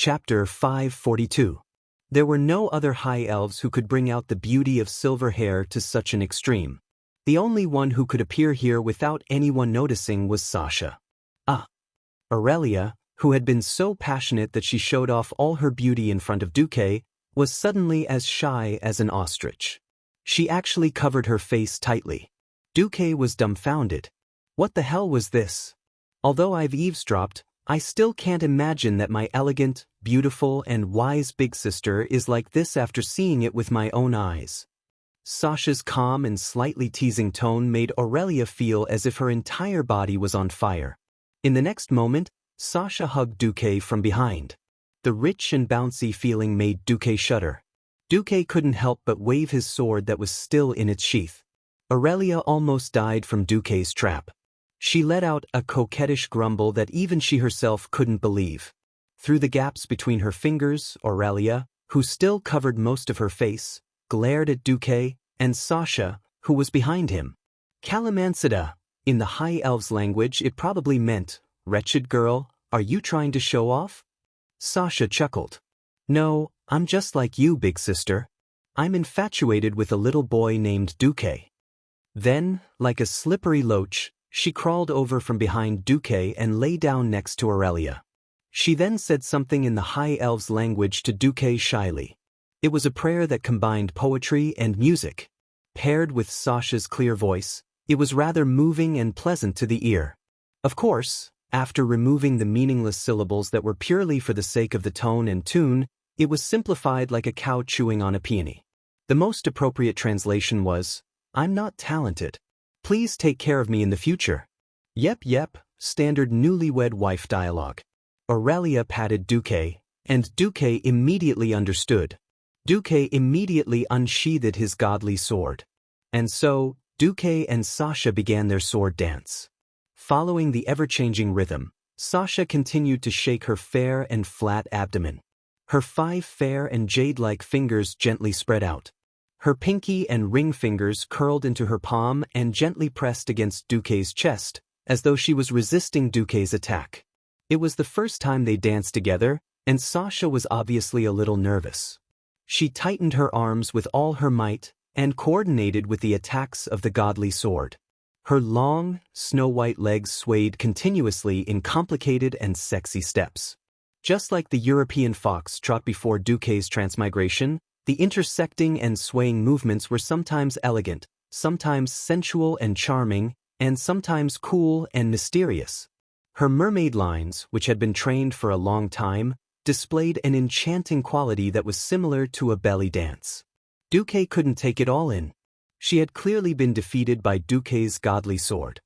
Chapter 542. There were no other high elves who could bring out the beauty of silver hair to such an extreme. The only one who could appear here without anyone noticing was Xianxia. Aurelia, who had been so passionate that she showed off all her beauty in front of Duque, was suddenly as shy as an ostrich. She actually covered her face tightly. Duque was dumbfounded. What the hell was this? Although I've eavesdropped, I still can't imagine that my elegant, beautiful, and wise big sister is like this after seeing it with my own eyes. Xianxia's calm and slightly teasing tone made Aurelia feel as if her entire body was on fire. In the next moment, Xianxia hugged Duque from behind. The rich and bouncy feeling made Duque shudder. Duque couldn't help but wave his sword that was still in its sheath. Aurelia almost died from Duque's trap. She let out a coquettish grumble that even she herself couldn't believe. Through the gaps between her fingers, Aurelia, who still covered most of her face, glared at Duque and Xianxia, who was behind him. Calamancida. In the High Elves' language it probably meant, "Wretched girl, are you trying to show off?" Xianxia chuckled. "No, I'm just like you, big sister. I'm infatuated with a little boy named Duque." Then, like a slippery loach, she crawled over from behind Duque and lay down next to Aurelia. She then said something in the High Elves' language to Duque shyly. It was a prayer that combined poetry and music. Paired with Xianxia's clear voice, it was rather moving and pleasant to the ear. Of course, after removing the meaningless syllables that were purely for the sake of the tone and tune, it was simplified like a cow chewing on a peony. The most appropriate translation was, "I'm not talented. Please take care of me in the future." Yep, standard newlywed wife dialogue. Aurelia patted Duque, and Duque immediately understood. Duque immediately unsheathed his godly sword. And so, Duque and Xianxia began their sword dance. Following the ever-changing rhythm, Xianxia continued to shake her fair and flat abdomen. Her 5 fair and jade-like fingers gently spread out. Her pinky and ring fingers curled into her palm and gently pressed against Duque's chest, as though she was resisting Duque's attack. It was the first time they danced together, and Xianxia was obviously a little nervous. She tightened her arms with all her might and coordinated with the attacks of the godly sword. Her long, snow-white legs swayed continuously in complicated and sexy steps. Just like the European fox trot before Duque's transmigration, the intersecting and swaying movements were sometimes elegant, sometimes sensual and charming, and sometimes cool and mysterious. Her mermaid lines, which had been trained for a long time, displayed an enchanting quality that was similar to a belly dance. Duque couldn't take it all in. She had clearly been defeated by Duque's godly sword.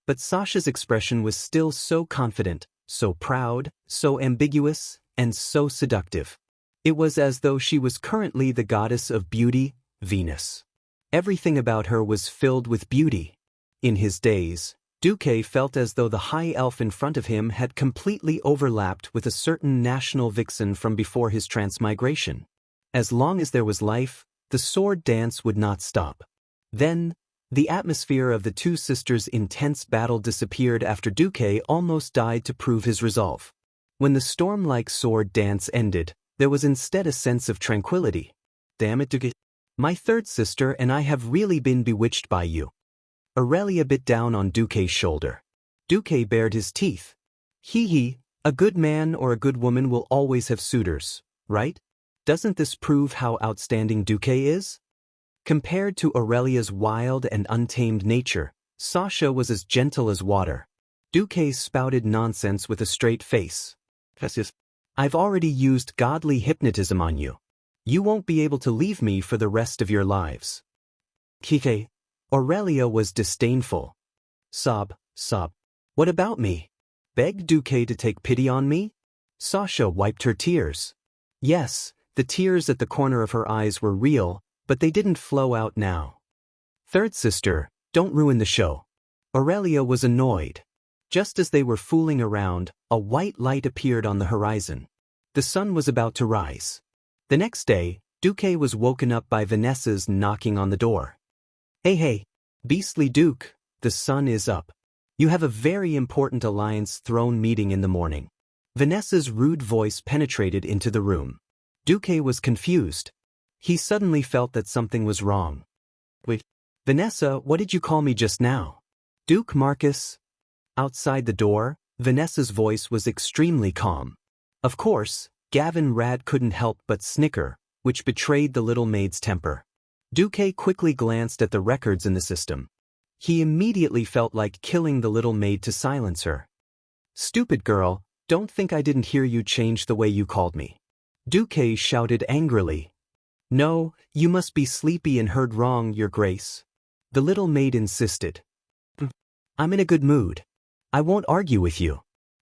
But Xianxia's expression was still so confident, so proud, so ambiguous, and so seductive. It was as though she was currently the goddess of beauty, Venus. Everything about her was filled with beauty. In his days, Duque felt as though the high elf in front of him had completely overlapped with a certain national vixen from before his transmigration. As long as there was life, the sword dance would not stop. Then, the atmosphere of the two sisters' intense battle disappeared after Duque almost died to prove his resolve. When the storm-like sword dance ended, there was instead a sense of tranquility. "Damn it, Duque. My third sister and I have really been bewitched by you." Aurelia bit down on Duque's shoulder. Duque bared his teeth. A good man or a good woman will always have suitors, right? Doesn't this prove how outstanding Duque is? Compared to Aurelia's wild and untamed nature, Xianxia was as gentle as water. Duque spouted nonsense with a straight face. "I've already used godly hypnotism on you. You won't be able to leave me for the rest of your lives." Kike. Aurelia was disdainful. Sob. "What about me? Beg Duque to take pity on me?" Xianxia wiped her tears. Yes, the tears at the corner of her eyes were real, but they didn't flow out now. "Third sister, don't ruin the show." Aurelia was annoyed. Just as they were fooling around, a white light appeared on the horizon. The sun was about to rise. The next day, Duque was woken up by Vanessa's knocking on the door. Hey, beastly Duke, the sun is up. You have a very important Alliance throne meeting in the morning. Vanessa's rude voice penetrated into the room. Duque was confused. He suddenly felt that something was wrong. Wait, Vanessa, what did you call me just now? Duke Marcus? Outside the door, Vanessa's voice was extremely calm. Of course, Gavin Rad couldn't help but snicker, which betrayed the little maid's temper. Duque quickly glanced at the records in the system. He immediately felt like killing the little maid to silence her. Stupid girl, don't think I didn't hear you change the way you called me. Duque shouted angrily. No, you must be sleepy and heard wrong, Your Grace. The little maid insisted. I'm in a good mood. I won't argue with you.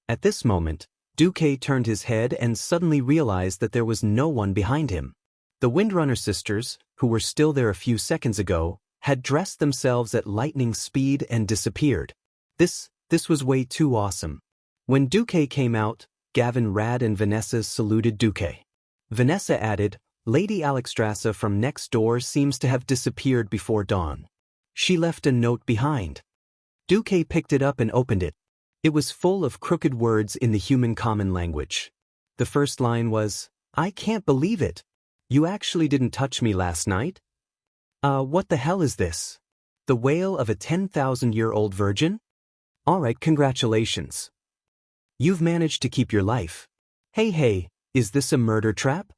At this moment, Duque turned his head and suddenly realized that there was no one behind him. The Windrunner sisters, who were still there a few seconds ago, had dressed themselves at lightning speed and disappeared. This was way too awesome. When Duque came out, Gavin Rad and Vanessa saluted Duque. Vanessa added, Lady Alexstrasza from next door seems to have disappeared before dawn. She left a note behind. Duque picked it up and opened it. It was full of crooked words in the human common language. The first line was, I can't believe it. You actually didn't touch me last night? What the hell is this? The wail of a 10,000-year-old virgin? Alright, congratulations. You've managed to keep your life. Hey, is this a murder trap?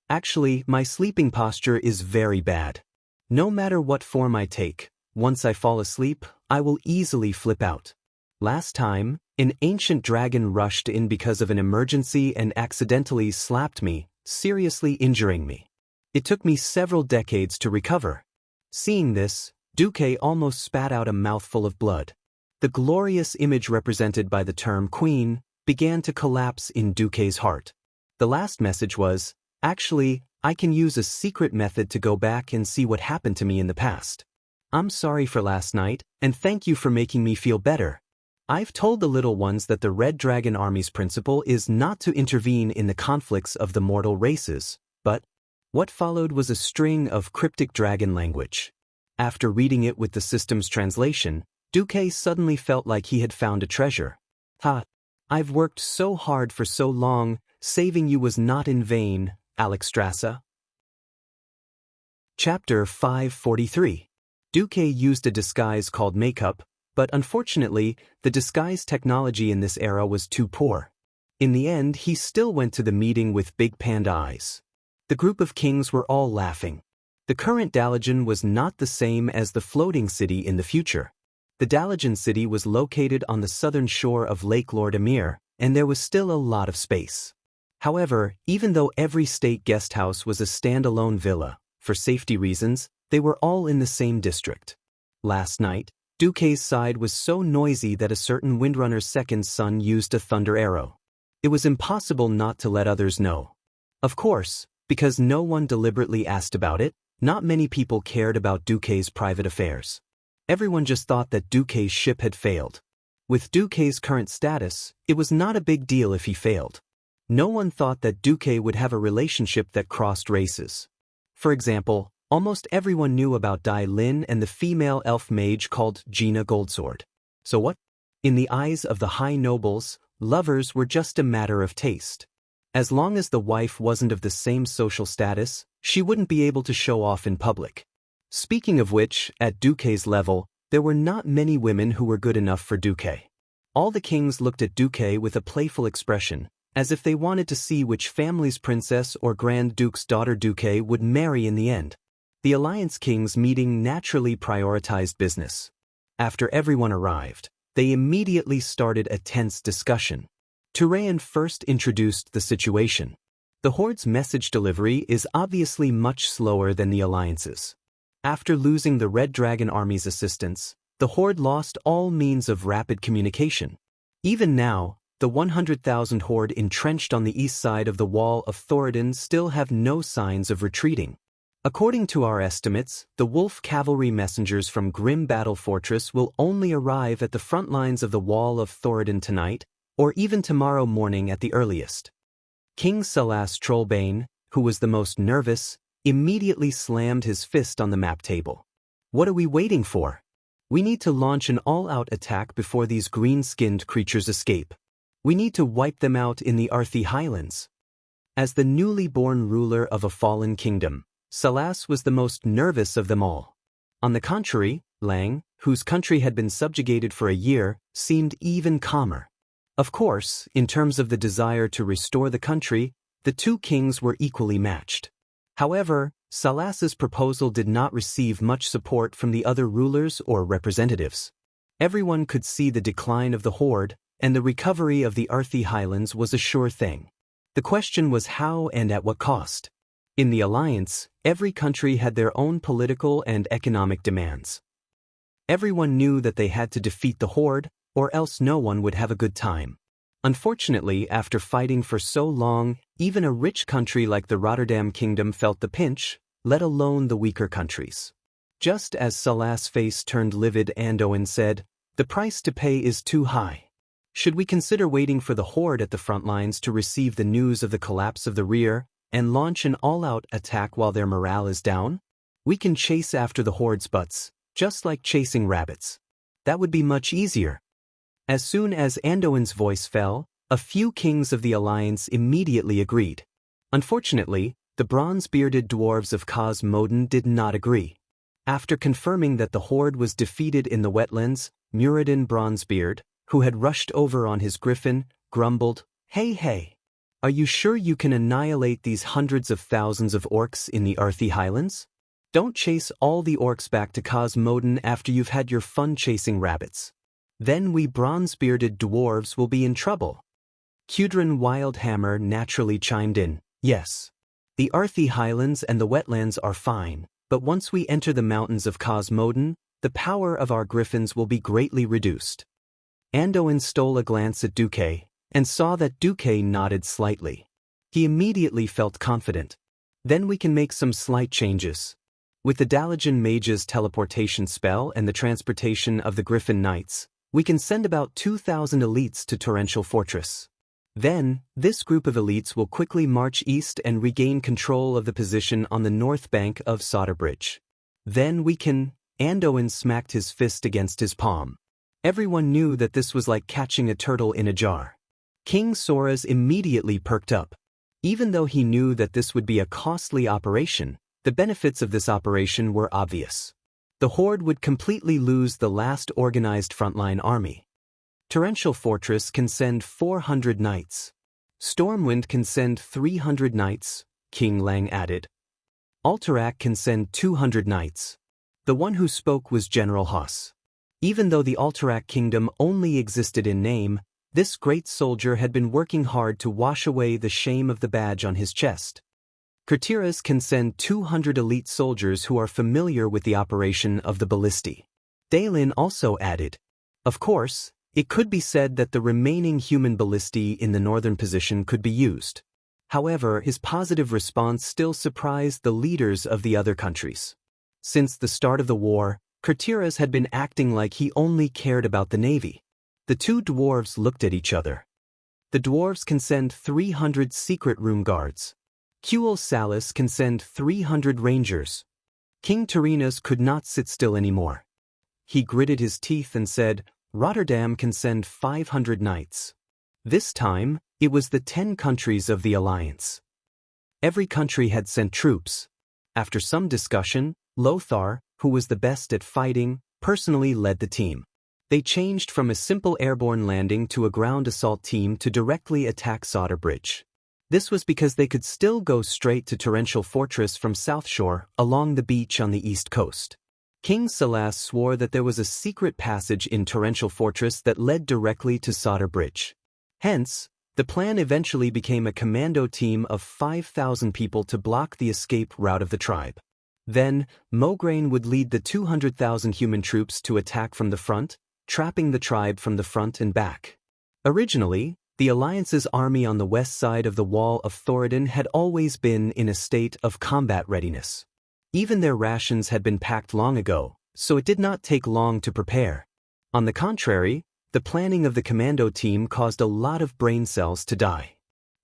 Actually, my sleeping posture is very bad. No matter what form I take, once I fall asleep, I will easily flip out. Last time, an ancient dragon rushed in because of an emergency and accidentally slapped me, seriously injuring me. It took me several decades to recover. Seeing this, Duque almost spat out a mouthful of blood. The glorious image represented by the term queen began to collapse in Duque's heart. The last message was, actually, I can use a secret method to go back and see what happened to me in the past. I'm sorry for last night, and thank you for making me feel better. I've told the little ones that the Red Dragon Army's principle is not to intervene in the conflicts of the mortal races, but what followed was a string of cryptic dragon language. After reading it with the system's translation, Duque suddenly felt like he had found a treasure. I've worked so hard for so long, saving you was not in vain, Alexstrasza. Chapter 543. Duque used a disguise called makeup, but unfortunately, the disguise technology in this era was too poor. In the end, he still went to the meeting with big panda eyes. The group of kings were all laughing. The current Dalajan was not the same as the floating city in the future. The Dalajan city was located on the southern shore of Lake Lord Emir, and there was still a lot of space. However, even though every state guest house was a standalone villa, for safety reasons, they were all in the same district. Last night, Duque's side was so noisy that a certain Windrunner's second son used a thunder arrow. It was impossible not to let others know. Of course, because no one deliberately asked about it, not many people cared about Duque's private affairs. Everyone just thought that Duque's ship had failed. With Duque's current status, it was not a big deal if he failed. No one thought that Duque would have a relationship that crossed races. For example, almost everyone knew about Dai Lin and the female elf mage called Gina Goldsword. So what? In the eyes of the high nobles, lovers were just a matter of taste. As long as the wife wasn't of the same social status, she wouldn't be able to show off in public. Speaking of which, at Duque's level, there were not many women who were good enough for Duque. All the kings looked at Duque with a playful expression, as if they wanted to see which family's princess or Grand Duke's daughter Duque would marry in the end. The Alliance Kings meeting naturally prioritized business. After everyone arrived, they immediately started a tense discussion. Turayan first introduced the situation. The Horde's message delivery is obviously much slower than the Alliance's. After losing the Red Dragon Army's assistance, the Horde lost all means of rapid communication. Even now, the 100,000 Horde entrenched on the east side of the Wall of Thoradin still have no signs of retreating. According to our estimates, the Wolf cavalry messengers from Grim Battle Fortress will only arrive at the front lines of the Wall of Thoradin tonight, or even tomorrow morning at the earliest. King Salas Trollbane, who was the most nervous, immediately slammed his fist on the map table. What are we waiting for? We need to launch an all-out attack before these green-skinned creatures escape. We need to wipe them out in the Arthi Highlands. As the newly born ruler of a fallen kingdom, Salas was the most nervous of them all. On the contrary, Lang, whose country had been subjugated for a year, seemed even calmer. Of course, in terms of the desire to restore the country, the two kings were equally matched. However, Salas's proposal did not receive much support from the other rulers or representatives. Everyone could see the decline of the horde, and the recovery of the Arthi Highlands was a sure thing. The question was how and at what cost. In the alliance, every country had their own political and economic demands. Everyone knew that they had to defeat the horde, or else no one would have a good time. Unfortunately, after fighting for so long, even a rich country like the Rotterdam Kingdom felt the pinch, let alone the weaker countries. Just as Salas' face turned livid, Andoin said, "The price to pay is too high. Should we consider waiting for the horde at the front lines to receive the news of the collapse of the rear, and launch an all-out attack while their morale is down? We can chase after the horde's butts, just like chasing rabbits. That would be much easier." As soon as Andoin's voice fell, a few kings of the alliance immediately agreed. Unfortunately, the bronze-bearded dwarves of Cosmoden did not agree. After confirming that the horde was defeated in the wetlands, Muradin Bronzebeard, who had rushed over on his griffin, grumbled, Hey, are you sure you can annihilate these hundreds of thousands of orcs in the Arthi Highlands? Don't chase all the orcs back to Cosmoden after you've had your fun chasing rabbits. Then we bronze-bearded dwarves will be in trouble." Kudrin Wildhammer naturally chimed in, "Yes. The Arthi Highlands and the wetlands are fine, but once we enter the mountains of Cosmoden, the power of our griffins will be greatly reduced." Andoin stole a glance at Duque, and saw that Duque nodded slightly. He immediately felt confident. "Then we can make some slight changes. With the Dalajan Mage's teleportation spell and the transportation of the Griffin Knights, we can send about 2,000 elites to Torrential Fortress. Then, this group of elites will quickly march east and regain control of the position on the north bank of Soderbridge. Then we can—" Andoin smacked his fist against his palm. Everyone knew that this was like catching a turtle in a jar. King Soras immediately perked up. Even though he knew that this would be a costly operation, the benefits of this operation were obvious. The horde would completely lose the last organized frontline army. Torrential Fortress can send 400 knights. Stormwind can send 300 knights, King Lang added. Alterac can send 200 knights. The one who spoke was General Haas. Even though the Alterac Kingdom only existed in name, this great soldier had been working hard to wash away the shame of the badge on his chest. Kurtiras can send 200 elite soldiers who are familiar with the operation of the ballisti. Daelin also added. Of course, it could be said that the remaining human ballisti in the northern position could be used. However, his positive response still surprised the leaders of the other countries. Since the start of the war, Kurtiras had been acting like he only cared about the navy. The two dwarves looked at each other. The dwarves can send 300 secret room guards. Kuel Salas can send 300 rangers. King Tarinas could not sit still anymore. He gritted his teeth and said, Rotterdam can send 500 knights. This time, it was the 10 countries of the alliance. Every country had sent troops. After some discussion, Lothar, who was the best at fighting, personally led the team. They changed from a simple airborne landing to a ground assault team to directly attack Soderbridge. This was because they could still go straight to Torrential Fortress from South Shore, along the beach on the east coast. King Salas swore that there was a secret passage in Torrential Fortress that led directly to Soderbridge. Hence, the plan eventually became a commando team of 5,000 people to block the escape route of the tribe. Then, Mograine would lead the 200,000 human troops to attack from the front, trapping the tribe from the front and back. Originally, the Alliance's army on the west side of the Wall of Thoradin had always been in a state of combat readiness. Even their rations had been packed long ago, so it did not take long to prepare. On the contrary, the planning of the commando team caused a lot of brain cells to die.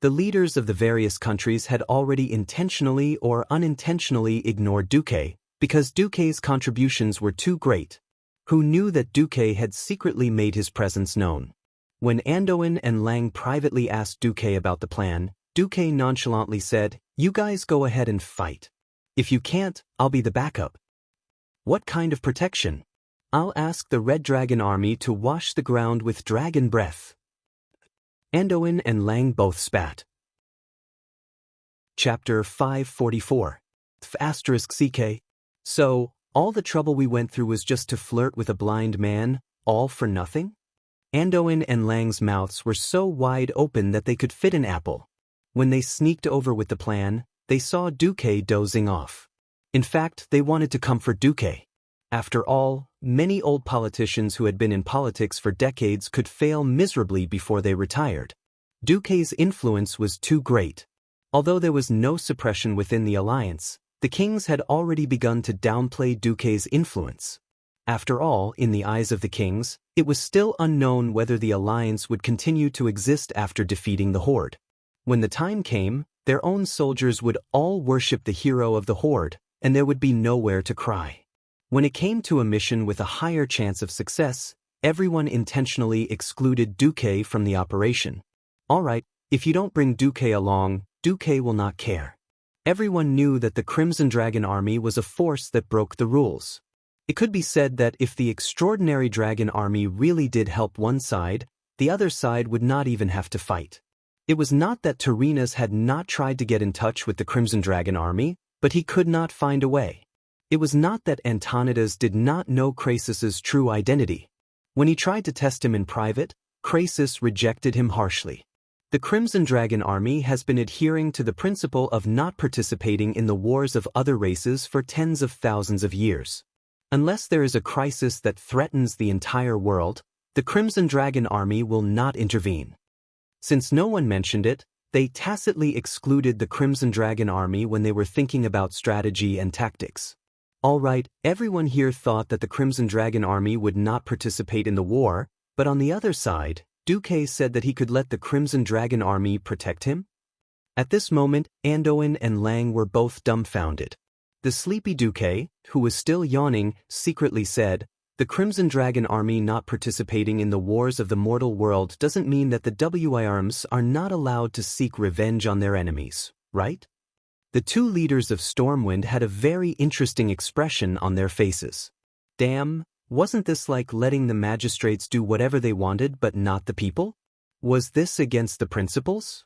The leaders of the various countries had already intentionally or unintentionally ignored Duque, because Duque's contributions were too great. Who knew that Duque had secretly made his presence known? When Andoin and Lang privately asked Duque about the plan, Duque nonchalantly said, "You guys go ahead and fight. If you can't, I'll be the backup." "What kind of protection?" "I'll ask the Red Dragon Army to wash the ground with dragon breath." Andoin and Lang both spat. Chapter 544. *CK. So, all the trouble we went through was just to flirt with a blind man, all for nothing? Andoin and Lang's mouths were so wide open that they could fit an apple. When they sneaked over with the plan, they saw Duque dozing off. In fact, they wanted to comfort Duque. After all, many old politicians who had been in politics for decades could fail miserably before they retired. Duque's influence was too great. Although there was no suppression within the alliance, the kings had already begun to downplay Duque's influence. After all, in the eyes of the kings, it was still unknown whether the alliance would continue to exist after defeating the Horde. When the time came, their own soldiers would all worship the hero of the Horde, and there would be nowhere to cry. When it came to a mission with a higher chance of success, everyone intentionally excluded Duque from the operation. All right, if you don't bring Duque along, Duque will not care. Everyone knew that the Crimson Dragon Army was a force that broke the rules. It could be said that if the Extraordinary Dragon Army really did help one side, the other side would not even have to fight. It was not that Tyrrhenus had not tried to get in touch with the Crimson Dragon Army, but he could not find a way. It was not that Antonidas did not know Crassus's true identity. When he tried to test him in private, Crassus rejected him harshly. The Crimson Dragon Army has been adhering to the principle of not participating in the wars of other races for tens of thousands of years. Unless there is a crisis that threatens the entire world, the Crimson Dragon Army will not intervene. Since no one mentioned it, they tacitly excluded the Crimson Dragon Army when they were thinking about strategy and tactics. All right, everyone here thought that the Crimson Dragon Army would not participate in the war, but on the other side, Duque said that he could let the Crimson Dragon Army protect him? At this moment, Andoin and Lang were both dumbfounded. The sleepy Duque, who was still yawning, secretly said, "The Crimson Dragon Army not participating in the wars of the mortal world doesn't mean that the WIRMs are not allowed to seek revenge on their enemies, right?" The two leaders of Stormwind had a very interesting expression on their faces. Damn, wasn't this like letting the magistrates do whatever they wanted but not the people? Was this against the principles?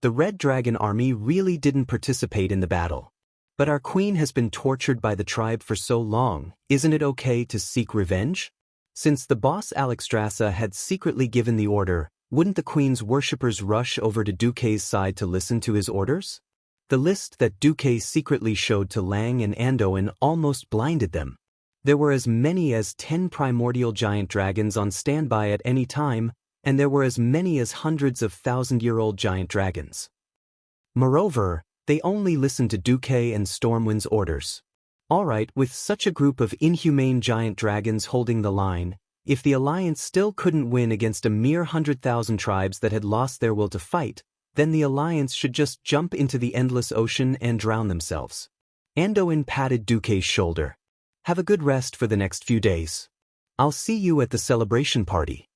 The Red Dragon Army really didn't participate in the battle. But our queen has been tortured by the tribe for so long, isn't it okay to seek revenge? Since the boss Alexstrasza had secretly given the order, wouldn't the queen's worshippers rush over to Duque's side to listen to his orders? The list that Duque secretly showed to Lang and Andoin almost blinded them. There were as many as 10 primordial giant dragons on standby at any time, and there were as many as hundreds of thousand-year-old giant dragons. Moreover, they only listened to Duque and Stormwind's orders. All right, with such a group of inhumane giant dragons holding the line, if the alliance still couldn't win against a mere 100,000 tribes that had lost their will to fight, then the alliance should just jump into the endless ocean and drown themselves. Andoin patted Duque's shoulder. "Have a good rest for the next few days. I'll see you at the celebration party."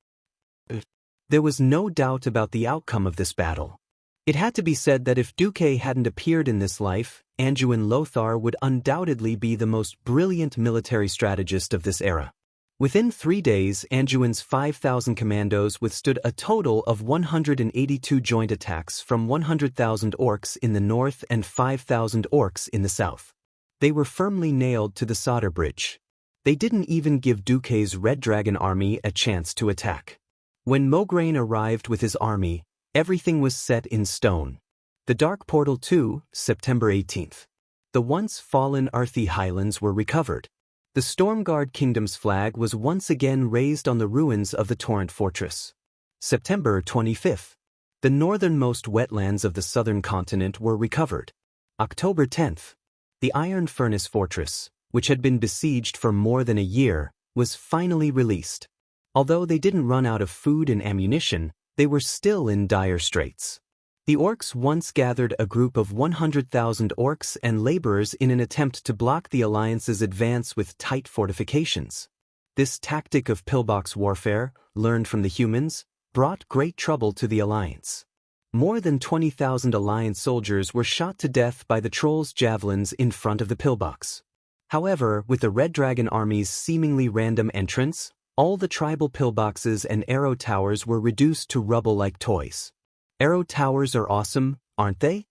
There was no doubt about the outcome of this battle. It had to be said that if Duque hadn't appeared in this life, Anduin Lothar would undoubtedly be the most brilliant military strategist of this era. Within 3 days, Anduin's 5,000 commandos withstood a total of 182 joint attacks from 100,000 orcs in the north and 5,000 orcs in the south. They were firmly nailed to the solder bridge. They didn't even give Duque's Red Dragon Army a chance to attack. When Mograine arrived with his army, everything was set in stone. The Dark Portal 2, September 18th. The once fallen Arthi Highlands were recovered. The Stormguard Kingdom's flag was once again raised on the ruins of the Torrent Fortress. September 25th. The northernmost wetlands of the southern continent were recovered. October 10th. The Iron Furnace Fortress, which had been besieged for more than a year, was finally released. Although they didn't run out of food and ammunition, they were still in dire straits. The orcs once gathered a group of 100,000 orcs and laborers in an attempt to block the alliance's advance with tight fortifications. This tactic of pillbox warfare, learned from the humans, brought great trouble to the Alliance. More than 20,000 Alliance soldiers were shot to death by the trolls' javelins in front of the pillbox. However, with the Red Dragon army's seemingly random entrance, all the tribal pillboxes and arrow towers were reduced to rubble like toys. Arrow towers are awesome, aren't they?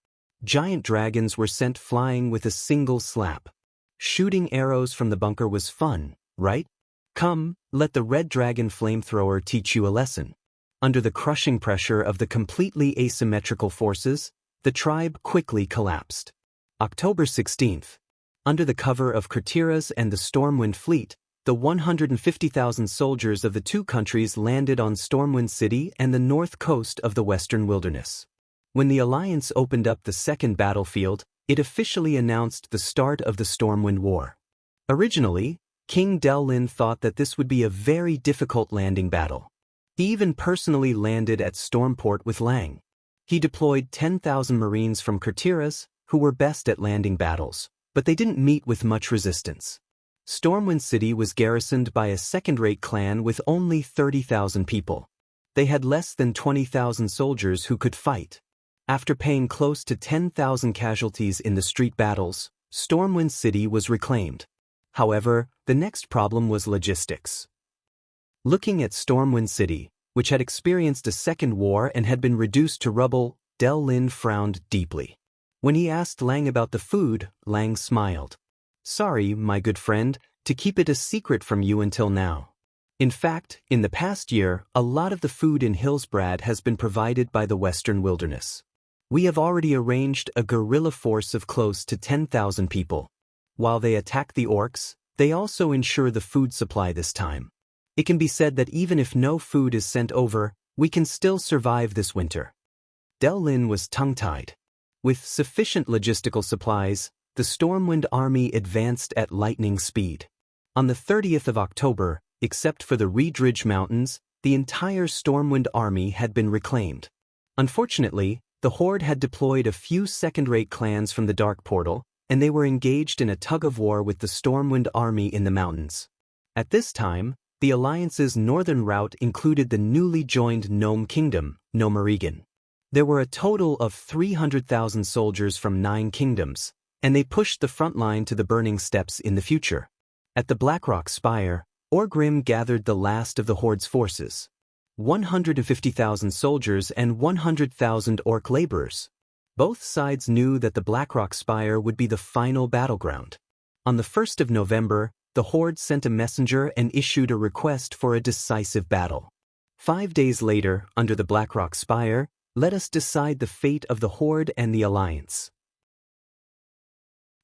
Giant dragons were sent flying with a single slap. Shooting arrows from the bunker was fun, right? Come, let the Red Dragon flamethrower teach you a lesson. Under the crushing pressure of the completely asymmetrical forces, the tribe quickly collapsed. October 16th. Under the cover of Kurtira's and the Stormwind fleet, the 150,000 soldiers of the two countries landed on Stormwind City and the north coast of the Western Wilderness. When the Alliance opened up the second battlefield, it officially announced the start of the Stormwind War. Originally, King Lin thought that this would be a very difficult landing battle. He even personally landed at Stormport with Lang. He deployed 10,000 Marines from Kurtira's, who were best at landing battles, but they didn't meet with much resistance. Stormwind City was garrisoned by a second-rate clan with only 30,000 people. They had less than 20,000 soldiers who could fight. After paying close to 10,000 casualties in the street battles, Stormwind City was reclaimed. However, the next problem was logistics. Looking at Stormwind City, which had experienced a second war and had been reduced to rubble, Lin frowned deeply. When he asked Lang about the food, Lang smiled. Sorry, my good friend, to keep it a secret from you until now. In fact, in the past year, a lot of the food in Hillsbrad has been provided by the Western Wilderness. We have already arranged a guerrilla force of close to 10,000 people. While they attack the orcs, they also ensure the food supply this time. It can be said that even if no food is sent over, we can still survive this winter. Lin was tongue-tied. With sufficient logistical supplies, the Stormwind army advanced at lightning speed. On the 30th of October, except for the Reed Ridge Mountains, the entire Stormwind army had been reclaimed. Unfortunately, the Horde had deployed a few second-rate clans from the Dark Portal, and they were engaged in a tug-of-war with the Stormwind army in the mountains. At this time, the Alliance's northern route included the newly joined Gnome Kingdom, Gnomerigan. There were a total of 300,000 soldiers from 9 kingdoms, and they pushed the front line to the Burning Steppes in the future. At the Blackrock Spire, Orgrim gathered the last of the Horde's forces. 150,000 soldiers and 100,000 orc laborers. Both sides knew that the Blackrock Spire would be the final battleground. On the 1st of November, the Horde sent a messenger and issued a request for a decisive battle. 5 days later, under the Blackrock Spire, let us decide the fate of the Horde and the Alliance.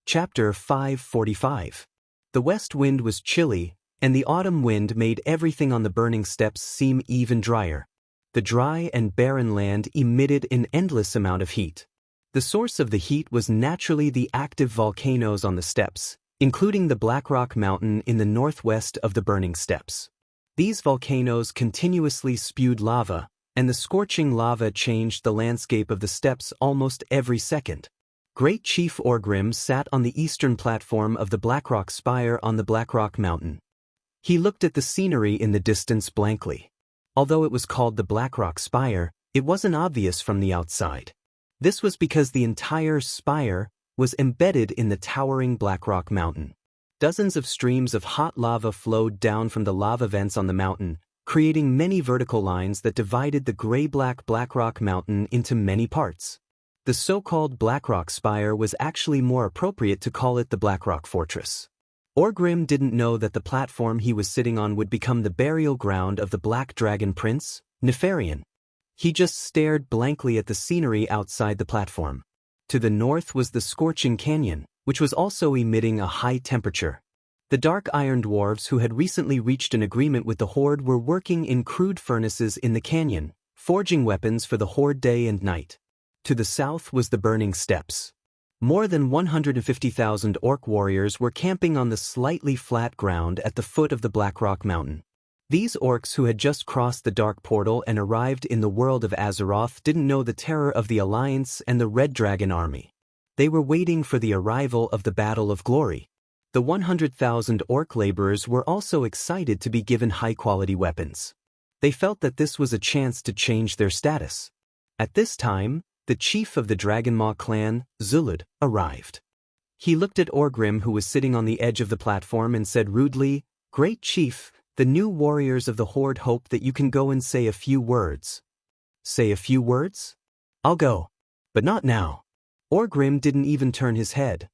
Chapter 545. The west wind was chilly, and the autumn wind made everything on the Burning Steppes seem even drier. The dry and barren land emitted an endless amount of heat. The source of the heat was naturally the active volcanoes on the steppes, including the Blackrock Mountain in the northwest of the Burning Steppes. These volcanoes continuously spewed lava, and the scorching lava changed the landscape of the steppes almost every second. Great Chief Orgrim sat on the eastern platform of the Blackrock Spire on the Blackrock Mountain. He looked at the scenery in the distance blankly. Although it was called the Blackrock Spire, it wasn't obvious from the outside. This was because the entire spire was embedded in the towering Blackrock Mountain. Dozens of streams of hot lava flowed down from the lava vents on the mountain, creating many vertical lines that divided the gray-black Blackrock Mountain into many parts. The so-called Blackrock Spire was actually more appropriate to call it the Blackrock Fortress. Orgrim didn't know that the platform he was sitting on would become the burial ground of the Black Dragon Prince, Nefarian. He just stared blankly at the scenery outside the platform. To the north was the Scorching Canyon, which was also emitting a high temperature. The Dark Iron Dwarves who had recently reached an agreement with the Horde were working in crude furnaces in the canyon, forging weapons for the Horde day and night. To the south was the Burning Steppes. More than 150,000 orc warriors were camping on the slightly flat ground at the foot of the Blackrock Mountain. These orcs who had just crossed the Dark Portal and arrived in the world of Azeroth didn't know the terror of the Alliance and the Red Dragon army. They were waiting for the arrival of the Battle of Glory. The 100,000 orc laborers were also excited to be given high-quality weapons. They felt that this was a chance to change their status. At this time, the chief of the Dragonmaw clan, Zulud, arrived. He looked at Orgrim, who was sitting on the edge of the platform, and said rudely, "Great chief, the new warriors of the Horde hope that you can go and say a few words." "Say a few words? I'll go. But not now." Orgrim didn't even turn his head.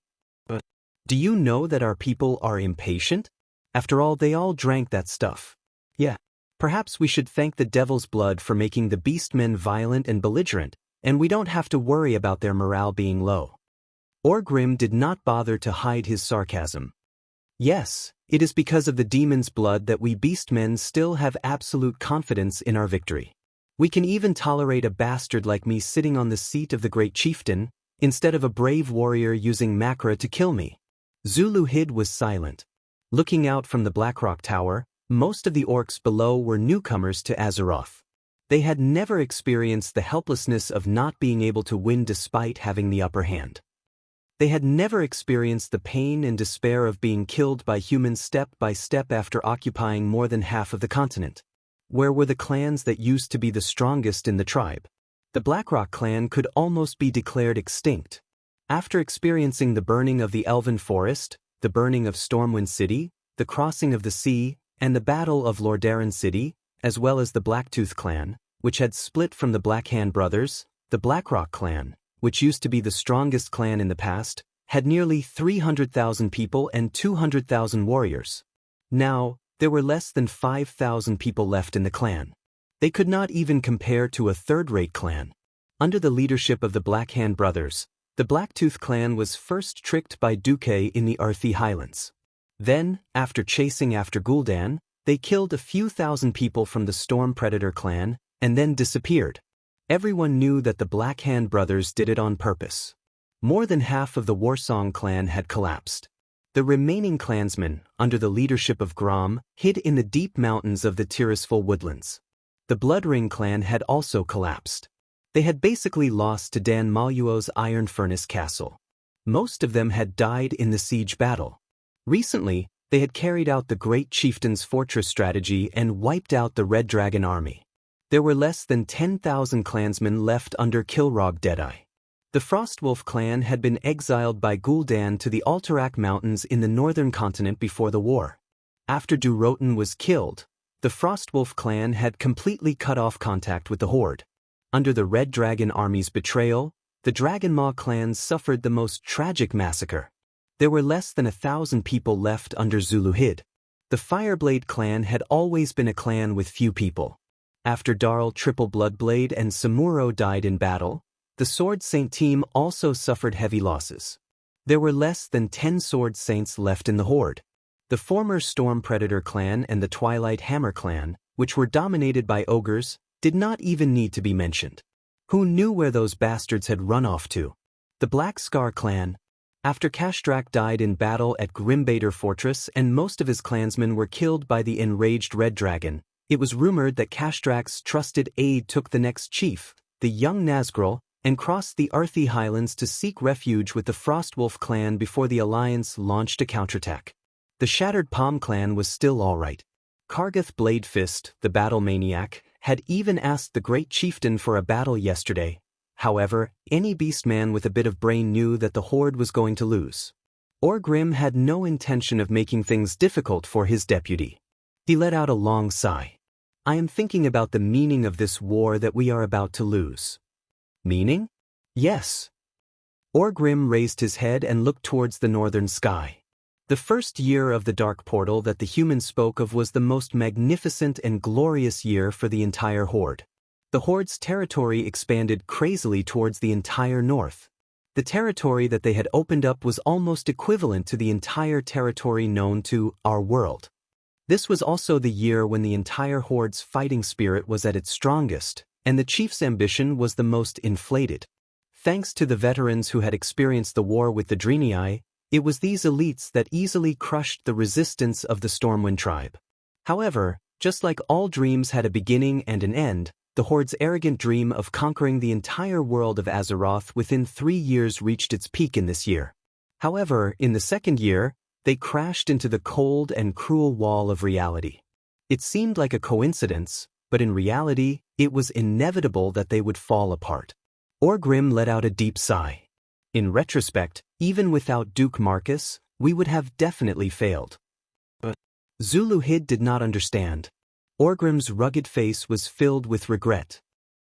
"But do you know that our people are impatient? After all, they all drank that stuff." "Yeah. Perhaps we should thank the devil's blood for making the beastmen violent and belligerent, and we don't have to worry about their morale being low." Orgrim did not bother to hide his sarcasm. "Yes, it is because of the demon's blood that we beastmen still have absolute confidence in our victory. We can even tolerate a bastard like me sitting on the seat of the great chieftain, instead of a brave warrior using Makra to kill me." Zuluhid was silent. Looking out from the Blackrock Tower, most of the orcs below were newcomers to Azeroth. They had never experienced the helplessness of not being able to win despite having the upper hand. They had never experienced the pain and despair of being killed by humans step by step after occupying more than half of the continent. Where were the clans that used to be the strongest in the tribe? The Blackrock clan could almost be declared extinct. After experiencing the burning of the Elven Forest, the burning of Stormwind City, the crossing of the sea, and the Battle of Lordaeron City, as well as the Blacktooth clan, which had split from the Blackhand brothers, the Blackrock clan, which used to be the strongest clan in the past, had nearly 300,000 people and 200,000 warriors. Now, there were less than 5,000 people left in the clan. They could not even compare to a third-rate clan. Under the leadership of the Blackhand brothers, the Blacktooth clan was first tricked by Duque in the Arthi Highlands. Then, after chasing after Gul'dan, they killed a few thousand people from the Storm Predator clan, and then disappeared. Everyone knew that the Blackhand brothers did it on purpose. More than half of the Warsong clan had collapsed. The remaining clansmen, under the leadership of Grom, hid in the deep mountains of the Tirisful woodlands. The Bloodring clan had also collapsed. They had basically lost to Dan Maluo's Iron Furnace Castle. Most of them had died in the siege battle. Recently, they had carried out the Great Chieftain's fortress strategy and wiped out the Red Dragon army. There were less than 10,000 clansmen left under Kilrog Deadeye. The Frostwolf clan had been exiled by Gul'dan to the Alterac Mountains in the northern continent before the war. After Durotan was killed, the Frostwolf clan had completely cut off contact with the Horde. Under the Red Dragon army's betrayal, the Dragonmaw clans suffered the most tragic massacre. There were less than 1,000 people left under Zuluhid. The Fireblade clan had always been a clan with few people. After Darl Triple Bloodblade and Samuro died in battle, the Sword Saint team also suffered heavy losses. There were less than 10 Sword Saints left in the Horde. The former Storm Predator clan and the Twilight Hammer clan, which were dominated by ogres, did not even need to be mentioned. Who knew where those bastards had run off to? The Black Scar clan. After Kashtrak died in battle at Grimbader Fortress and most of his clansmen were killed by the enraged Red Dragon, it was rumored that Kashtrak's trusted aide took the next chief, the young Nazgul, and crossed the Arthi Highlands to seek refuge with the Frostwolf clan before the Alliance launched a counterattack. The Shattered Palm clan was still alright. Kargath Bladefist, the battle maniac, had even asked the Great Chieftain for a battle yesterday. However, any beastman with a bit of brain knew that the Horde was going to lose. Orgrim had no intention of making things difficult for his deputy. He let out a long sigh. "I am thinking about the meaning of this war that we are about to lose." "Meaning?" "Yes." Orgrim raised his head and looked towards the northern sky. The first year of the Dark Portal that the humans spoke of was the most magnificent and glorious year for the entire Horde. The Horde's territory expanded crazily towards the entire north. The territory that they had opened up was almost equivalent to the entire territory known to our world. This was also the year when the entire Horde's fighting spirit was at its strongest, and the chief's ambition was the most inflated. Thanks to the veterans who had experienced the war with the Draenei, it was these elites that easily crushed the resistance of the Stormwind tribe. However, just like all dreams had a beginning and an end, the Horde's arrogant dream of conquering the entire world of Azeroth within 3 years reached its peak in this year. However, in the second year, they crashed into the cold and cruel wall of reality. It seemed like a coincidence, but in reality, it was inevitable that they would fall apart. Orgrim let out a deep sigh. In retrospect, even without Duke Marcus, we would have definitely failed. But Zuluhid did not understand. Orgrim's rugged face was filled with regret.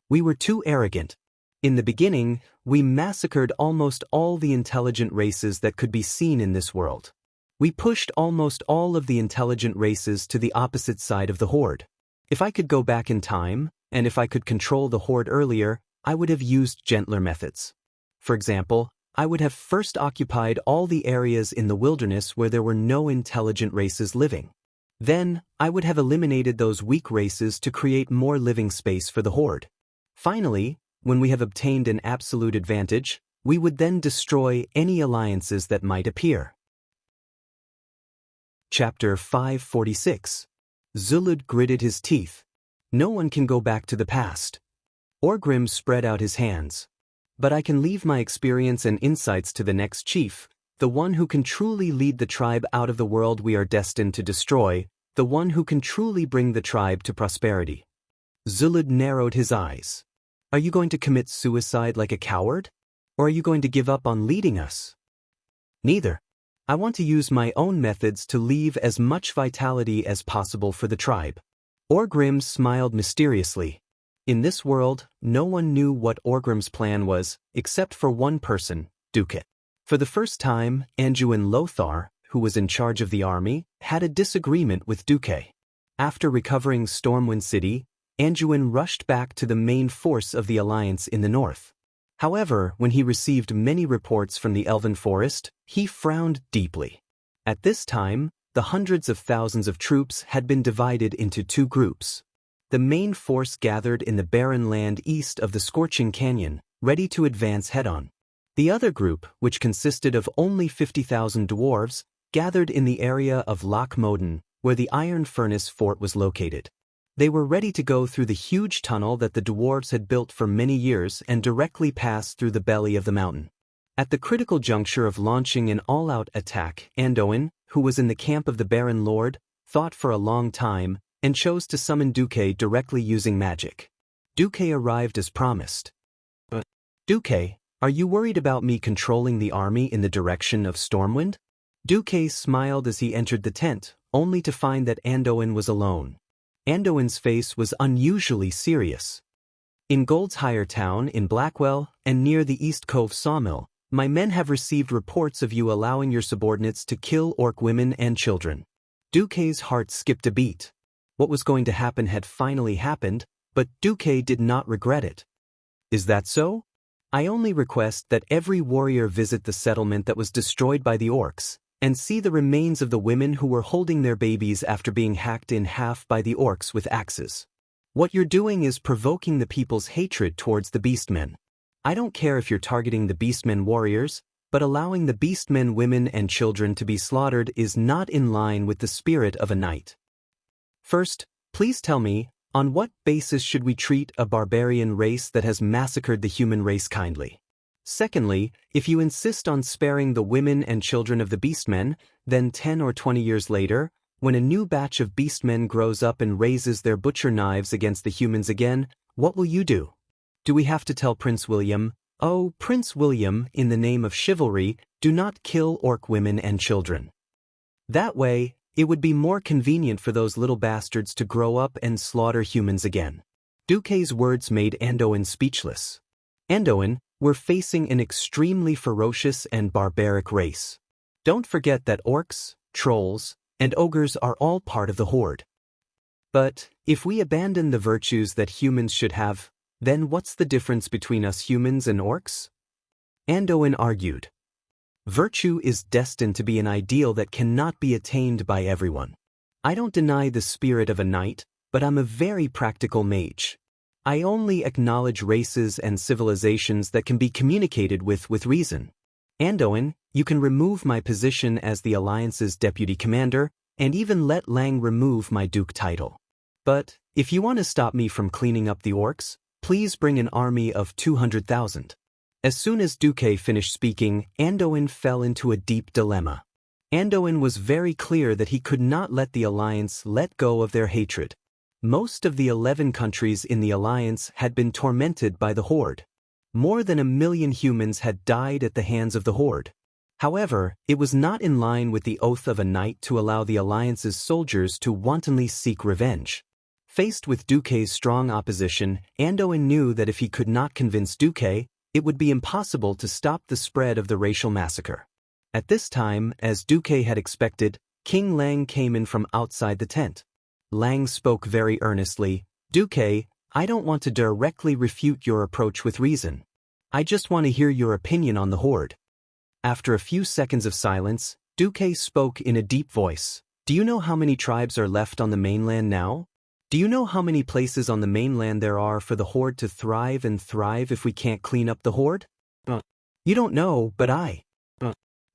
We were too arrogant. In the beginning, we massacred almost all the intelligent races that could be seen in this world. We pushed almost all of the intelligent races to the opposite side of the Horde. If I could go back in time, and if I could control the Horde earlier, I would have used gentler methods. For example, I would have first occupied all the areas in the wilderness where there were no intelligent races living. Then, I would have eliminated those weak races to create more living space for the Horde. Finally, when we have obtained an absolute advantage, we would then destroy any alliances that might appear. Chapter 546. Zulud gritted his teeth. No one can go back to the past. Orgrim spread out his hands. But I can leave my experience and insights to the next chief, the one who can truly lead the tribe out of the world we are destined to destroy, the one who can truly bring the tribe to prosperity. Zulud narrowed his eyes. Are you going to commit suicide like a coward? Or are you going to give up on leading us? Neither. I want to use my own methods to leave as much vitality as possible for the tribe. Orgrim smiled mysteriously. In this world, no one knew what Orgrim's plan was, except for one person, Duke. For the first time, Anduin Lothar, who was in charge of the army, had a disagreement with Duque. After recovering Stormwind City, Anduin rushed back to the main force of the Alliance in the north. However, when he received many reports from the Elven Forest, he frowned deeply. At this time, the hundreds of thousands of troops had been divided into two groups. The main force gathered in the barren land east of the Scorching Canyon, ready to advance head-on. The other group, which consisted of only 50,000 dwarves, gathered in the area of Loch Moden, where the Iron Furnace Fort was located. They were ready to go through the huge tunnel that the dwarves had built for many years and directly pass through the belly of the mountain. At the critical juncture of launching an all-out attack, Anduin, who was in the camp of the Baron Lord, thought for a long time and chose to summon Duque directly using magic. Duque arrived as promised. But, Duque, are you worried about me controlling the army in the direction of Stormwind? Duque smiled as he entered the tent, only to find that Anduin was alone. Anduin's face was unusually serious. In Gold's Higher Town, in Blackwell, and near the East Cove sawmill, my men have received reports of you allowing your subordinates to kill orc women and children. Duque's heart skipped a beat. What was going to happen had finally happened, but Duque did not regret it. Is that so? I only request that every warrior visit the settlement that was destroyed by the orcs, and see the remains of the women who were holding their babies after being hacked in half by the orcs with axes. What you're doing is provoking the people's hatred towards the beastmen. I don't care if you're targeting the beastmen warriors, but allowing the beastmen women and children to be slaughtered is not in line with the spirit of a knight. First, please tell me, on what basis should we treat a barbarian race that has massacred the human race kindly? Secondly, if you insist on sparing the women and children of the beastmen, then 10 or 20 years later, when a new batch of beastmen grows up and raises their butcher knives against the humans again, what will you do? Do we have to tell Prince William, "Oh, Prince William, in the name of chivalry, do not kill orc women and children"? That way, it would be more convenient for those little bastards to grow up and slaughter humans again. Duque's words made Anduin speechless. Anduin, we're facing an extremely ferocious and barbaric race. Don't forget that orcs, trolls, and ogres are all part of the Horde. But if we abandon the virtues that humans should have, then what's the difference between us humans and orcs? Anduin argued. Virtue is destined to be an ideal that cannot be attained by everyone. I don't deny the spirit of a knight, but I'm a very practical mage. I only acknowledge races and civilizations that can be communicated with reason. Anduin, you can remove my position as the Alliance's deputy commander, and even let Lang remove my duke title. But, if you want to stop me from cleaning up the orcs, please bring an army of 200,000. As soon as Duque finished speaking, Anduin fell into a deep dilemma. Anduin was very clear that he could not let the Alliance let go of their hatred. Most of the 11 countries in the alliance had been tormented by the Horde. More than 1 million humans had died at the hands of the Horde. However, it was not in line with the oath of a knight to allow the alliance's soldiers to wantonly seek revenge. Faced with Duque's strong opposition, Anduin knew that if he could not convince Duque, it would be impossible to stop the spread of the racial massacre. At this time, as Duque had expected, King Lang came in from outside the tent. Lang spoke very earnestly, "Duque, I don't want to directly refute your approach with reason. I just want to hear your opinion on the Horde." After a few seconds of silence, Duque spoke in a deep voice. "Do you know how many tribes are left on the mainland now? Do you know how many places on the mainland there are for the Horde to thrive if we can't clean up the Horde?" "You don't know, but I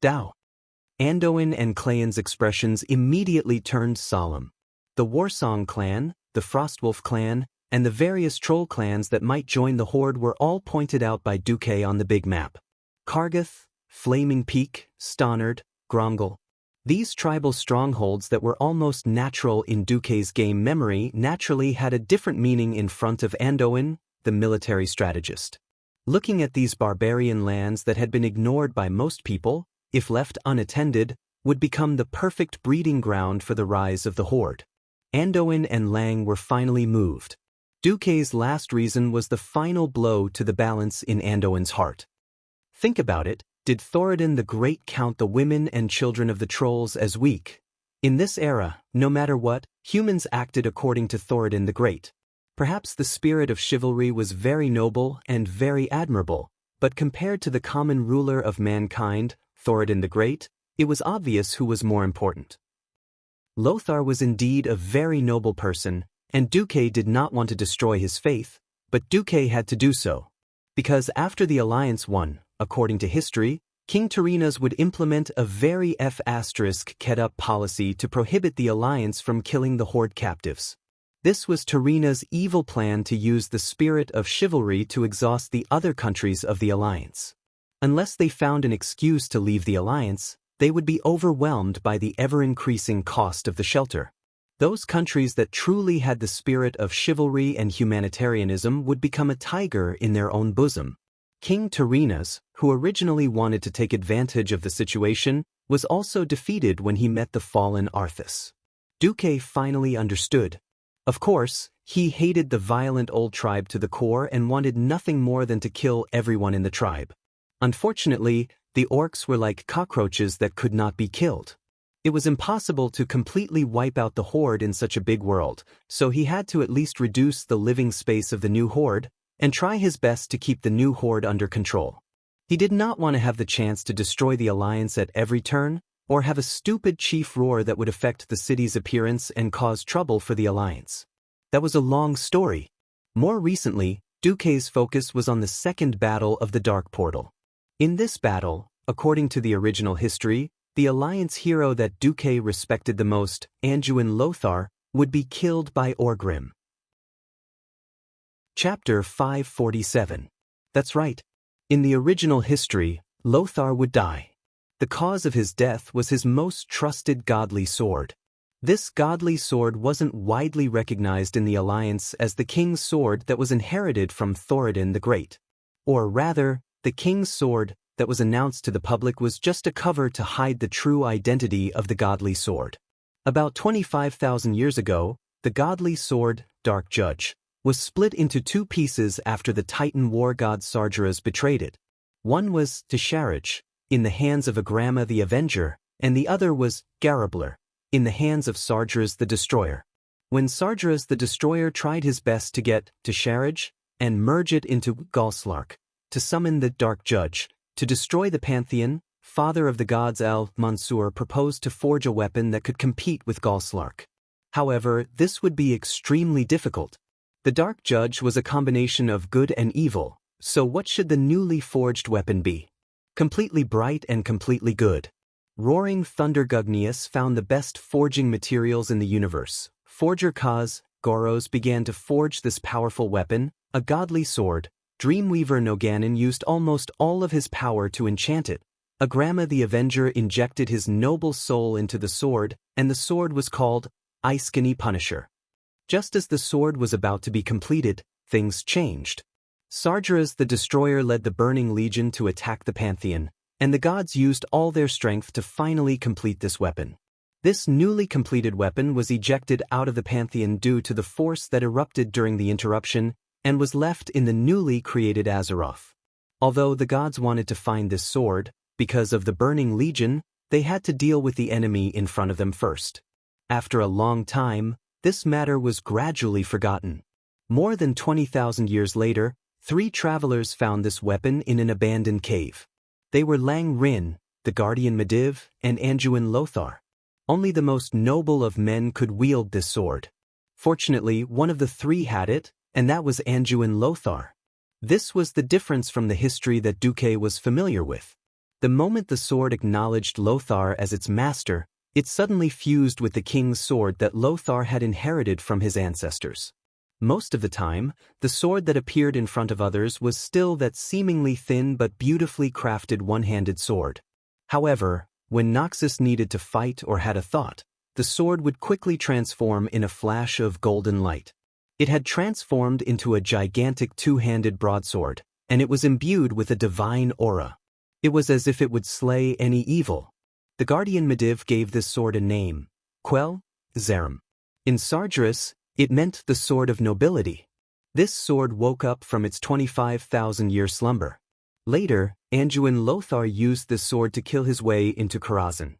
do." Anduin and Clayon's expressions immediately turned solemn. The Warsong clan, the Frostwolf clan, and the various troll clans that might join the Horde were all pointed out by Duque on the big map. Kargath, Flaming Peak, Stannard, Gromgal. These tribal strongholds that were almost natural in Duque's game memory naturally had a different meaning in front of Anduin, the military strategist. Looking at these barbarian lands that had been ignored by most people, if left unattended, would become the perfect breeding ground for the rise of the Horde. Anduin and Lang were finally moved. Duque's last reason was the final blow to the balance in Anduin's heart. Think about it, did Thoradin the Great count the women and children of the trolls as weak? In this era, no matter what, humans acted according to Thoradin the Great. Perhaps the spirit of chivalry was very noble and very admirable, but compared to the common ruler of mankind, Thoradin the Great, it was obvious who was more important. Lothar was indeed a very noble person, and Duque did not want to destroy his faith, but Duque had to do so. Because after the alliance won, according to history, King Tyrrhenas would implement a very F***-kept-up policy to prohibit the alliance from killing the Horde captives. This was Tyrrhenas' evil plan to use the spirit of chivalry to exhaust the other countries of the alliance. Unless they found an excuse to leave the alliance, they would be overwhelmed by the ever-increasing cost of the shelter. Those countries that truly had the spirit of chivalry and humanitarianism would become a tiger in their own bosom. King Tyrrhenas, who originally wanted to take advantage of the situation, was also defeated when he met the fallen Arthas. Duque finally understood. Of course, he hated the violent old tribe to the core and wanted nothing more than to kill everyone in the tribe. Unfortunately, the orcs were like cockroaches that could not be killed. It was impossible to completely wipe out the Horde in such a big world, so he had to at least reduce the living space of the new Horde and try his best to keep the new Horde under control. He did not want to have the chance to destroy the alliance at every turn, or have a stupid chief roar that would affect the city's appearance and cause trouble for the alliance. That was a long story. More recently, Duque's focus was on the second battle of the Dark Portal. In this battle, according to the original history, the alliance hero that Duque respected the most, Anduin Lothar, would be killed by Orgrim. Chapter 547. That's right. In the original history, Lothar would die. The cause of his death was his most trusted godly sword. This godly sword wasn't widely recognized in the alliance as the king's sword that was inherited from Thoradin the Great. Or rather, the king's sword that was announced to the public was just a cover to hide the true identity of the godly sword. About 25,000 years ago, the godly sword, Dark Judge, was split into two pieces after the Titan war god Sargeras betrayed it. One was Tisharaj, in the hands of Agrama the Avenger, and the other was Garabler, in the hands of Sargeras the Destroyer. When Sargeras the Destroyer tried his best to get Tisharaj and merge it into Galslark, to summon the Dark Judge, to destroy the Pantheon, father of the gods Mansur proposed to forge a weapon that could compete with Galslark. However, this would be extremely difficult. The Dark Judge was a combination of good and evil, so what should the newly forged weapon be? Completely bright and completely good. Roaring Thunder Gugnius found the best forging materials in the universe. Forger Kaz, Goros began to forge this powerful weapon, a godly sword. Dreamweaver Noganon used almost all of his power to enchant it. Agrama the Avenger injected his noble soul into the sword, and the sword was called Iskani Punisher. Just as the sword was about to be completed, things changed. Sargeras the Destroyer led the Burning Legion to attack the Pantheon, and the gods used all their strength to finally complete this weapon. This newly completed weapon was ejected out of the Pantheon due to the force that erupted during the interruption and was left in the newly created Azeroth. Although the gods wanted to find this sword, because of the Burning Legion, they had to deal with the enemy in front of them first. After a long time, this matter was gradually forgotten. More than 20,000 years later, 3 travelers found this weapon in an abandoned cave. They were Lang Rin, the Guardian Medivh, and Anduin Lothar. Only the most noble of men could wield this sword. Fortunately, one of the 3 had it, and that was Anduin Lothar. This was the difference from the history that Duque was familiar with. The moment the sword acknowledged Lothar as its master, it suddenly fused with the king's sword that Lothar had inherited from his ancestors. Most of the time, the sword that appeared in front of others was still that seemingly thin but beautifully crafted one-handed sword. However, when Noxus needed to fight or had a thought, the sword would quickly transform in a flash of golden light. It had transformed into a gigantic 2-handed broadsword, and it was imbued with a divine aura. It was as if it would slay any evil. The Guardian Medivh gave this sword a name, Quell Zarim. In Sargeras, it meant the sword of nobility. This sword woke up from its 25,000-year slumber. Later, Anduin Lothar used this sword to kill his way into Karazhan.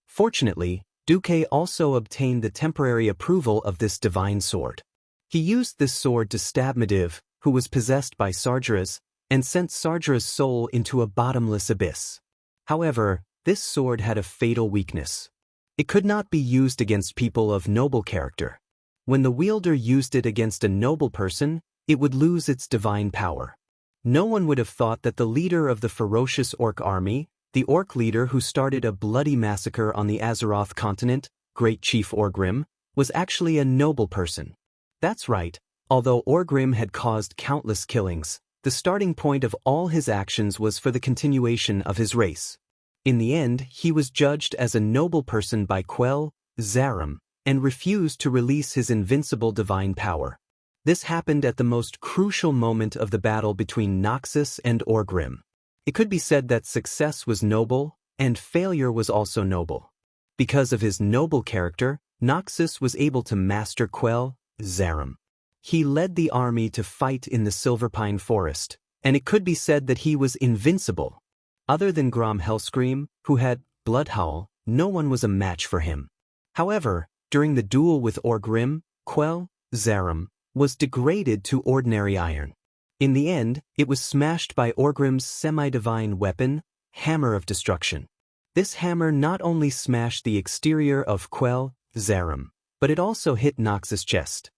Fortunately, Duque also obtained the temporary approval of this divine sword. He used this sword to stab Medivh, who was possessed by Sargeras, and sent Sargeras' soul into a bottomless abyss. However, this sword had a fatal weakness. It could not be used against people of noble character. When the wielder used it against a noble person, it would lose its divine power. No one would have thought that the leader of the ferocious orc army, the orc leader who started a bloody massacre on the Azeroth continent, Great Chief Orgrim, was actually a noble person. That's right, although Orgrim had caused countless killings, the starting point of all his actions was for the continuation of his race. In the end, he was judged as a noble person by Quell Zarim, and refused to release his invincible divine power. This happened at the most crucial moment of the battle between Noxus and Orgrim. It could be said that success was noble, and failure was also noble. Because of his noble character, Noxus was able to master Quell Zarim. He led the army to fight in the Silverpine Forest, and it could be said that he was invincible. Other than Grom Hellscream, who had Bloodhowl, no one was a match for him. However, during the duel with Orgrim, Quell Zarim was degraded to ordinary iron. In the end, it was smashed by Orgrim's semi-divine weapon, Hammer of Destruction. This hammer not only smashed the exterior of Quell Zarim, but it also hit Noxus' chest.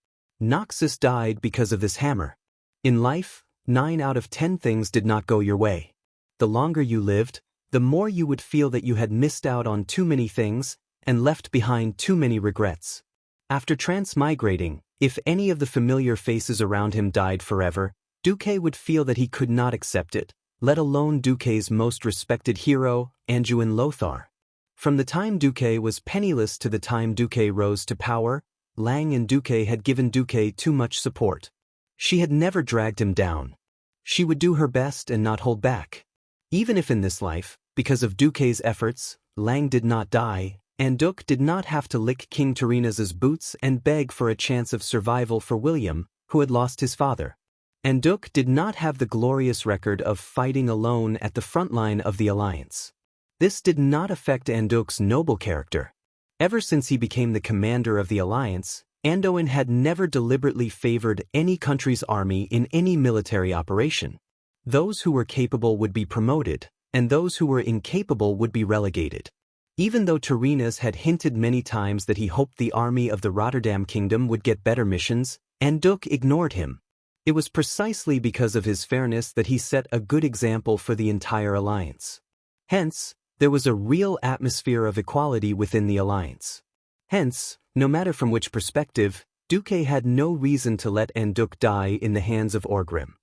Noxus died because of this hammer. In life, 9 out of 10 things did not go your way. The longer you lived, the more you would feel that you had missed out on too many things and left behind too many regrets. After transmigrating, if any of the familiar faces around him died forever, Duque would feel that he could not accept it, let alone Duque's most respected hero, Anduin Lothar. From the time Duque was penniless to the time Duque rose to power, Lang and Duque had given Duque too much support. She had never dragged him down. She would do her best and not hold back. Even if in this life, because of Duque's efforts, Lang did not die, and Duque did not have to lick King Terenas' boots and beg for a chance of survival for William, who had lost his father. And Duque did not have the glorious record of fighting alone at the front line of the Alliance. This did not affect Anduin's noble character. Ever since he became the commander of the Alliance, Anduin had never deliberately favored any country's army in any military operation. Those who were capable would be promoted, and those who were incapable would be relegated. Even though Terenas had hinted many times that he hoped the army of the Rotterdam Kingdom would get better missions, Duque ignored him. It was precisely because of his fairness that he set a good example for the entire Alliance. Hence, there was a real atmosphere of equality within the Alliance. Hence, no matter from which perspective, Duque had no reason to let Anduin die in the hands of Orgrim.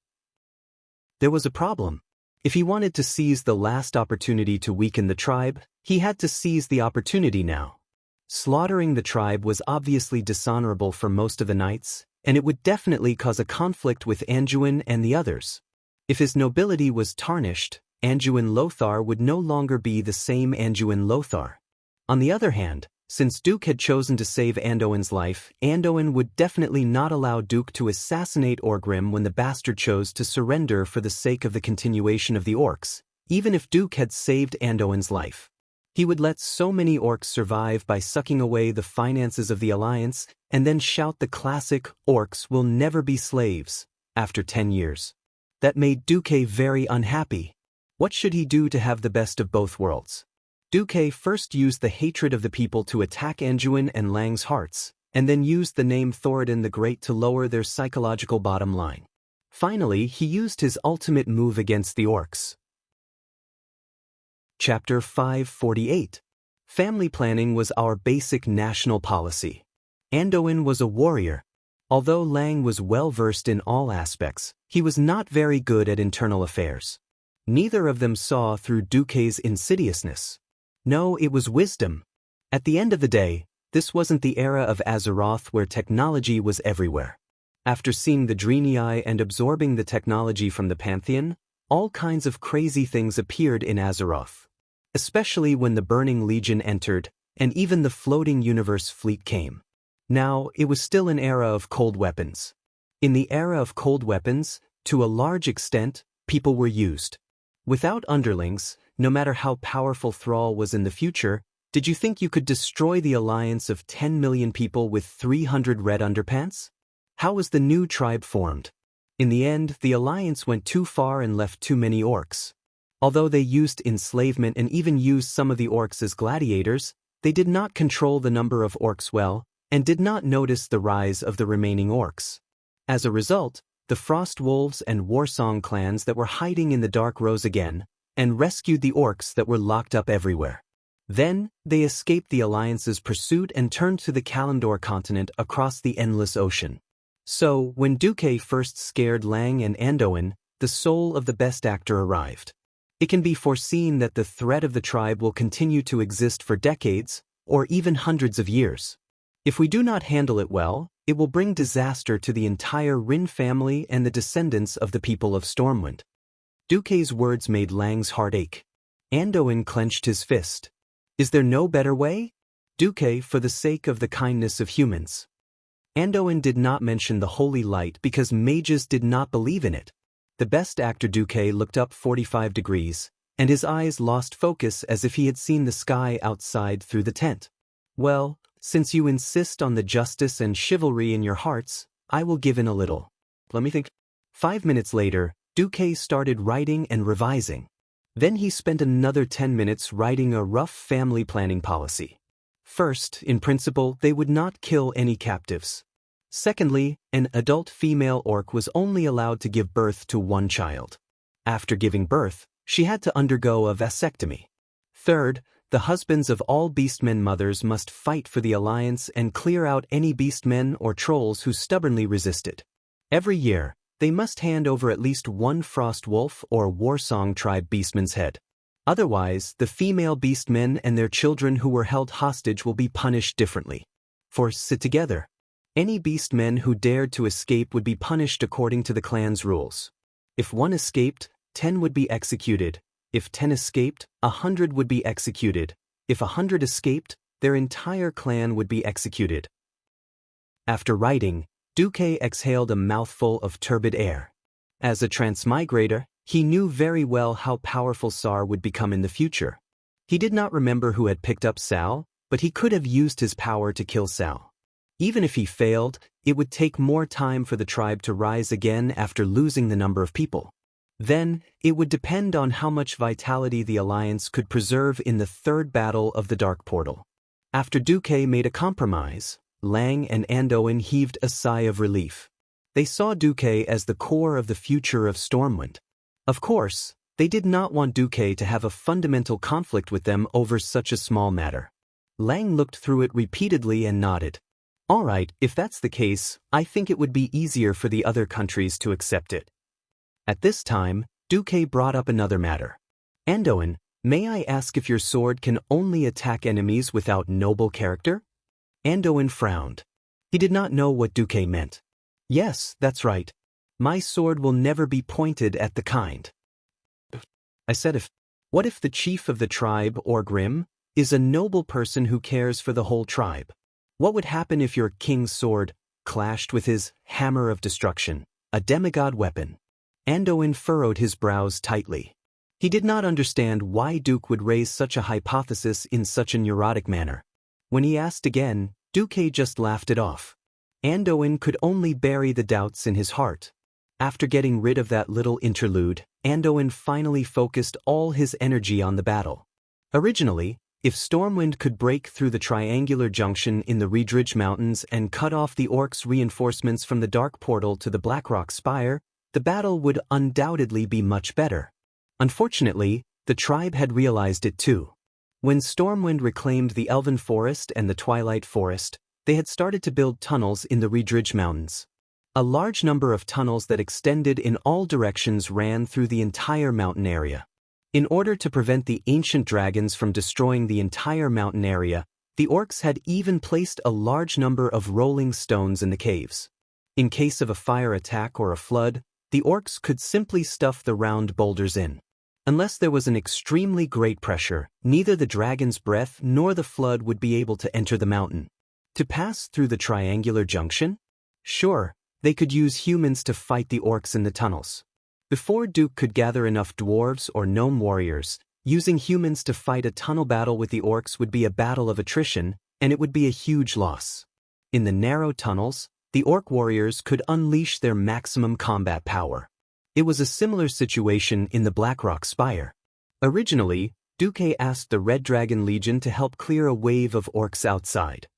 There was a problem. If he wanted to seize the last opportunity to weaken the tribe, he had to seize the opportunity now. Slaughtering the tribe was obviously dishonorable for most of the knights, and it would definitely cause a conflict with Anduin and the others. If his nobility was tarnished, Anduin Lothar would no longer be the same Anduin Lothar. On the other hand, since Duke had chosen to save Anduin's life, Anduin would definitely not allow Duke to assassinate Orgrim when the bastard chose to surrender for the sake of the continuation of the orcs, even if Duke had saved Anduin's life. He would let so many orcs survive by sucking away the finances of the alliance and then shout the classic "orcs will never be slaves" after 10 years. That made Duke very unhappy. What should he do to have the best of both worlds? Duque first used the hatred of the people to attack Anduin and Lang's hearts, and then used the name Thoradin the Great to lower their psychological bottom line. Finally, he used his ultimate move against the orcs. Chapter 548. Family planning was our basic national policy. Anduin was a warrior. Although Lang was well versed in all aspects, he was not very good at internal affairs. Neither of them saw through Duque's insidiousness. No, it was wisdom. At the end of the day, this wasn't the era of Azeroth where technology was everywhere. After seeing the Draenei and absorbing the technology from the Pantheon, all kinds of crazy things appeared in Azeroth. Especially when the Burning Legion entered, and even the Floating Universe fleet came. Now, it was still an era of cold weapons. In the era of cold weapons, to a large extent, people were used. Without underlings, no matter how powerful Thrall was in the future, did you think you could destroy the alliance of 10 million people with 300 red underpants? How was the new tribe formed? In the end, the alliance went too far and left too many orcs. Although they used enslavement and even used some of the orcs as gladiators, they did not control the number of orcs well, and did not notice the rise of the remaining orcs. As a result, the Frost Wolves and Warsong clans that were hiding in the dark rose again, and rescued the orcs that were locked up everywhere. Then, they escaped the Alliance's pursuit and turned to the Kalimdor continent across the endless ocean. So, when Duque first scared Lang and Anduin, the soul of the best actor arrived. It can be foreseen that the threat of the tribe will continue to exist for decades, or even hundreds of years. If we do not handle it well, it will bring disaster to the entire Rin family and the descendants of the people of Stormwind. Duque's words made Lang's heart ache. Anduin clenched his fist. Is there no better way? Duque, for the sake of the kindness of humans. Anduin did not mention the holy light because mages did not believe in it. The best actor Duque looked up 45 degrees, and his eyes lost focus as if he had seen the sky outside through the tent. Well, since you insist on the justice and chivalry in your hearts, I will give in a little. Let me think. 5 minutes later, Duque started writing and revising. Then he spent another 10 minutes writing a rough family planning policy. First, in principle, they would not kill any captives. Secondly, an adult female orc was only allowed to give birth to one child. After giving birth, she had to undergo a vasectomy. Third, the husbands of all beastmen mothers must fight for the alliance and clear out any beastmen or trolls who stubbornly resisted. Every year, they must hand over at least one frost wolf or Warsong tribe beastman's head. Otherwise, the female beastmen and their children who were held hostage will be punished differently. For sit together. Any beastmen who dared to escape would be punished according to the clan's rules. If one escaped, 10 would be executed. If 10 escaped, 100 would be executed. If 100 escaped, their entire clan would be executed. After writing, Duque exhaled a mouthful of turbid air. As a transmigrator, he knew very well how powerful Sar would become in the future. He did not remember who had picked up Sal, but he could have used his power to kill Sal. Even if he failed, it would take more time for the tribe to rise again after losing the number of people. Then, it would depend on how much vitality the Alliance could preserve in the third battle of the Dark Portal. After Duque made a compromise, Lang and Anduin heaved a sigh of relief. They saw Duque as the core of the future of Stormwind. Of course, they did not want Duque to have a fundamental conflict with them over such a small matter. Lang looked through it repeatedly and nodded. All right, if that's the case, I think it would be easier for the other countries to accept it. At this time, Duque brought up another matter. Anduin, May I ask if your sword can only attack enemies without noble character? Anduin frowned. He did not know what Duque meant. Yes, that's right. My sword will never be pointed at the kind. I said what if the chief of the tribe, or Grim, is a noble person who cares for the whole tribe? What would happen if your king's sword clashed with his hammer of destruction, a demigod weapon? Anduin furrowed his brows tightly. He did not understand why Duke would raise such a hypothesis in such a neurotic manner. When he asked again, Duque just laughed it off. Anduin could only bury the doubts in his heart. After getting rid of that little interlude, Anduin finally focused all his energy on the battle. Originally, if Stormwind could break through the triangular junction in the Reedridge Mountains and cut off the orcs' reinforcements from the dark portal to the Blackrock Spire, the battle would undoubtedly be much better. Unfortunately, the tribe had realized it too. When Stormwind reclaimed the Elven Forest and the Twilight Forest, they had started to build tunnels in the Reedridge Mountains. A large number of tunnels that extended in all directions ran through the entire mountain area. In order to prevent the ancient dragons from destroying the entire mountain area, the orcs had even placed a large number of rolling stones in the caves. In case of a fire attack or a flood, the orcs could simply stuff the round boulders in. Unless there was an extremely great pressure, neither the dragon's breath nor the flood would be able to enter the mountain. To pass through the triangular junction? Sure, they could use humans to fight the orcs in the tunnels. Before Duke could gather enough dwarves or gnome warriors, using humans to fight a tunnel battle with the orcs would be a battle of attrition, and it would be a huge loss. In the narrow tunnels, the orc warriors could unleash their maximum combat power. It was a similar situation in the Blackrock Spire. Originally, Duque asked the Red Dragon Legion to help clear a wave of orcs outside.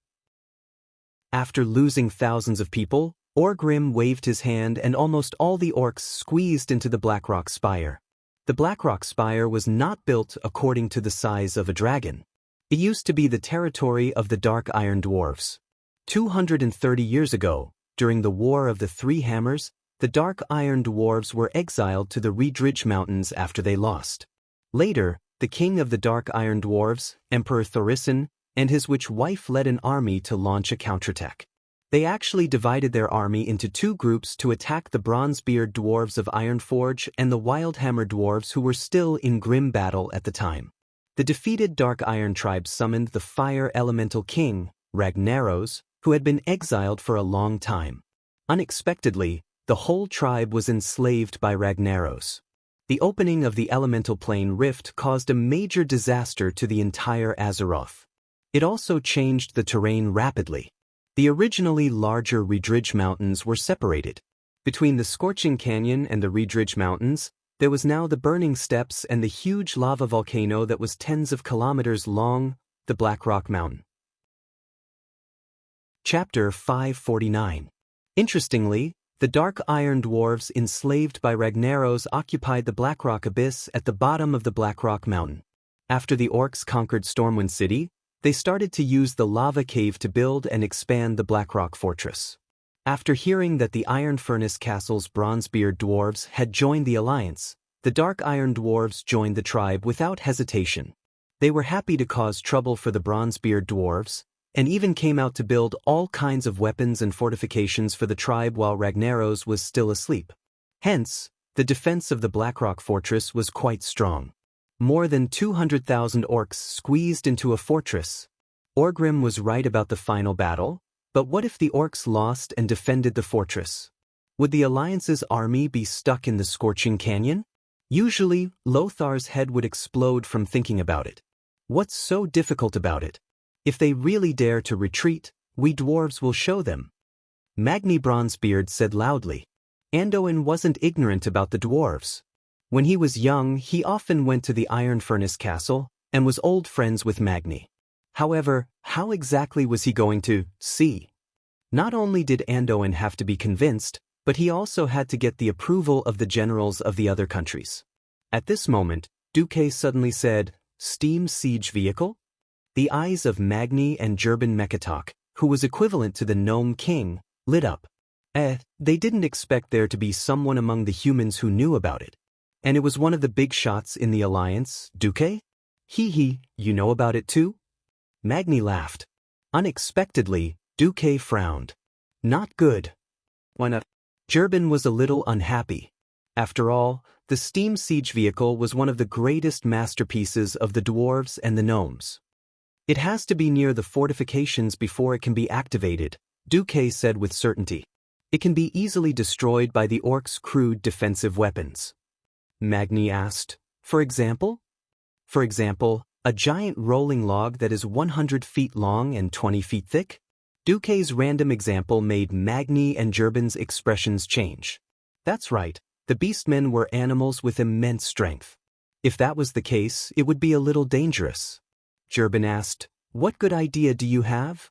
After losing thousands of people, Orgrim waved his hand and almost all the orcs squeezed into the Blackrock Spire. The Blackrock Spire was not built according to the size of a dragon. It used to be the territory of the Dark Iron Dwarves. 230 years ago, during the War of the Three Hammers, the Dark Iron Dwarves were exiled to the Reedridge Mountains after they lost. Later, the king of the Dark Iron Dwarves, Emperor Thorissen, and his witch wife led an army to launch a counterattack. They actually divided their army into two groups to attack the Bronzebeard Dwarves of Ironforge and the Wildhammer Dwarves who were still in grim battle at the time. The defeated Dark Iron tribe summoned the Fire Elemental King, Ragnaros, who had been exiled for a long time. Unexpectedly, the whole tribe was enslaved by Ragnaros. The opening of the Elemental Plane Rift caused a major disaster to the entire Azeroth. It also changed the terrain rapidly. The originally larger Reedridge Mountains were separated. Between the Scorching Canyon and the Reedridge Mountains, there was now the Burning Steppes and the huge lava volcano that was tens of kilometers long, the Blackrock Mountain. Chapter 549. Interestingly, the Dark Iron Dwarves enslaved by Ragnaros occupied the Blackrock Abyss at the bottom of the Blackrock Mountain. After the orcs conquered Stormwind City, they started to use the lava cave to build and expand the Blackrock Fortress. After hearing that the Iron Furnace Castle's Bronzebeard Dwarves had joined the alliance, the Dark Iron Dwarves joined the tribe without hesitation. They were happy to cause trouble for the Bronzebeard Dwarves, and even came out to build all kinds of weapons and fortifications for the tribe while Ragnaros was still asleep. Hence, the defense of the Blackrock Fortress was quite strong. More than 200,000 orcs squeezed into a fortress. Orgrim was right about the final battle, but what if the orcs lost and defended the fortress? Would the Alliance's army be stuck in the Scorching Canyon? Usually, Lothar's head would explode from thinking about it. What's so difficult about it? If they really dare to retreat, we dwarves will show them. Magni Bronzebeard said loudly. Anduin wasn't ignorant about the dwarves. When he was young, he often went to the Iron Furnace Castle and was old friends with Magni. However, how exactly was he going to see? Not only did Anduin have to be convinced, but he also had to get the approval of the generals of the other countries. At this moment, Duque suddenly said, "Steam siege vehicle?" The eyes of Magni and Gerben Mekatok, who was equivalent to the Gnome King, lit up. They didn't expect there to be someone among the humans who knew about it. And it was one of the big shots in the Alliance, Duque? Hee hee, you know about it too? Magni laughed. Unexpectedly, Duque frowned. Not good. Why not? Gerben was a little unhappy. After all, the steam siege vehicle was one of the greatest masterpieces of the dwarves and the gnomes. It has to be near the fortifications before it can be activated, Duque said with certainty. It can be easily destroyed by the orcs' crude defensive weapons. Magni asked, For example? For example, a giant rolling log that is 100 feet long and 20 feet thick? Duque's random example made Magni and Gerben's expressions change. That's right, the beastmen were animals with immense strength. If that was the case, it would be a little dangerous. Gerben asked, What good idea do you have?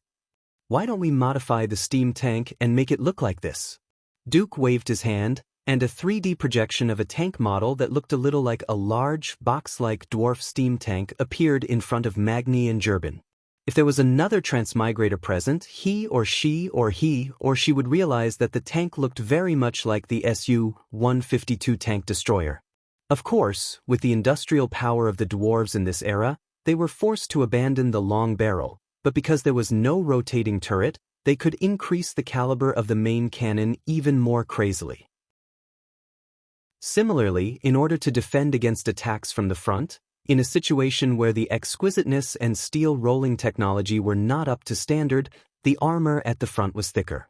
Why don't we modify the steam tank and make it look like this? Duke waved his hand, and a 3D projection of a tank model that looked a little like a large, box-like dwarf steam tank appeared in front of Magni and Gerben. If there was another transmigrator present, he or she would realize that the tank looked very much like the Su-152 tank destroyer. Of course, with the industrial power of the dwarves in this era, they were forced to abandon the long barrel, but because there was no rotating turret, they could increase the caliber of the main cannon even more crazily. Similarly, in order to defend against attacks from the front, in a situation where the exquisiteness and steel rolling technology were not up to standard, the armor at the front was thicker.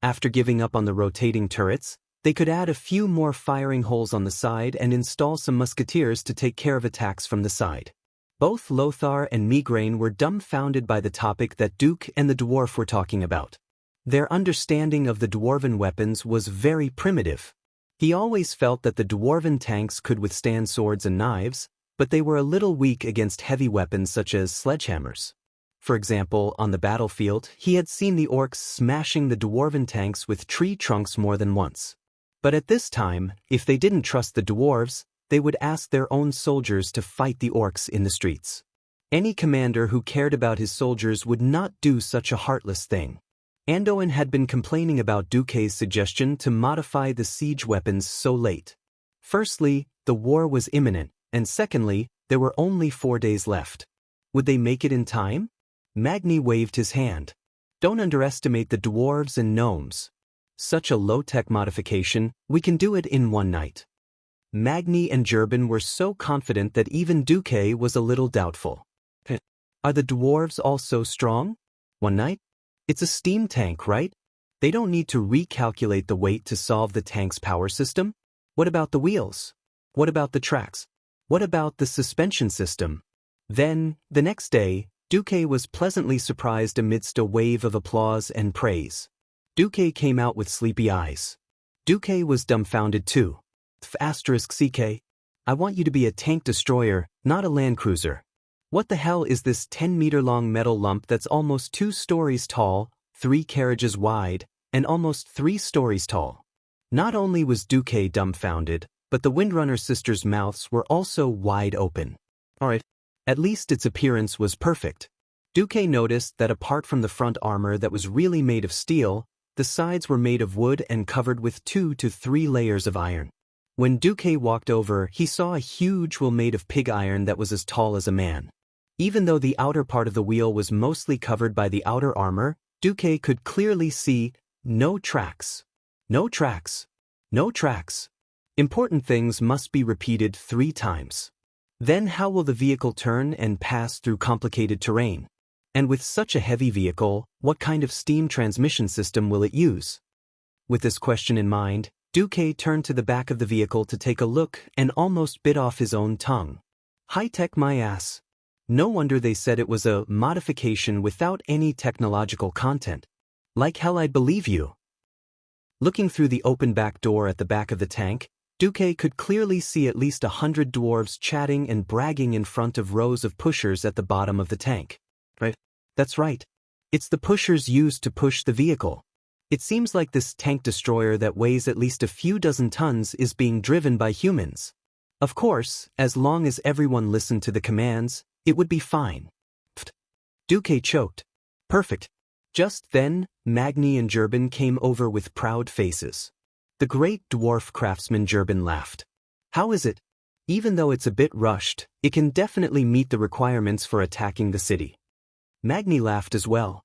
After giving up on the rotating turrets, they could add a few more firing holes on the side and install some musketeers to take care of attacks from the side. Both Lothar and Migraine were dumbfounded by the topic that Duke and the dwarf were talking about. Their understanding of the dwarven weapons was very primitive. He always felt that the dwarven tanks could withstand swords and knives, but they were a little weak against heavy weapons such as sledgehammers. For example, on the battlefield, he had seen the orcs smashing the dwarven tanks with tree trunks more than once. But at this time, if they didn't trust the dwarves, they would ask their own soldiers to fight the orcs in the streets. Any commander who cared about his soldiers would not do such a heartless thing. Anduin had been complaining about Duque's suggestion to modify the siege weapons so late. Firstly, the war was imminent, and secondly, there were only 4 days left. Would they make it in time? Magni waved his hand. Don't underestimate the dwarves and gnomes. Such a low-tech modification, we can do it in one night. Magni and Gerben were so confident that even Duque was a little doubtful. Are the dwarves all so strong? One night? It's a steam tank, right? They don't need to recalculate the weight to solve the tank's power system? What about the wheels? What about the tracks? What about the suspension system? Then, the next day, Duque was pleasantly surprised amidst a wave of applause and praise. Duque came out with sleepy eyes. Duque was dumbfounded too. *CK, I want you to be a tank destroyer, not a land cruiser. What the hell is this 10-meter-long metal lump that's almost 2 stories tall, 3 carriages wide, and almost 3 stories tall? Not only was Duque dumbfounded, but the Windrunner sisters' mouths were also wide open. Alright, at least its appearance was perfect. Duque noticed that apart from the front armor that was really made of steel, the sides were made of wood and covered with 2 to 3 layers of iron. When Duque walked over, he saw a huge wheel made of pig iron that was as tall as a man. Even though the outer part of the wheel was mostly covered by the outer armor, Duque could clearly see no tracks. No tracks. No tracks. Important things must be repeated 3 times. Then how will the vehicle turn and pass through complicated terrain? And with such a heavy vehicle, what kind of steam transmission system will it use? With this question in mind, Duque turned to the back of the vehicle to take a look and almost bit off his own tongue. High-tech my ass. No wonder they said it was a modification without any technological content. Like hell I'd believe you. Looking through the open back door at the back of the tank, Duque could clearly see at least 100 dwarves chatting and bragging in front of rows of pushers at the bottom of the tank. Right? That's right. It's the pushers used to push the vehicle. It seems like this tank destroyer that weighs at least a few dozen tons is being driven by humans. Of course, as long as everyone listened to the commands, it would be fine. Pfft. Duque choked. Perfect. Just then, Magni and Gerben came over with proud faces. The great dwarf craftsman Gerben laughed. How is it? Even though it's a bit rushed, It can definitely meet the requirements for attacking the city. Magni laughed as well.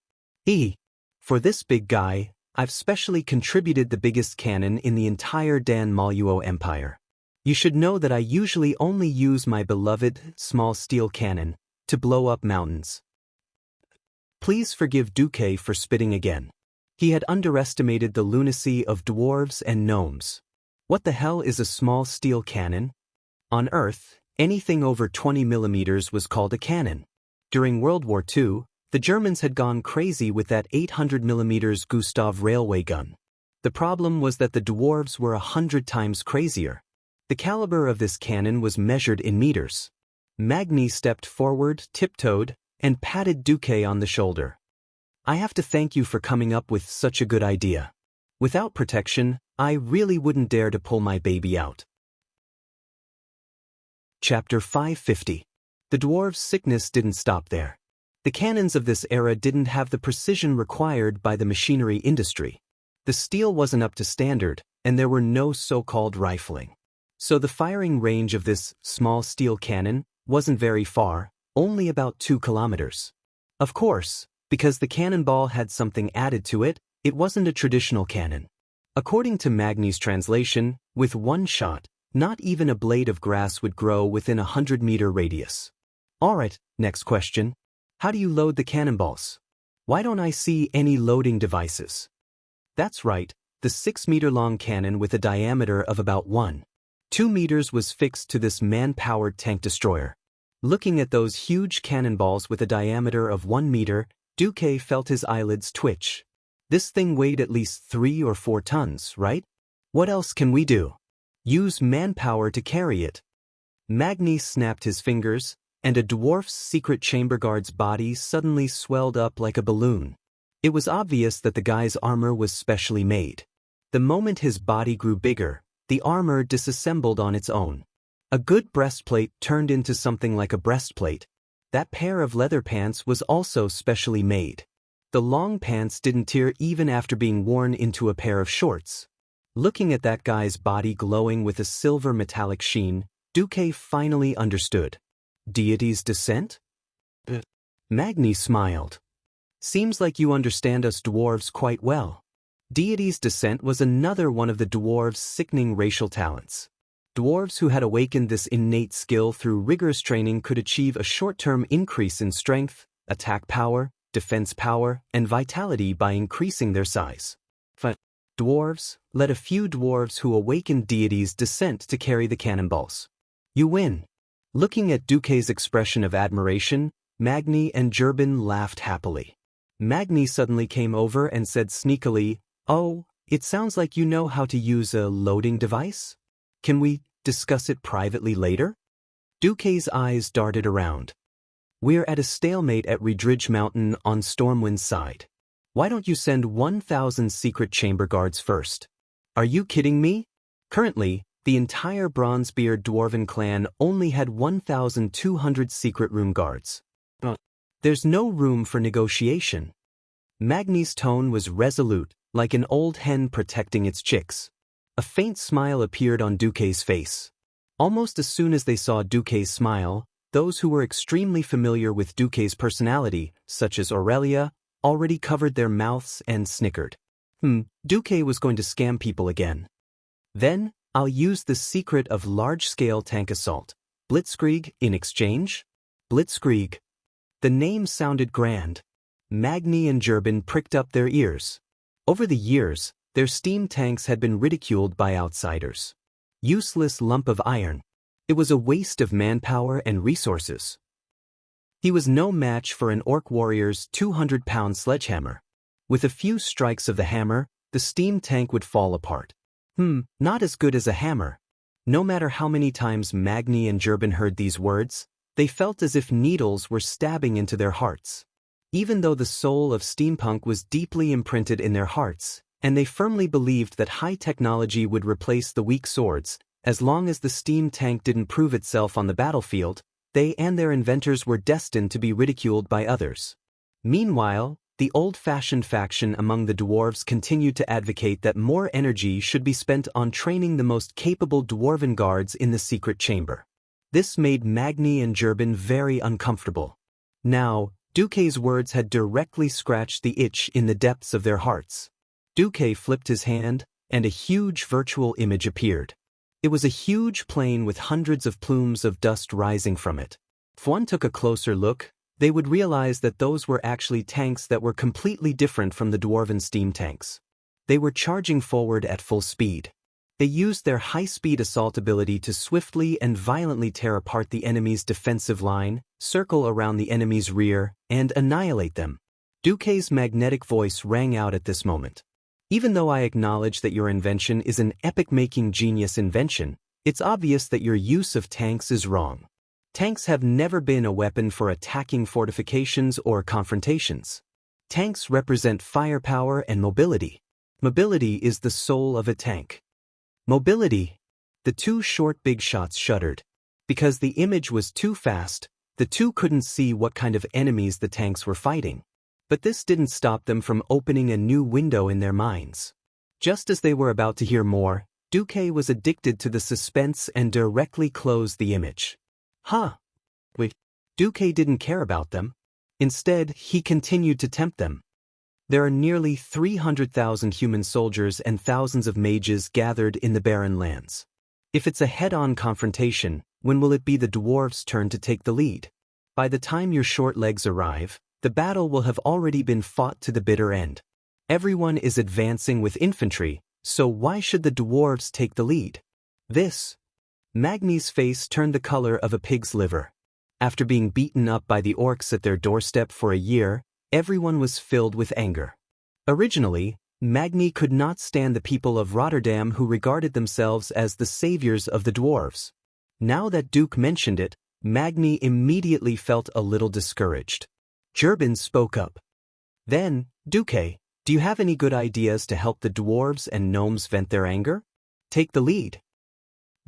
For this big guy, I've specially contributed the biggest cannon in the entire Dan Maluo Empire. You should know that I usually only use my beloved, small steel cannon to blow up mountains. Please forgive Duque for spitting again. He had underestimated the lunacy of dwarves and gnomes. What the hell is a small steel cannon? On Earth, anything over 20 millimeters was called a cannon. During World War II, the Germans had gone crazy with that 800 millimeters Gustav railway gun. The problem was that the dwarves were 100 times crazier. The caliber of this cannon was measured in meters. Magni stepped forward, tiptoed, and patted Duque on the shoulder. I have to thank you for coming up with such a good idea. Without protection, I really wouldn't dare to pull my baby out. Chapter 550. The dwarves' sickness didn't stop there. The cannons of this era didn't have the precision required by the machinery industry. The steel wasn't up to standard, and there were no so-called rifling. So the firing range of this small steel cannon wasn't very far, only about 2 kilometers. Of course, because the cannonball had something added to it, it wasn't a traditional cannon. According to Magni's translation, with one shot, not even a blade of grass would grow within a 100-meter radius. Alright, next question. How do you load the cannonballs? Why don't I see any loading devices? That's right, the 6-meter-long cannon with a diameter of about 1.2 meters was fixed to this man-powered tank destroyer. Looking at those huge cannonballs with a diameter of 1 meter, Duque felt his eyelids twitch. This thing weighed at least 3 or 4 tons, right? What else can we do? Use manpower to carry it. Magni snapped his fingers, and a dwarf's secret chamber guard's body suddenly swelled up like a balloon. It was obvious that the guy's armor was specially made. The moment his body grew bigger, the armor disassembled on its own. A good breastplate turned into something like a breastplate. That pair of leather pants was also specially made. The long pants didn't tear even after being worn into a pair of shorts. Looking at that guy's body glowing with a silver metallic sheen, Duque finally understood. Deity's descent? Magni smiled. Seems like you understand us dwarves quite well. Deity's descent was another one of the dwarves' sickening racial talents. Dwarves who had awakened this innate skill through rigorous training could achieve a short-term increase in strength, attack power, defense power, and vitality by increasing their size. But dwarves, led a few dwarves who awakened Deity's descent to carry the cannonballs. You win. Looking at Duque's expression of admiration, Magni and Gerben laughed happily. Magni suddenly came over and said sneakily, "Oh, it sounds like you know how to use a loading device? Can we discuss it privately later?" Duque's eyes darted around. We're at a stalemate at Redridge Mountain on Stormwind's side. Why don't you send 1,000 secret chamber guards first? Are you kidding me? Currently, the entire Bronzebeard Dwarven clan only had 1,200 secret room guards. There's no room for negotiation. Magni's tone was resolute, like an old hen protecting its chicks. A faint smile appeared on Duque's face. Almost as soon as they saw Duque's smile, those who were extremely familiar with Duque's personality, such as Aurelia, already covered their mouths and snickered. Duque was going to scam people again. Then, I'll use the secret of large-scale tank assault. Blitzkrieg in exchange? Blitzkrieg. The name sounded grand. Magni and Gerben pricked up their ears. Over the years, their steam tanks had been ridiculed by outsiders. Useless lump of iron. It was a waste of manpower and resources. He was no match for an orc warrior's 200-pound sledgehammer. With a few strikes of the hammer, the steam tank would fall apart. Not as good as a hammer. No matter how many times Magni and Gerben heard these words, they felt as if needles were stabbing into their hearts. Even though the soul of steampunk was deeply imprinted in their hearts, and they firmly believed that high technology would replace the weak swords, as long as the steam tank didn't prove itself on the battlefield, they and their inventors were destined to be ridiculed by others. Meanwhile, the old-fashioned faction among the dwarves continued to advocate that more energy should be spent on training the most capable dwarven guards in the secret chamber. This made Magni and Gerben very uncomfortable. Now, Duque's words had directly scratched the itch in the depths of their hearts. Duque flipped his hand, and a huge virtual image appeared. It was a huge plane with hundreds of plumes of dust rising from it. If one took a closer look, they would realize that those were actually tanks that were completely different from the dwarven steam tanks. They were charging forward at full speed. They used their high-speed assault ability to swiftly and violently tear apart the enemy's defensive line, circle around the enemy's rear, and annihilate them. Duque's magnetic voice rang out at this moment. Even though I acknowledge that your invention is an epic-making genius invention, it's obvious that your use of tanks is wrong. Tanks have never been a weapon for attacking fortifications or confrontations. Tanks represent firepower and mobility. Mobility is the soul of a tank. Mobility. The two short big shots shuddered. Because the image was too fast, the two couldn't see what kind of enemies the tanks were fighting. But this didn't stop them from opening a new window in their minds. Just as they were about to hear more, Duque was addicted to the suspense and directly closed the image. Wait. Duque didn't care about them. Instead, he continued to tempt them. There are nearly 300,000 human soldiers and thousands of mages gathered in the barren lands. If it's a head-on confrontation, when will it be the dwarves' turn to take the lead? By the time your short legs arrive, the battle will have already been fought to the bitter end. Everyone is advancing with infantry, so why should the dwarves take the lead? Magni's face turned the color of a pig's liver. After being beaten up by the orcs at their doorstep for a year, everyone was filled with anger. Originally, Magni could not stand the people of Rotterdam who regarded themselves as the saviors of the dwarves. Now that Duke mentioned it, Magni immediately felt a little discouraged. Gerben spoke up. Then, Duque, do you have any good ideas to help the dwarves and gnomes vent their anger? Take the lead.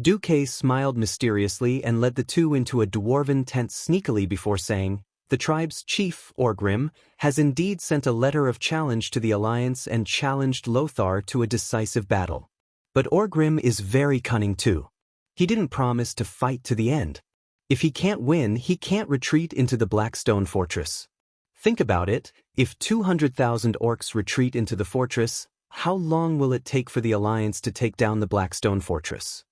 Duque smiled mysteriously and led the two into a dwarven tent sneakily before saying, "The tribe's chief, Orgrim, has indeed sent a letter of challenge to the Alliance and challenged Lothar to a decisive battle. But Orgrim is very cunning too. He didn't promise to fight to the end. If he can't win, he can't retreat into the Blackstone Fortress. Think about it, if 200,000 orcs retreat into the fortress, how long will it take for the Alliance to take down the Blackstone Fortress?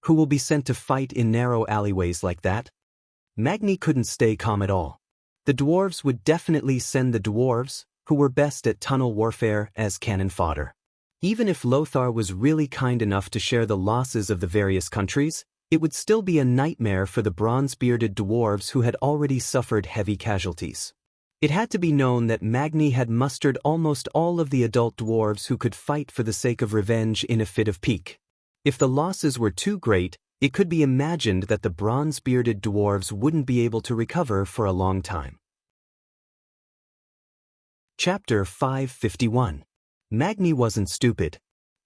Who will be sent to fight in narrow alleyways like that?" Magni couldn't stay calm at all. The dwarves would definitely send the dwarves, who were best at tunnel warfare, as cannon fodder. Even if Lothar was really kind enough to share the losses of the various countries, it would still be a nightmare for the bronze-bearded dwarves who had already suffered heavy casualties. It had to be known that Magni had mustered almost all of the adult dwarves who could fight for the sake of revenge in a fit of pique. If the losses were too great, it could be imagined that the bronze-bearded dwarves wouldn't be able to recover for a long time. Chapter 551. Magni wasn't stupid.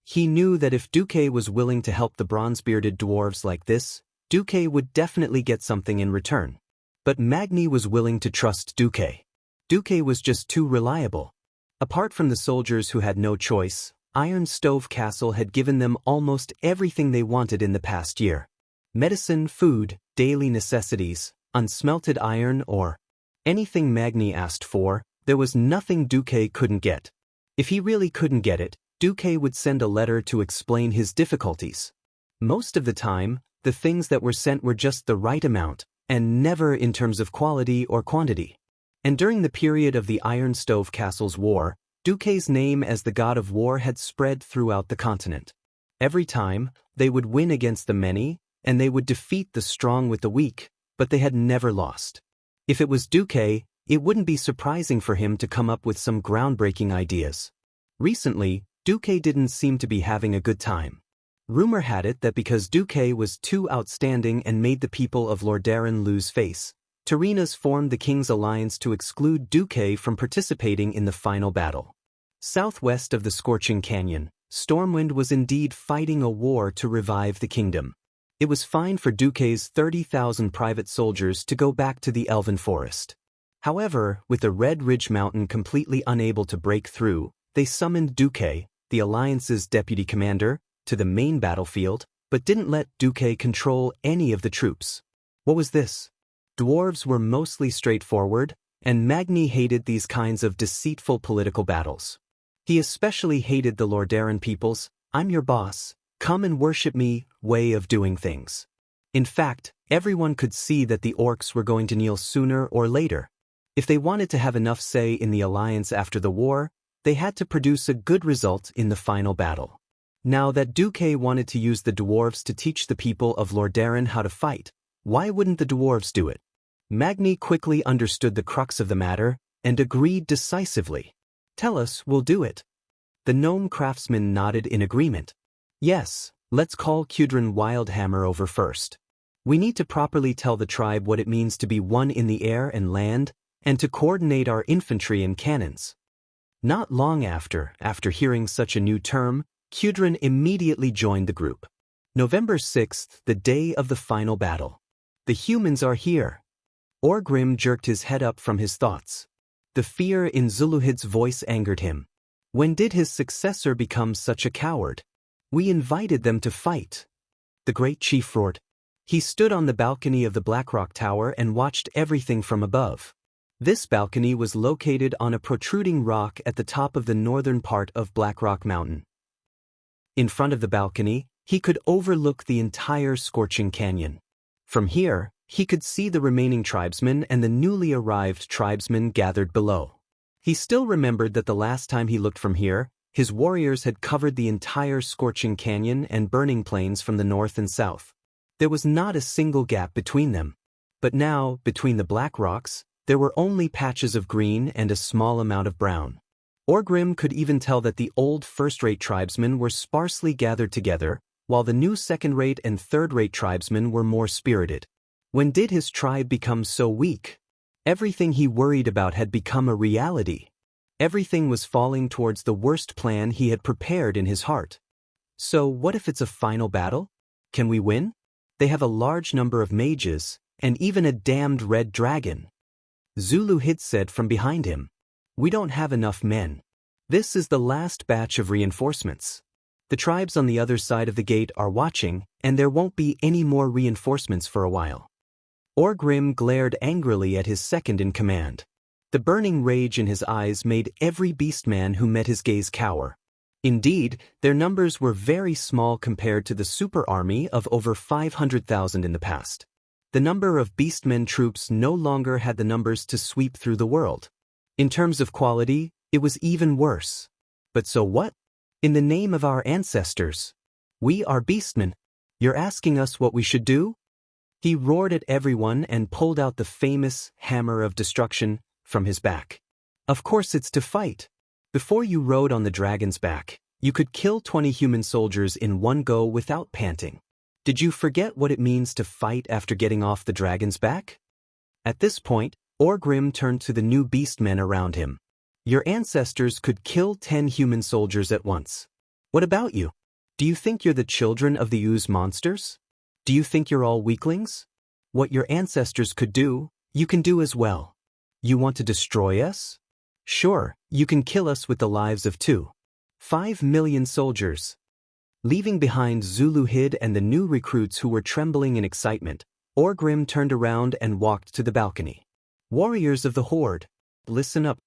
He knew that if Duque was willing to help the bronze-bearded dwarves like this, Duque would definitely get something in return. But Magni was willing to trust Duque. Duque was just too reliable. Apart from the soldiers who had no choice, Iron Stove Castle had given them almost everything they wanted in the past year. Medicine, food, daily necessities, unsmelted iron, or anything Magni asked for, there was nothing Duque couldn't get. If he really couldn't get it, Duque would send a letter to explain his difficulties. Most of the time, the things that were sent were just the right amount, and never in terms of quality or quantity. And during the period of the Iron Stove Castle's war, Duque's name as the god of war had spread throughout the continent. Every time, they would win against the many, and they would defeat the strong with the weak, but they had never lost. If it was Duque, it wouldn't be surprising for him to come up with some groundbreaking ideas. Recently, Duque didn't seem to be having a good time. Rumor had it that because Duque was too outstanding and made the people of Lordaeron lose face, Tyrrhena's formed the King's Alliance to exclude Duque from participating in the final battle. Southwest of the Scorching Canyon, Stormwind was indeed fighting a war to revive the kingdom. It was fine for Duque's 30,000 private soldiers to go back to the Elven Forest. However, with the Red Ridge Mountain completely unable to break through, they summoned Duque, the Alliance's deputy commander, to the main battlefield, but didn't let Duque control any of the troops. What was this? Dwarves were mostly straightforward, and Magni hated these kinds of deceitful political battles. He especially hated the Lordaeron people's "I'm your boss, come and worship me" way of doing things. In fact, everyone could see that the orcs were going to kneel sooner or later. If they wanted to have enough say in the alliance after the war, they had to produce a good result in the final battle. Now that Duque wanted to use the dwarves to teach the people of Lordaeron how to fight, why wouldn't the dwarves do it? Magni quickly understood the crux of the matter and agreed decisively. "Tell us, we'll do it." The gnome craftsman nodded in agreement. "Yes, let's call Kudrin Wildhammer over first. We need to properly tell the tribe what it means to be one in the air and land, and to coordinate our infantry and cannons." Not long after hearing such a new term, Kudrin immediately joined the group. November 6th, the day of the final battle. "The humans are here." Orgrim jerked his head up from his thoughts. The fear in Zuluhid's voice angered him. When did his successor become such a coward? "We invited them to fight," the great chief roared. He stood on the balcony of the Blackrock Tower and watched everything from above. This balcony was located on a protruding rock at the top of the northern part of Blackrock Mountain. In front of the balcony, he could overlook the entire scorching canyon. From here, he could see the remaining tribesmen and the newly arrived tribesmen gathered below. He still remembered that the last time he looked from here, his warriors had covered the entire scorching canyon and burning plains from the north and south. There was not a single gap between them. But now, between the black rocks, there were only patches of green and a small amount of brown. Orgrim could even tell that the old first-rate tribesmen were sparsely gathered together, while the new second-rate and third-rate tribesmen were more spirited. When did his tribe become so weak? Everything he worried about had become a reality. Everything was falling towards the worst plan he had prepared in his heart. So what if it's a final battle? Can we win? They have a large number of mages, and even a damned red dragon. Zuluhid said from behind him. "We don't have enough men. This is the last batch of reinforcements. The tribes on the other side of the gate are watching, and there won't be any more reinforcements for a while." Orgrim glared angrily at his second-in-command. The burning rage in his eyes made every beastman who met his gaze cower. Indeed, their numbers were very small compared to the super army of over 500,000 in the past. The number of beastmen troops no longer had the numbers to sweep through the world. In terms of quality, it was even worse. But so what? In the name of our ancestors. We are beastmen. You're asking us what we should do? He roared at everyone and pulled out the famous hammer of destruction from his back. Of course it's to fight. Before you rode on the dragon's back, you could kill 20 human soldiers in one go without panting. Did you forget what it means to fight after getting off the dragon's back? At this point, Orgrim turned to the new beastmen around him. Your ancestors could kill 10 human soldiers at once. What about you? Do you think you're the children of the ooze monsters? Do you think you're all weaklings? What your ancestors could do, you can do as well. You want to destroy us? Sure, you can kill us with the lives of 5 million soldiers. Leaving behind Zuluhid and the new recruits who were trembling in excitement, Orgrim turned around and walked to the balcony. Warriors of the Horde, listen up.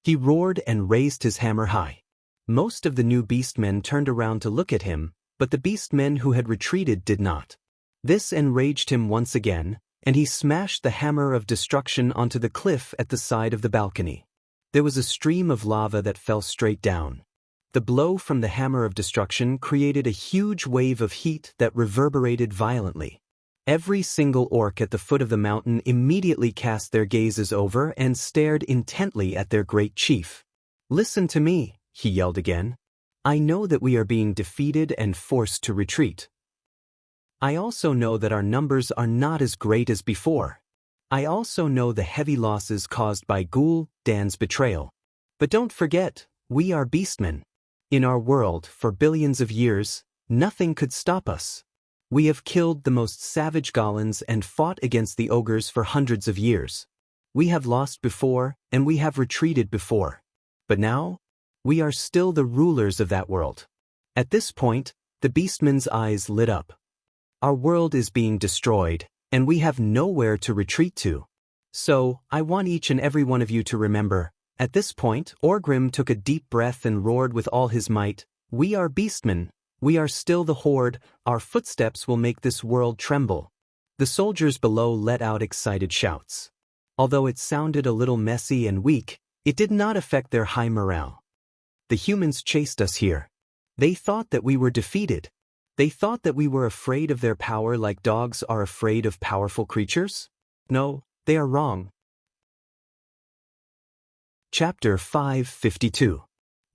He roared and raised his hammer high. Most of the new beastmen turned around to look at him, but the beastmen who had retreated did not. This enraged him once again, and he smashed the hammer of destruction onto the cliff at the side of the balcony. There was a stream of lava that fell straight down. The blow from the hammer of destruction created a huge wave of heat that reverberated violently. Every single orc at the foot of the mountain immediately cast their gazes over and stared intently at their great chief. "Listen to me," he yelled again. "I know that we are being defeated and forced to retreat. I also know that our numbers are not as great as before. I also know the heavy losses caused by Ghoul Dan's betrayal. But don't forget, we are beastmen. In our world, for billions of years, nothing could stop us. We have killed the most savage golems and fought against the ogres for hundreds of years. We have lost before, and we have retreated before. But now, we are still the rulers of that world." At this point, the beastman's eyes lit up. "Our world is being destroyed, and we have nowhere to retreat to. So, I want each and every one of you to remember. At this point, Orgrim took a deep breath and roared with all his might, "We are beastmen. We are still the Horde. Our footsteps will make this world tremble." The soldiers below let out excited shouts. Although it sounded a little messy and weak, it did not affect their high morale. The humans chased us here. They thought that we were defeated. They thought that we were afraid of their power like dogs are afraid of powerful creatures? No, they are wrong. Chapter 552.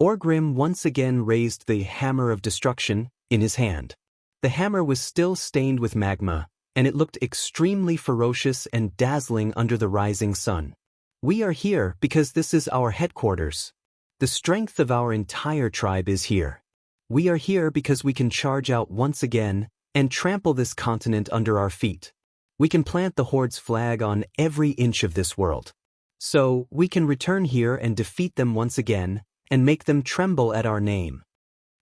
Orgrim once again raised the Hammer of Destruction in his hand. The hammer was still stained with magma, and it looked extremely ferocious and dazzling under the rising sun. We are here because this is our headquarters. The strength of our entire tribe is here. We are here because we can charge out once again and trample this continent under our feet. We can plant the Horde's flag on every inch of this world. So, we can return here and defeat them once again and make them tremble at our name.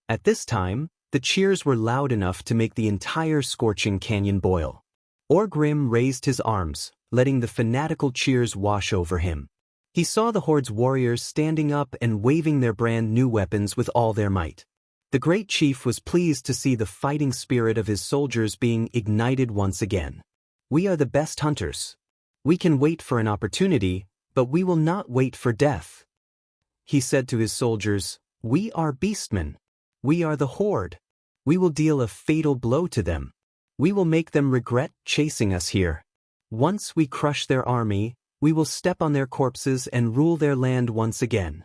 At this time, the cheers were loud enough to make the entire scorching canyon boil. Orgrim raised his arms, letting the fanatical cheers wash over him. He saw the Horde's warriors standing up and waving their brand new weapons with all their might. The great chief was pleased to see the fighting spirit of his soldiers being ignited once again. "We are the best hunters. We can wait for an opportunity, but we will not wait for death." He said to his soldiers, "We are beastmen. We are the Horde. We will deal a fatal blow to them. We will make them regret chasing us here. Once we crush their army, we will step on their corpses and rule their land once again."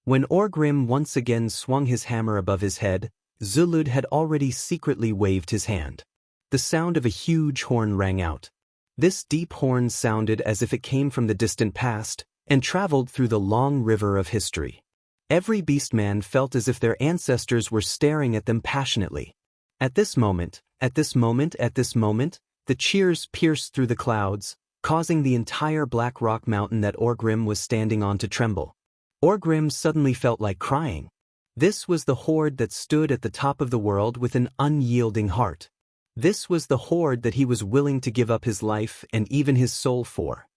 When Orgrim once again swung his hammer above his head, Zulud had already secretly waved his hand. The sound of a huge horn rang out. This deep horn sounded as if it came from the distant past and traveled through the long river of history. Every beastman felt as if their ancestors were staring at them passionately. At this moment, the cheers pierced through the clouds, causing the entire black rock mountain that Orgrim was standing on to tremble. Orgrim suddenly felt like crying. This was the Horde that stood at the top of the world with an unyielding heart. This was the Horde that he was willing to give up his life and even his soul for.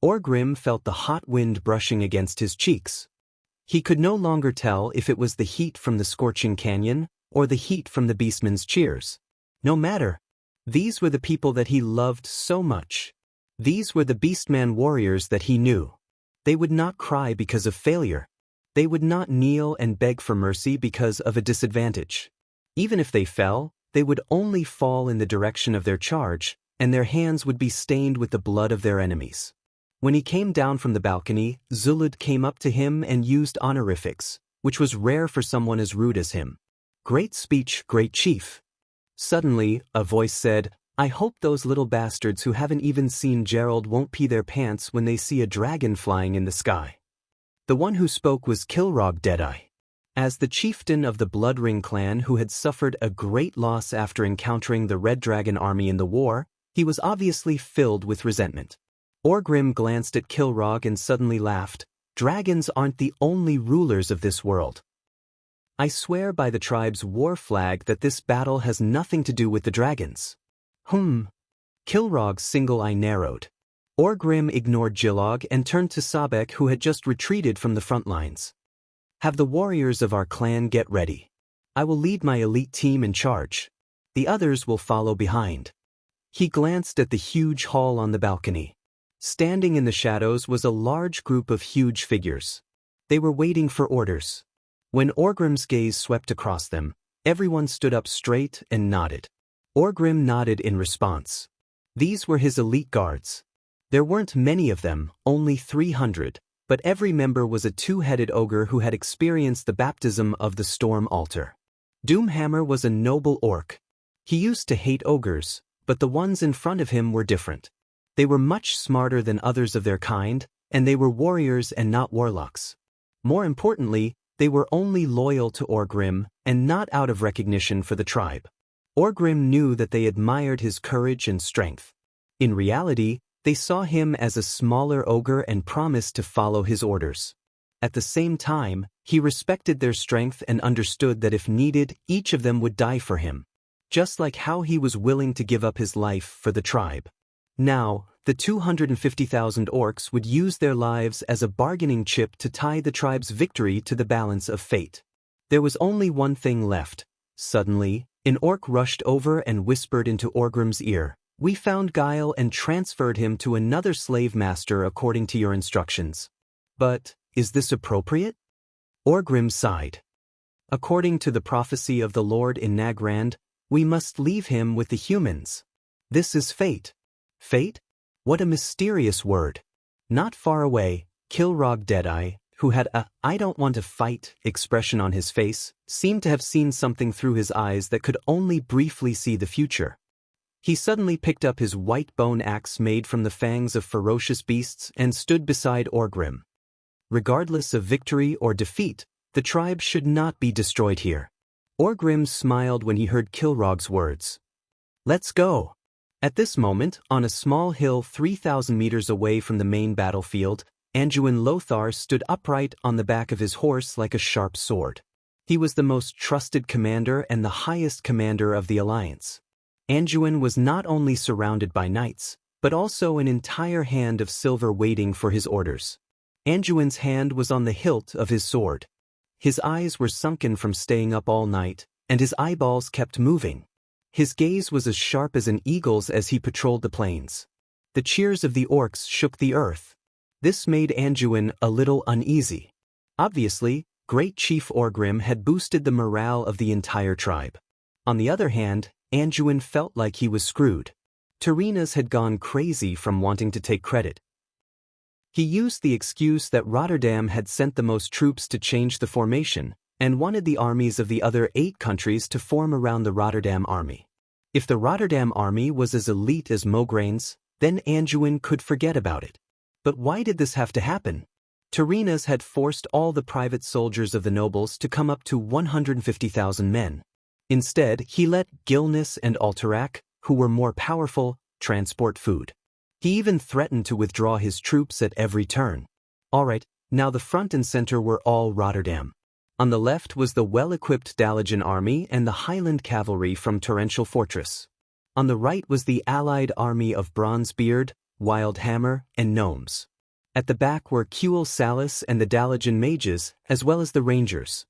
Orgrim felt the hot wind brushing against his cheeks. He could no longer tell if it was the heat from the scorching canyon or the heat from the beastmen's cheers. No matter. These were the people that he loved so much. These were the beastman warriors that he knew. They would not cry because of failure. They would not kneel and beg for mercy because of a disadvantage. Even if they fell, they would only fall in the direction of their charge, and their hands would be stained with the blood of their enemies. When he came down from the balcony, Zulud came up to him and used honorifics, which was rare for someone as rude as him. "Great speech, great chief." Suddenly, a voice said, "I hope those little bastards who haven't even seen Gerald won't pee their pants when they see a dragon flying in the sky." The one who spoke was Kilrog Deadeye. As the chieftain of the Bloodring clan who had suffered a great loss after encountering the Red Dragon army in the war, he was obviously filled with resentment. Orgrim glanced at Kilrog and suddenly laughed. "Dragons aren't the only rulers of this world. I swear by the tribe's war flag that this battle has nothing to do with the dragons." Kilrog's single eye narrowed. Orgrim ignored Gilog and turned to Sabek, who had just retreated from the front lines. "Have the warriors of our clan get ready. I will lead my elite team in charge. The others will follow behind." He glanced at the huge hall on the balcony. Standing in the shadows was a large group of huge figures. They were waiting for orders. When Orgrim's gaze swept across them, everyone stood up straight and nodded. Orgrim nodded in response. These were his elite guards. There weren't many of them, only 300, but every member was a two-headed ogre who had experienced the baptism of the Storm Altar. Doomhammer was a noble orc. He used to hate ogres, but the ones in front of him were different. They were much smarter than others of their kind, and they were warriors and not warlocks. More importantly, they were only loyal to Orgrim and not out of recognition for the tribe. Orgrim knew that they admired his courage and strength. In reality, they saw him as a smaller ogre and promised to follow his orders. At the same time, he respected their strength and understood that if needed, each of them would die for him. Just like how he was willing to give up his life for the tribe. Now, the 250,000 orcs would use their lives as a bargaining chip to tie the tribe's victory to the balance of fate. There was only one thing left. Suddenly, an orc rushed over and whispered into Orgrim's ear, "We found Guile and transferred him to another slave master according to your instructions. But, is this appropriate?" Orgrim sighed. "According to the prophecy of the Lord in Nagrand, we must leave him with the humans. This is fate." Fate? What a mysterious word. Not far away, Kilrog Deadeye, who had a "I don't want to fight" expression on his face, seemed to have seen something through his eyes that could only briefly see the future. He suddenly picked up his white bone axe made from the fangs of ferocious beasts and stood beside Orgrim. Regardless of victory or defeat, the tribe should not be destroyed here. Orgrim smiled when he heard Kilrog's words. "Let's go." At this moment, on a small hill 3,000 meters away from the main battlefield, Anduin Lothar stood upright on the back of his horse like a sharp sword. He was the most trusted commander and the highest commander of the alliance. Anduin was not only surrounded by knights, but also an entire hand of silver waiting for his orders. Anduin's hand was on the hilt of his sword. His eyes were sunken from staying up all night, and his eyeballs kept moving. His gaze was as sharp as an eagle's as he patrolled the plains. The cheers of the orcs shook the earth. This made Anduin a little uneasy. Obviously, Great Chief Orgrim had boosted the morale of the entire tribe. On the other hand, Anduin felt like he was screwed. Terenas had gone crazy from wanting to take credit. He used the excuse that Rotterdam had sent the most troops to change the formation, and wanted the armies of the other 8 countries to form around the Rotterdam army. If the Rotterdam army was as elite as Mograin's, then Anduin could forget about it. But why did this have to happen? Terenas had forced all the private soldiers of the nobles to come up to 150,000 men. Instead, he let Gilnis and Alterac, who were more powerful, transport food. He even threatened to withdraw his troops at every turn. Alright, now the front and center were all Rotterdam. On the left was the well-equipped Dalajan army and the Highland cavalry from Torrential Fortress. On the right was the allied army of Bronzebeard, Wildhammer, and Gnomes. At the back were Kuel Salis and the Dalajan mages, as well as the rangers.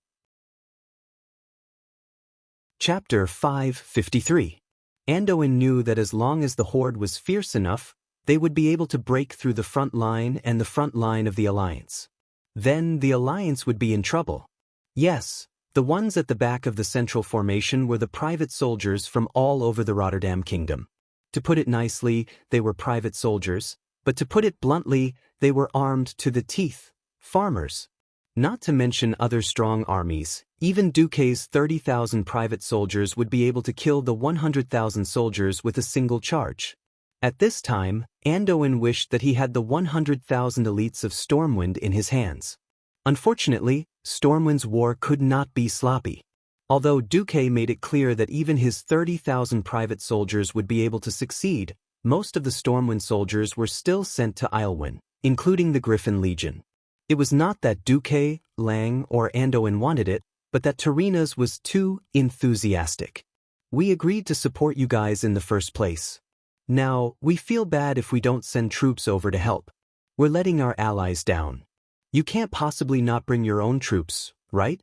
Chapter 553. Anduin knew that as long as the horde was fierce enough, they would be able to break through the front line and the front line of the alliance. Then the alliance would be in trouble. Yes, the ones at the back of the central formation were the private soldiers from all over the Rotterdam kingdom. To put it nicely, they were private soldiers, but to put it bluntly, they were armed to the teeth, farmers. Not to mention other strong armies, even Duque's 30,000 private soldiers would be able to kill the 100,000 soldiers with a single charge. At this time, Anduin wished that he had the 100,000 elites of Stormwind in his hands. Unfortunately, Stormwind's war could not be sloppy. Although Duque made it clear that even his 30,000 private soldiers would be able to succeed, most of the Stormwind soldiers were still sent to Islwyn, including the Griffin Legion. It was not that Duque, Lang, or Anduin wanted it, but that Terenas was too enthusiastic. "We agreed to support you guys in the first place. Now, we feel bad if we don't send troops over to help. We're letting our allies down. You can't possibly not bring your own troops, right?"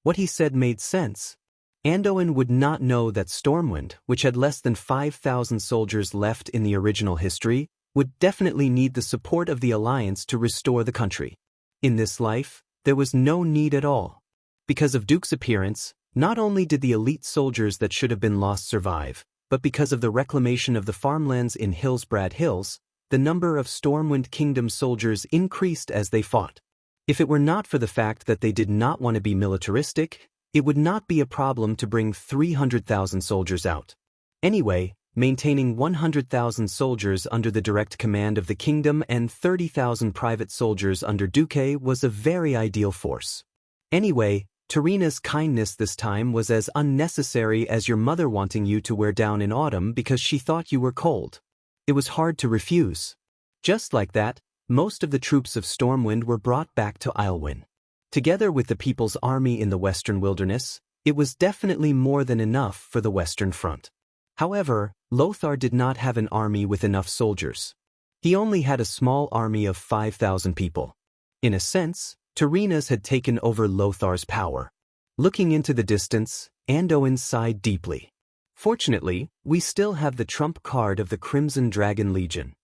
What he said made sense. Anduin would not know that Stormwind, which had less than 5,000 soldiers left in the original history, would definitely need the support of the Alliance to restore the country. In this life, there was no need at all. Because of Duke's appearance, not only did the elite soldiers that should have been lost survive, but because of the reclamation of the farmlands in Hillsbrad Hills, the number of Stormwind Kingdom soldiers increased as they fought. If it were not for the fact that they did not want to be militaristic, it would not be a problem to bring 300,000 soldiers out. Anyway, maintaining 100,000 soldiers under the direct command of the kingdom and 30,000 private soldiers under Duque was a very ideal force. Anyway, Terena's kindness this time was as unnecessary as your mother wanting you to wear down in autumn because she thought you were cold. It was hard to refuse. Just like that, most of the troops of Stormwind were brought back to Islwyn. Together with the People's Army in the Western Wilderness, it was definitely more than enough for the Western Front. However, Lothar did not have an army with enough soldiers. He only had a small army of 5,000 people. In a sense, Tyrrhena's had taken over Lothar's power. Looking into the distance, Anduin sighed deeply. Fortunately, we still have the trump card of the Crimson Dragon Legion.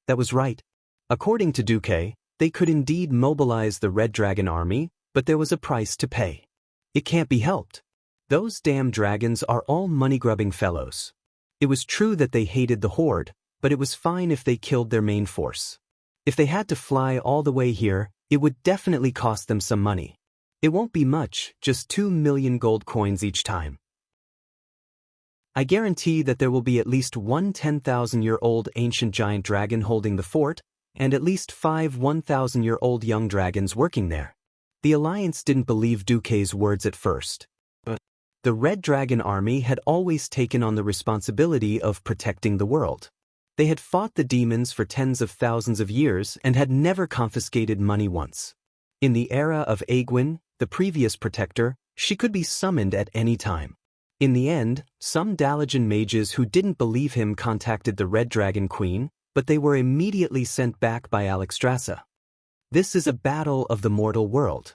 That was right. According to Duque, they could indeed mobilize the Red Dragon army, but there was a price to pay. It can't be helped. Those damn dragons are all money-grubbing fellows. It was true that they hated the Horde, but it was fine if they killed their main force. If they had to fly all the way here, it would definitely cost them some money. It won't be much, just 2 million gold coins each time. I guarantee that there will be at least one 10,000-year-old ancient giant dragon holding the fort, and at least 5 1,000-year-old young dragons working there. The Alliance didn't believe Duque's words at first. But the Red Dragon army had always taken on the responsibility of protecting the world. They had fought the demons for tens of thousands of years and had never confiscated money once. In the era of Aegwin, the previous protector, she could be summoned at any time. In the end, some Dalajan mages who didn't believe him contacted the Red Dragon Queen, but they were immediately sent back by Alexstrasza. This is a battle of the mortal world.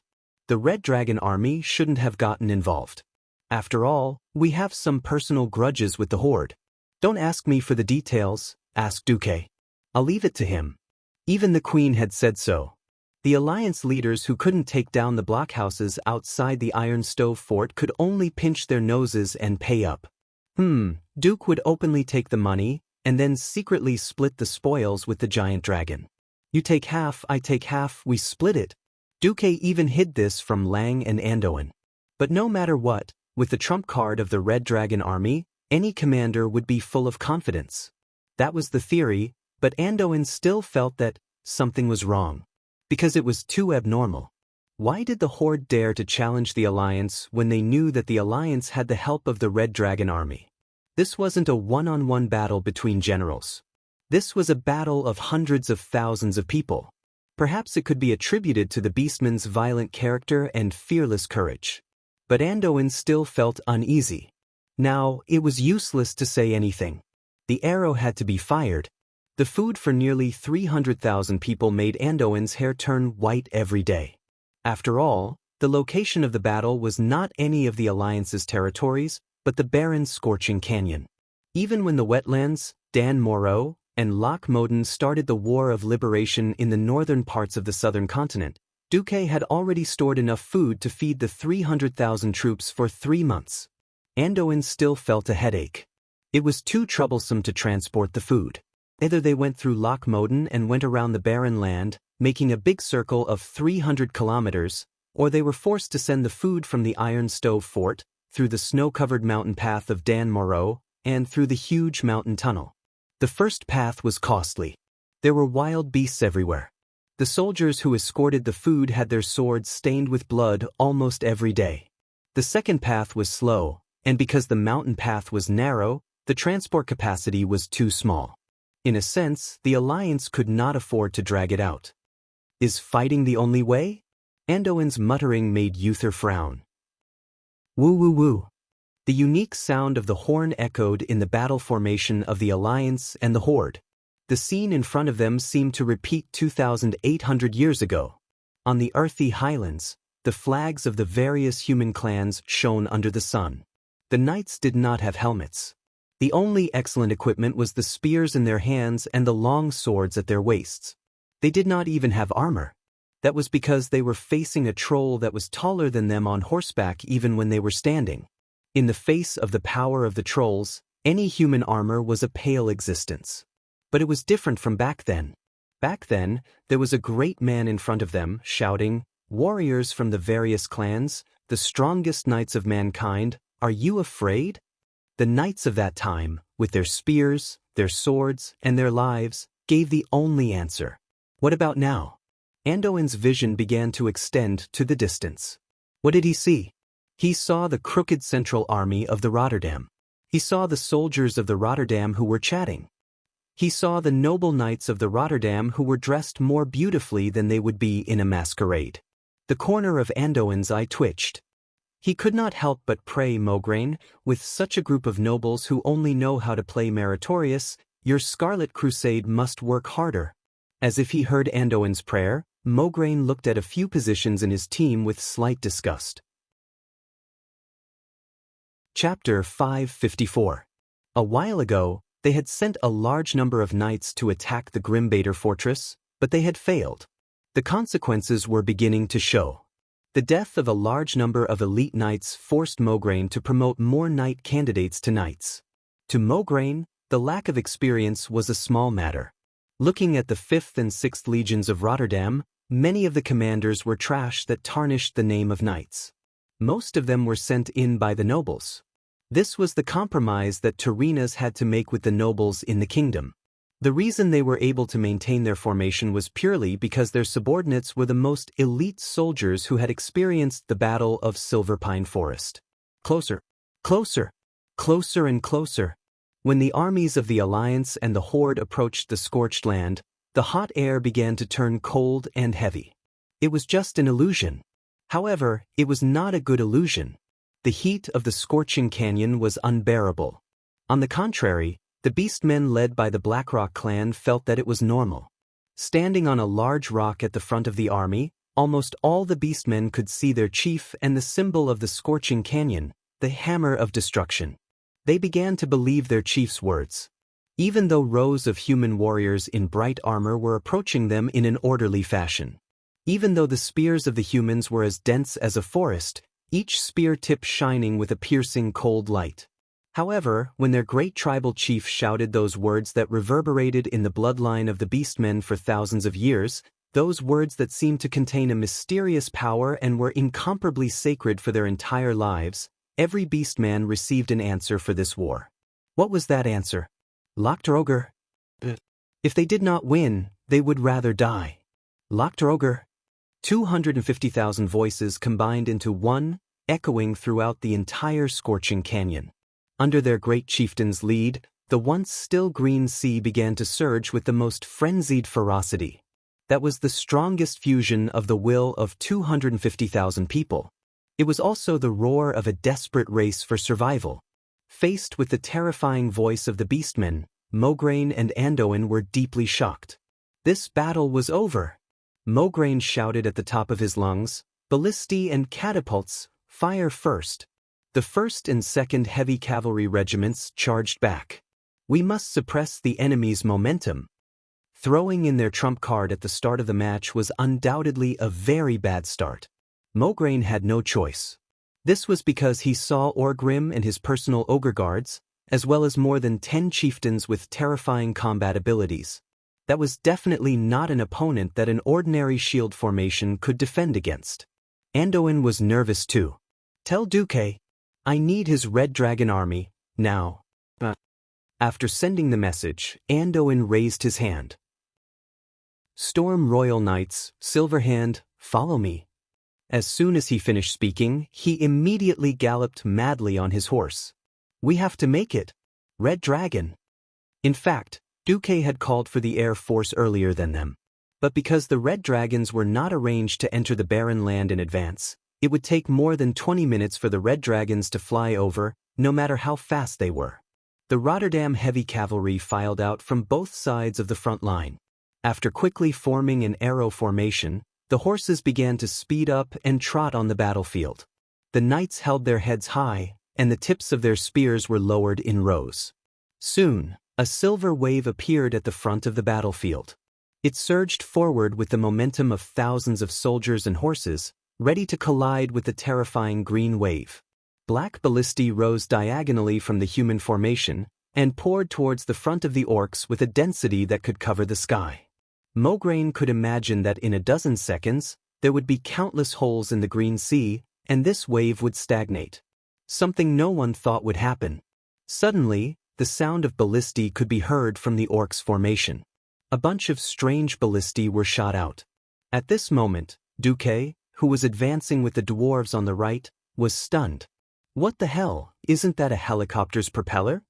The Red Dragon army shouldn't have gotten involved. After all, we have some personal grudges with the Horde. Don't ask me for the details, ask Duque. I'll leave it to him. Even the Queen had said so. The Alliance leaders who couldn't take down the blockhouses outside the Iron Stove fort could only pinch their noses and pay up. Duke would openly take the money, and then secretly split the spoils with the giant dragon. You take half, I take half, we split it. Duque even hid this from Lang and Anduin. But no matter what, with the trump card of the Red Dragon army, any commander would be full of confidence. That was the theory, but Anduin still felt that something was wrong. Because it was too abnormal. Why did the Horde dare to challenge the Alliance when they knew that the Alliance had the help of the Red Dragon army? This wasn't a one-on-one battle between generals. This was a battle of hundreds of thousands of people. Perhaps it could be attributed to the Beastman's violent character and fearless courage. But Anduin still felt uneasy. Now, it was useless to say anything. The arrow had to be fired. The food for nearly 300,000 people made Anduin's hair turn white every day. After all, the location of the battle was not any of the Alliance's territories, but the barren scorching canyon. Even when the wetlands, Dan Moreau, and Loch Moden started the War of Liberation in the northern parts of the southern continent, Duque had already stored enough food to feed the 300,000 troops for 3 months. Anduin still felt a headache. It was too troublesome to transport the food. Either they went through Loch Moden and went around the barren land, making a big circle of 300 kilometers, or they were forced to send the food from the Iron Stove fort, through the snow-covered mountain path of Dan Moreau, and through the huge mountain tunnel. The first path was costly. There were wild beasts everywhere. The soldiers who escorted the food had their swords stained with blood almost every day. The second path was slow, and because the mountain path was narrow, the transport capacity was too small. In a sense, the Alliance could not afford to drag it out. Is fighting the only way? Anduin's muttering made Uther frown. Woo woo woo. The unique sound of the horn echoed in the battle formation of the Alliance and the Horde. The scene in front of them seemed to repeat 2,800 years ago. On the earthy highlands, the flags of the various human clans shone under the sun. The knights did not have helmets. The only excellent equipment was the spears in their hands and the long swords at their waists. They did not even have armor. That was because they were facing a troll that was taller than them on horseback even when they were standing. In the face of the power of the trolls, any human armor was a pale existence. But it was different from back then. Back then, there was a great man in front of them, shouting, "Warriors from the various clans, the strongest knights of mankind, are you afraid?" The knights of that time, with their spears, their swords, and their lives, gave the only answer. What about now? Anduin's vision began to extend to the distance. What did he see? He saw the crooked central army of the Rotterdam. He saw the soldiers of the Rotterdam who were chatting. He saw the noble knights of the Rotterdam who were dressed more beautifully than they would be in a masquerade. The corner of Anduin's eye twitched. He could not help but pray, Mograine, with such a group of nobles who only know how to play meritorious, your Scarlet Crusade must work harder. As if he heard Anduin's prayer, Mograine looked at a few positions in his team with slight disgust. Chapter 554. A while ago, they had sent a large number of knights to attack the Grimbaiter fortress, but they had failed. The consequences were beginning to show. The death of a large number of elite knights forced Mograine to promote more knight candidates to knights. To Mograine, the lack of experience was a small matter. Looking at the 5th and 6th legions of Rotterdam, many of the commanders were trash that tarnished the name of knights. Most of them were sent in by the nobles. This was the compromise that Turinas had to make with the nobles in the kingdom. The reason they were able to maintain their formation was purely because their subordinates were the most elite soldiers who had experienced the Battle of Silver Pine Forest. Closer, closer, closer and closer. When the armies of the Alliance and the Horde approached the scorched land, the hot air began to turn cold and heavy. It was just an illusion. However, it was not a good illusion. The heat of the scorching canyon was unbearable. On the contrary, the beastmen led by the Blackrock clan felt that it was normal. Standing on a large rock at the front of the army, almost all the beastmen could see their chief and the symbol of the scorching canyon, the hammer of destruction. They began to believe their chief's words. Even though rows of human warriors in bright armor were approaching them in an orderly fashion. Even though the spears of the humans were as dense as a forest, each spear tip shining with a piercing cold light. However, when their great tribal chief shouted those words that reverberated in the bloodline of the beastmen for thousands of years, those words that seemed to contain a mysterious power and were incomparably sacred for their entire lives, every beastman received an answer for this war. What was that answer? Lochtroger. If they did not win, they would rather die. Lochtroger. 250,000 voices combined into one, echoing throughout the entire scorching canyon. Under their great chieftain's lead, the once still green sea began to surge with the most frenzied ferocity. That was the strongest fusion of the will of 250,000 people. It was also the roar of a desperate race for survival. Faced with the terrifying voice of the beastmen, Mograine and Anduin were deeply shocked. This battle was over. Mograine shouted at the top of his lungs, "Ballistae and catapults, fire first." The 1st and 2nd Heavy Cavalry regiments charged back. We must suppress the enemy's momentum. Throwing in their trump card at the start of the match was undoubtedly a very bad start. Mograine had no choice. This was because he saw Orgrim and his personal ogre guards, as well as more than 10 chieftains with terrifying combat abilities. That was definitely not an opponent that an ordinary shield formation could defend against. Anduin was nervous too. "Tell Duque, I need his Red Dragon army, now." After sending the message, Anduin raised his hand. "Storm Royal Knights, Silverhand, follow me." As soon as he finished speaking, he immediately galloped madly on his horse. "We have to make it. Red Dragon." In fact, Duque had called for the Air Force earlier than them. But because the Red Dragons were not arranged to enter the barren land in advance, it would take more than 20 minutes for the Red Dragons to fly over, no matter how fast they were. The Rotterdam Heavy Cavalry filed out from both sides of the front line. After quickly forming an arrow formation, the horses began to speed up and trot on the battlefield. The knights held their heads high, and the tips of their spears were lowered in rows. Soon, a silver wave appeared at the front of the battlefield. It surged forward with the momentum of thousands of soldiers and horses, ready to collide with the terrifying green wave. Black ballistae rose diagonally from the human formation and poured towards the front of the orcs with a density that could cover the sky. Mograine could imagine that in a dozen seconds, there would be countless holes in the green sea, and this wave would stagnate. Something no one thought would happen. Suddenly, the sound of ballistae could be heard from the orcs' formation. A bunch of strange ballistae were shot out. At this moment, Duque, who was advancing with the dwarves on the right, was stunned. What the hell, isn't that a helicopter's propeller?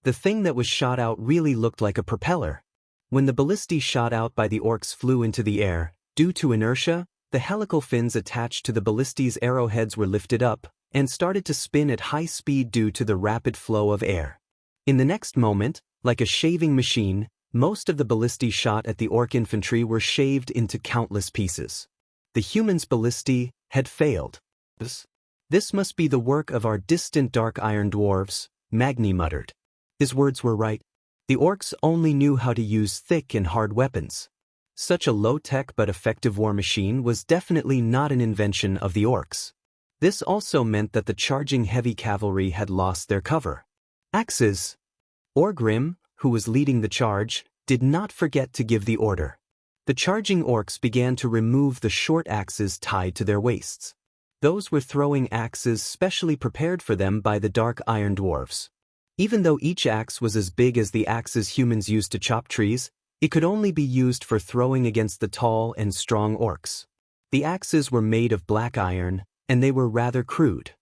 The thing that was shot out really looked like a propeller. When the ballistae shot out by the orcs flew into the air, due to inertia, the helical fins attached to the ballistae's arrowheads were lifted up, and started to spin at high speed due to the rapid flow of air. In the next moment, like a shaving machine, most of the ballistae shot at the orc infantry were shaved into countless pieces. The humans' ballistae had failed. This must be the work of our distant dark iron dwarves, Magni muttered. His words were right. The orcs only knew how to use thick and hard weapons. Such a low-tech but effective war machine was definitely not an invention of the orcs. This also meant that the charging heavy cavalry had lost their cover. Axes. Orgrim, who was leading the charge, did not forget to give the order. The charging orcs began to remove the short axes tied to their waists. Those were throwing axes specially prepared for them by the dark iron dwarves. Even though each axe was as big as the axes humans used to chop trees, it could only be used for throwing against the tall and strong orcs. The axes were made of black iron, and they were rather crude.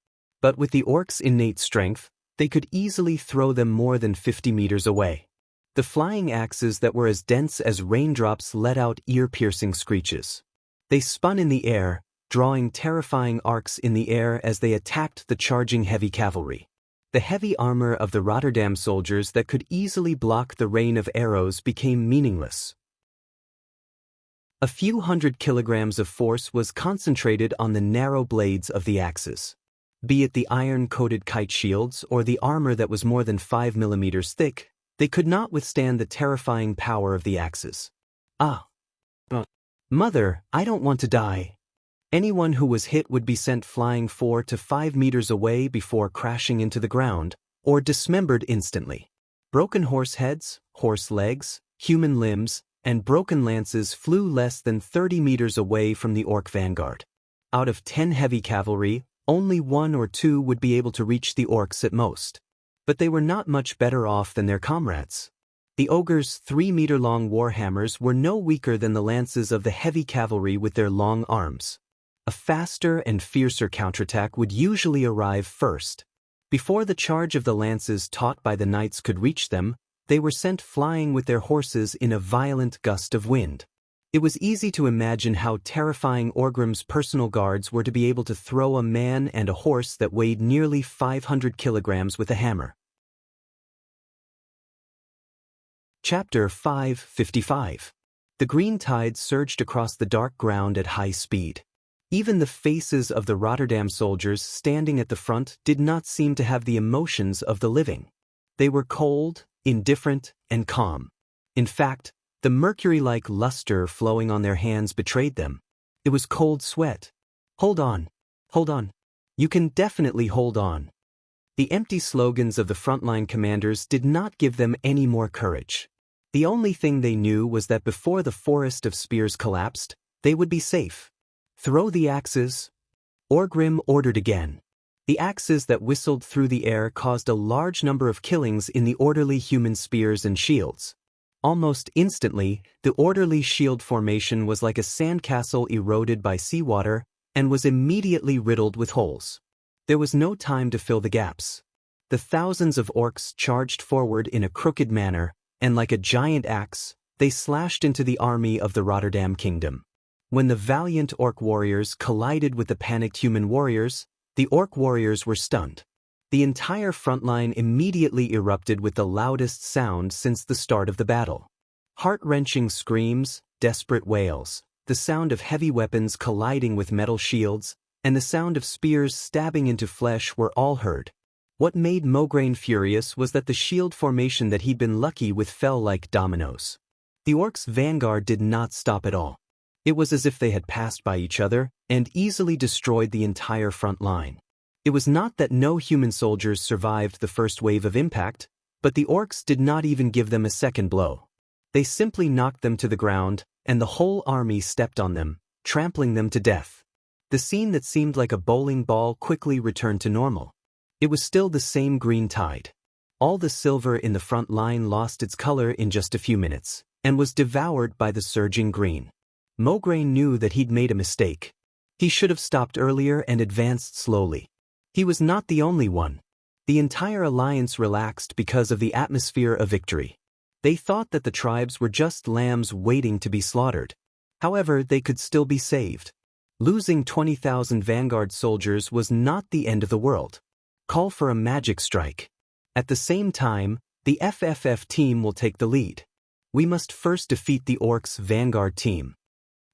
But with the orcs' innate strength, they could easily throw them more than 50 meters away. The flying axes that were as dense as raindrops let out ear-piercing screeches. They spun in the air, drawing terrifying arcs in the air as they attacked the charging heavy cavalry. The heavy armor of the Rotterdam soldiers that could easily block the rain of arrows became meaningless. A few hundred kilograms of force was concentrated on the narrow blades of the axes. Be it the iron-coated kite shields or the armor that was more than 5 millimeters thick, they could not withstand the terrifying power of the axes. Mother, I don't want to die. Anyone who was hit would be sent flying 4 to 5 meters away before crashing into the ground, or dismembered instantly. Broken horse heads, horse legs, human limbs, and broken lances flew less than 30 meters away from the orc vanguard. Out of 10 heavy cavalry, only 1 or 2 would be able to reach the orcs at most. But they were not much better off than their comrades. The ogres' 3-meter-long warhammers were no weaker than the lances of the heavy cavalry with their long arms. A faster and fiercer counterattack would usually arrive first. Before the charge of the lances taught by the knights could reach them, they were sent flying with their horses in a violent gust of wind. It was easy to imagine how terrifying Orgrim's personal guards were to be able to throw a man and a horse that weighed nearly 500 kilograms with a hammer. Chapter 555. The green tide surged across the dark ground at high speed. Even the faces of the Rotterdam soldiers standing at the front did not seem to have the emotions of the living. They were cold, indifferent, and calm. In fact, the mercury-like luster flowing on their hands betrayed them. It was cold sweat. Hold on. Hold on. You can definitely hold on. The empty slogans of the frontline commanders did not give them any more courage. The only thing they knew was that before the forest of spears collapsed, they would be safe. Throw the axes. Orgrim ordered again. The axes that whistled through the air caused a large number of killings in the orderly human spears and shields. Almost instantly, the orderly shield formation was like a sandcastle eroded by seawater and was immediately riddled with holes. There was no time to fill the gaps. The thousands of orcs charged forward in a crooked manner, and like a giant axe, they slashed into the army of the Rotterdam kingdom. When the valiant orc warriors collided with the panicked human warriors, the orc warriors were stunned. The entire front line immediately erupted with the loudest sound since the start of the battle. Heart-wrenching screams, desperate wails, the sound of heavy weapons colliding with metal shields, and the sound of spears stabbing into flesh were all heard. What made Mograine furious was that the shield formation that he'd been lucky with fell like dominoes. The orcs' vanguard did not stop at all. It was as if they had passed by each other and easily destroyed the entire front line. It was not that no human soldiers survived the first wave of impact, but the orcs did not even give them a second blow. They simply knocked them to the ground, and the whole army stepped on them, trampling them to death. The scene that seemed like a bowling ball quickly returned to normal. It was still the same green tide. All the silver in the front line lost its color in just a few minutes, and was devoured by the surging green. Mograine knew that he'd made a mistake. He should have stopped earlier and advanced slowly. He was not the only one. The entire alliance relaxed because of the atmosphere of victory. They thought that the tribes were just lambs waiting to be slaughtered. However, they could still be saved. Losing 20,000 vanguard soldiers was not the end of the world. Call for a magic strike. At the same time, the FFF team will take the lead. We must first defeat the orcs' vanguard team.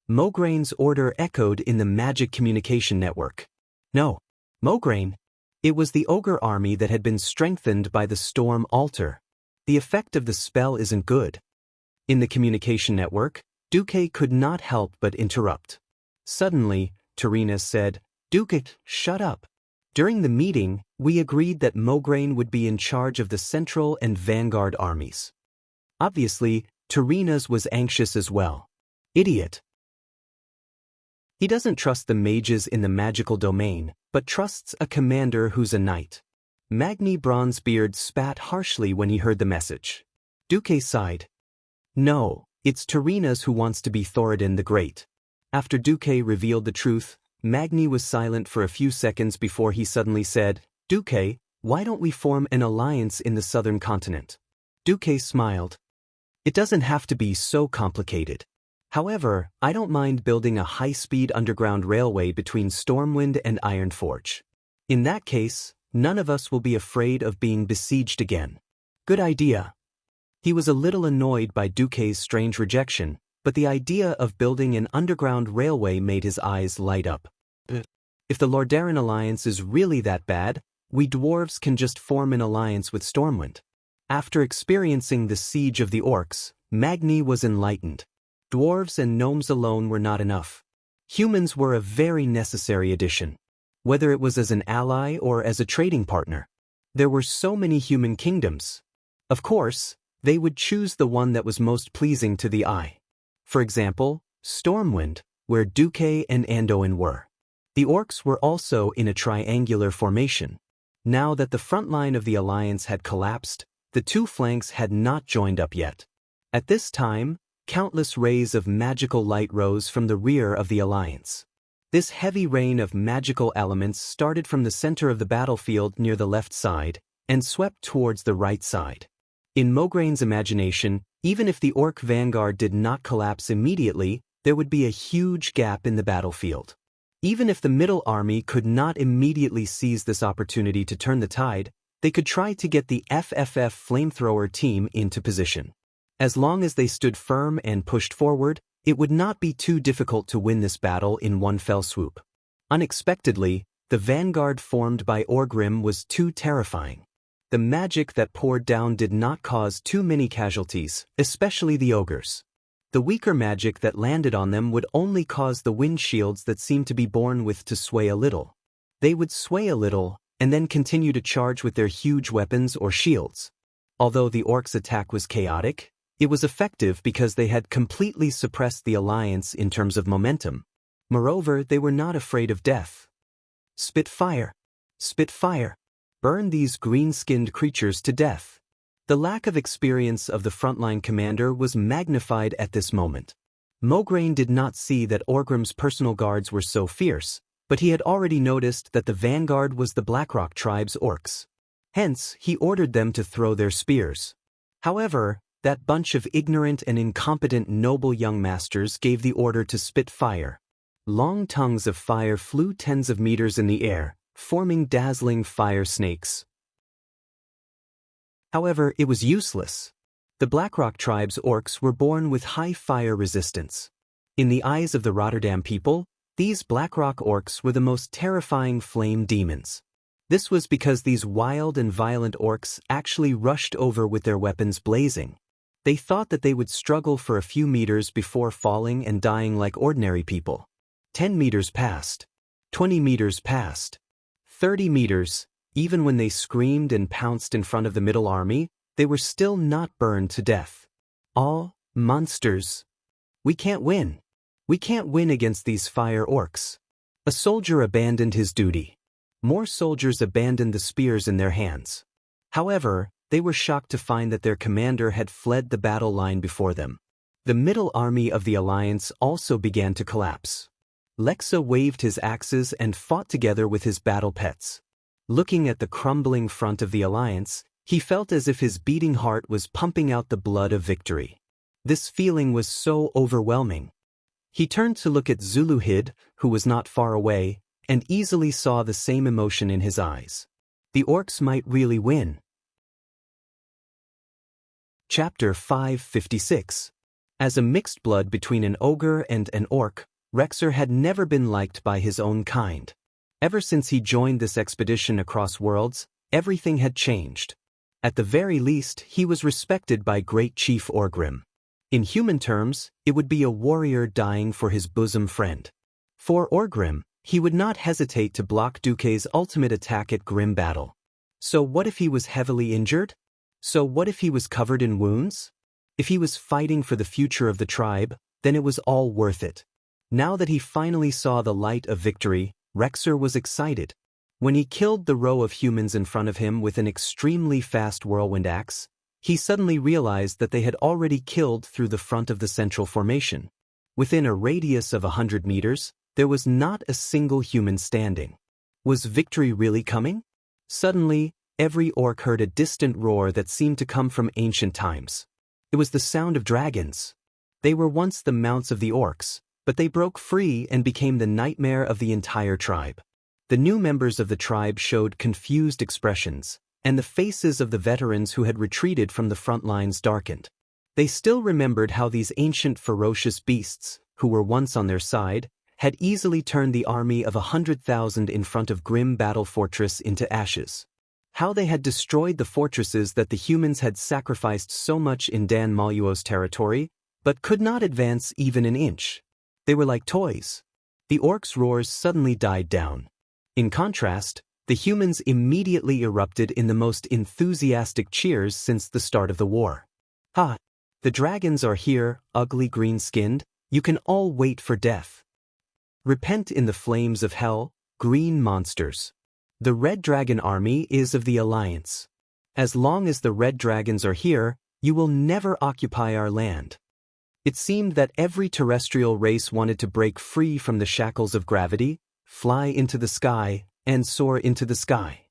Mograin's order echoed in the magic communication network. No, Mograin. It was the ogre army that had been strengthened by the storm altar. The effect of the spell isn't good. In the communication network, Duque could not help but interrupt. Suddenly, Terina said, "Duque, shut up." During the meeting, we agreed that Mograin would be in charge of the Central and Vanguard armies. Obviously, Terina's was anxious as well. Idiot. He doesn't trust the mages in the magical domain, but trusts a commander who's a knight. Magni Bronzebeard spat harshly when he heard the message. Duque sighed. No, it's Terina's who wants to be Thoradin the Great. After Duque revealed the truth, Magni was silent for a few seconds before he suddenly said, "Duque, why don't we form an alliance in the southern continent?" Duque smiled. It doesn't have to be so complicated. However, I don't mind building a high-speed underground railway between Stormwind and Ironforge. In that case, none of us will be afraid of being besieged again. Good idea. He was a little annoyed by Duque's strange rejection, but the idea of building an underground railway made his eyes light up. If the Lordaeron alliance is really that bad, we dwarves can just form an alliance with Stormwind. After experiencing the siege of the orcs, Magni was enlightened. Dwarves and gnomes alone were not enough. Humans were a very necessary addition. Whether it was as an ally or as a trading partner. There were so many human kingdoms. Of course, they would choose the one that was most pleasing to the eye. For example, Stormwind, where Duque and Anduin were. The orcs were also in a triangular formation. Now that the front line of the alliance had collapsed, the two flanks had not joined up yet. At this time, countless rays of magical light rose from the rear of the alliance. This heavy rain of magical elements started from the center of the battlefield near the left side and swept towards the right side. In Mograin's imagination, even if the orc vanguard did not collapse immediately, there would be a huge gap in the battlefield. Even if the middle army could not immediately seize this opportunity to turn the tide, they could try to get the FFF flamethrower team into position. As long as they stood firm and pushed forward, it would not be too difficult to win this battle in one fell swoop. Unexpectedly, the vanguard formed by Orgrim was too terrifying. The magic that poured down did not cause too many casualties, especially the ogres. The weaker magic that landed on them would only cause the wind shields that seemed to be born with to sway a little. They would sway a little, and then continue to charge with their huge weapons or shields. Although the orcs' attack was chaotic, it was effective because they had completely suppressed the alliance in terms of momentum. Moreover, they were not afraid of death. Spit fire! Spit fire! Burn these green-skinned creatures to death. The lack of experience of the frontline commander was magnified at this moment. Mograin did not see that Orgrim's personal guards were so fierce, but he had already noticed that the vanguard was the Blackrock tribe's orcs. Hence, he ordered them to throw their spears. However, that bunch of ignorant and incompetent noble young masters gave the order to spit fire. Long tongues of fire flew tens of meters in the air, forming dazzling fire snakes. However, it was useless. The Blackrock tribe's orcs were born with high fire resistance. In the eyes of the Rotterdam people, these Blackrock orcs were the most terrifying flame demons. This was because these wild and violent orcs actually rushed over with their weapons blazing. They thought that they would struggle for a few meters before falling and dying like ordinary people. 10 meters passed. 20 meters passed. 30 meters, even when they screamed and pounced in front of the middle army, they were still not burned to death. All monsters. We can't win. We can't win against these fire orcs. A soldier abandoned his duty. More soldiers abandoned the spears in their hands. However, they were shocked to find that their commander had fled the battle line before them. The middle army of the alliance also began to collapse. Lexa waved his axes and fought together with his battle pets. Looking at the crumbling front of the alliance, he felt as if his beating heart was pumping out the blood of victory. This feeling was so overwhelming. He turned to look at Zuluhid, who was not far away, and easily saw the same emotion in his eyes. The orcs might really win. Chapter 556. As a mixed blood between an ogre and an orc, Rexer had never been liked by his own kind. Ever since he joined this expedition across worlds, everything had changed. At the very least, he was respected by Great Chief Orgrim. In human terms, it would be a warrior dying for his bosom friend. For Orgrim, he would not hesitate to block Duke's ultimate attack at grim battle. So what if he was heavily injured? So what if he was covered in wounds? If he was fighting for the future of the tribe, then it was all worth it. Now that he finally saw the light of victory, Rexer was excited. When he killed the row of humans in front of him with an extremely fast whirlwind axe, he suddenly realized that they had already killed through the front of the central formation. Within a radius of 100 meters, there was not a single human standing. Was victory really coming? Suddenly, every orc heard a distant roar that seemed to come from ancient times. It was the sound of dragons. They were once the mounts of the orcs, but they broke free and became the nightmare of the entire tribe. The new members of the tribe showed confused expressions, and the faces of the veterans who had retreated from the front lines darkened. They still remembered how these ancient ferocious beasts, who were once on their side, had easily turned the army of 100,000 in front of grim battle fortress into ashes. How they had destroyed the fortresses that the humans had sacrificed so much in Dan Maluo's territory, but could not advance even an inch. They were like toys. The orcs' roars suddenly died down. In contrast, the humans immediately erupted in the most enthusiastic cheers since the start of the war. Ha! The dragons are here, ugly green-skinned, you can all wait for death. Repent in the flames of hell, green monsters. The Red Dragon army is of the Alliance. As long as the Red Dragons are here, you will never occupy our land. It seemed that every terrestrial race wanted to break free from the shackles of gravity, fly into the sky, and soar into the sky.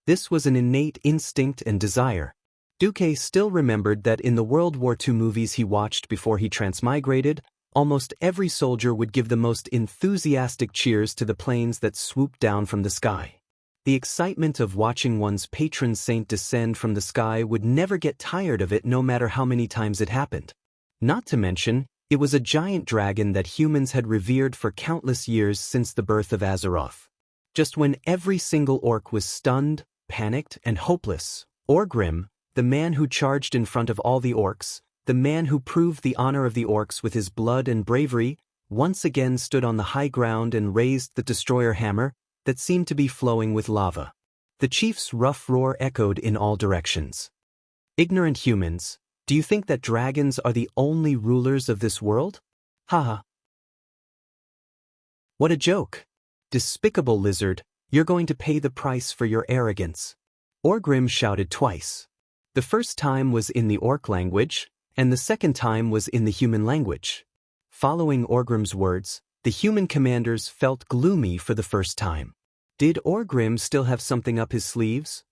This was an innate instinct and desire. Duque still remembered that in the World War II movies he watched before he transmigrated, almost every soldier would give the most enthusiastic cheers to the planes that swooped down from the sky. The excitement of watching one's patron saint descend from the sky would never get tired of it no matter how many times it happened. Not to mention, it was a giant dragon that humans had revered for countless years since the birth of Azeroth. Just when every single orc was stunned, panicked, and hopeless, Orgrim, the man who charged in front of all the orcs, the man who proved the honor of the orcs with his blood and bravery, once again stood on the high ground and raised the destroyer hammer that seemed to be flowing with lava. The chief's rough roar echoed in all directions. Ignorant humans, do you think that dragons are the only rulers of this world? Haha. What a joke. Despicable lizard, you're going to pay the price for your arrogance. Orgrim shouted twice. The first time was in the orc language, and the second time was in the human language. Following Orgrim's words, the human commanders felt gloomy for the first time. Did Orgrim still have something up his sleeves?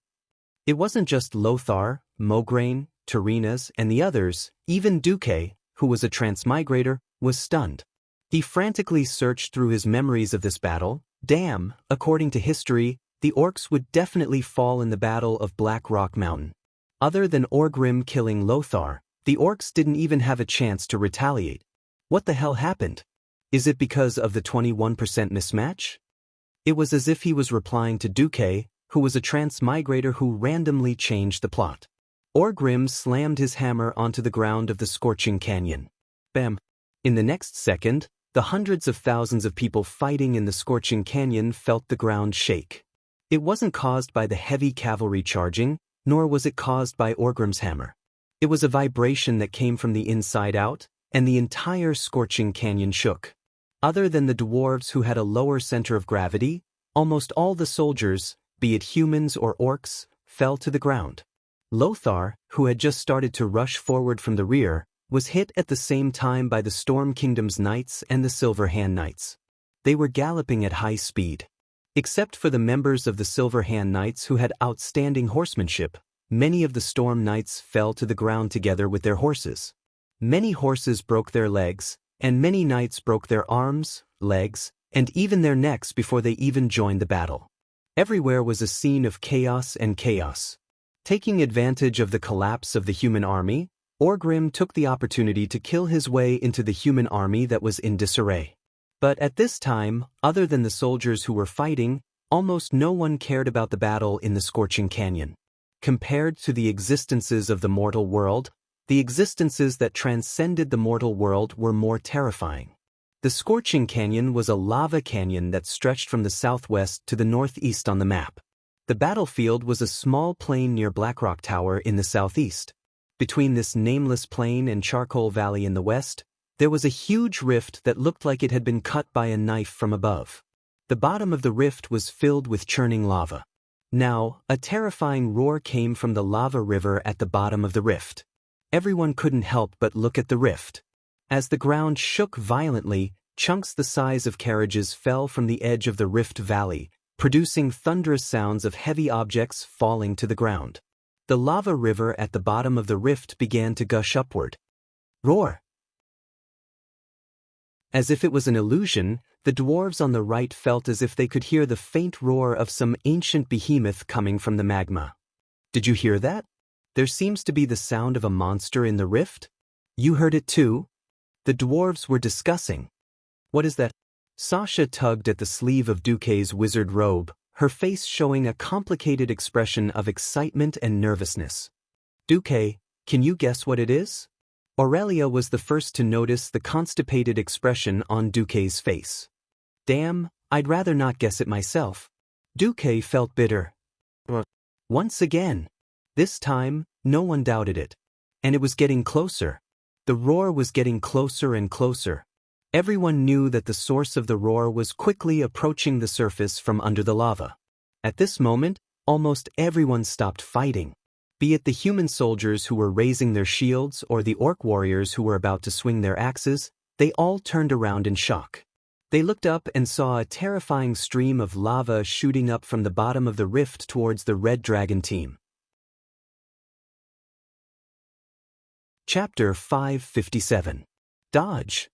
It wasn't just Lothar, Mograine, Tarinas, and the others, even Duque, who was a transmigrator, was stunned. He frantically searched through his memories of this battle. Damn, according to history, the orcs would definitely fall in the Battle of Black Rock Mountain. Other than Orgrim killing Lothar, the orcs didn't even have a chance to retaliate. What the hell happened? Is it because of the 21% mismatch? It was as if he was replying to Duque, who was a transmigrator who randomly changed the plot. Orgrim slammed his hammer onto the ground of the scorching canyon. Bam! In the next second, the hundreds of thousands of people fighting in the scorching canyon felt the ground shake. It wasn't caused by the heavy cavalry charging, nor was it caused by Orgrim's hammer. It was a vibration that came from the inside out, and the entire scorching canyon shook. Other than the dwarves who had a lower center of gravity, almost all the soldiers, be it humans or orcs, fell to the ground. Lothar, who had just started to rush forward from the rear, was hit at the same time by the Storm Kingdom's knights and the Silver Hand Knights. They were galloping at high speed. Except for the members of the Silver Hand Knights who had outstanding horsemanship, many of the Storm Knights fell to the ground together with their horses. Many horses broke their legs, and many knights broke their arms, legs, and even their necks before they even joined the battle. Everywhere was a scene of chaos and chaos. Taking advantage of the collapse of the human army, Orgrim took the opportunity to kill his way into the human army that was in disarray. But at this time, other than the soldiers who were fighting, almost no one cared about the battle in the Scorching Canyon. Compared to the existences of the mortal world, the existences that transcended the mortal world were more terrifying. The Scorching Canyon was a lava canyon that stretched from the southwest to the northeast on the map. The battlefield was a small plain near Blackrock Tower in the southeast. Between this nameless plain and Charcoal Valley in the west, there was a huge rift that looked like it had been cut by a knife from above. The bottom of the rift was filled with churning lava. Now, a terrifying roar came from the lava river at the bottom of the rift. Everyone couldn't help but look at the rift. As the ground shook violently, chunks the size of carriages fell from the edge of the rift valley, producing thunderous sounds of heavy objects falling to the ground. The lava river at the bottom of the rift began to gush upward. Roar! As if it was an illusion, the dwarves on the right felt as if they could hear the faint roar of some ancient behemoth coming from the magma. Did you hear that? There seems to be the sound of a monster in the rift. You heard it too? The dwarves were discussing. What is that? Sasha tugged at the sleeve of Duque's wizard robe, her face showing a complicated expression of excitement and nervousness. Duque, can you guess what it is? Aurelia was the first to notice the constipated expression on Duque's face. Damn, I'd rather not guess it myself. Duque felt bitter. Once again. This time, no one doubted it. And it was getting closer. The roar was getting closer and closer. Everyone knew that the source of the roar was quickly approaching the surface from under the lava. At this moment, almost everyone stopped fighting. Be it the human soldiers who were raising their shields or the orc warriors who were about to swing their axes, they all turned around in shock. They looked up and saw a terrifying stream of lava shooting up from the bottom of the rift towards the Red Dragon team. Chapter 557. Dodge.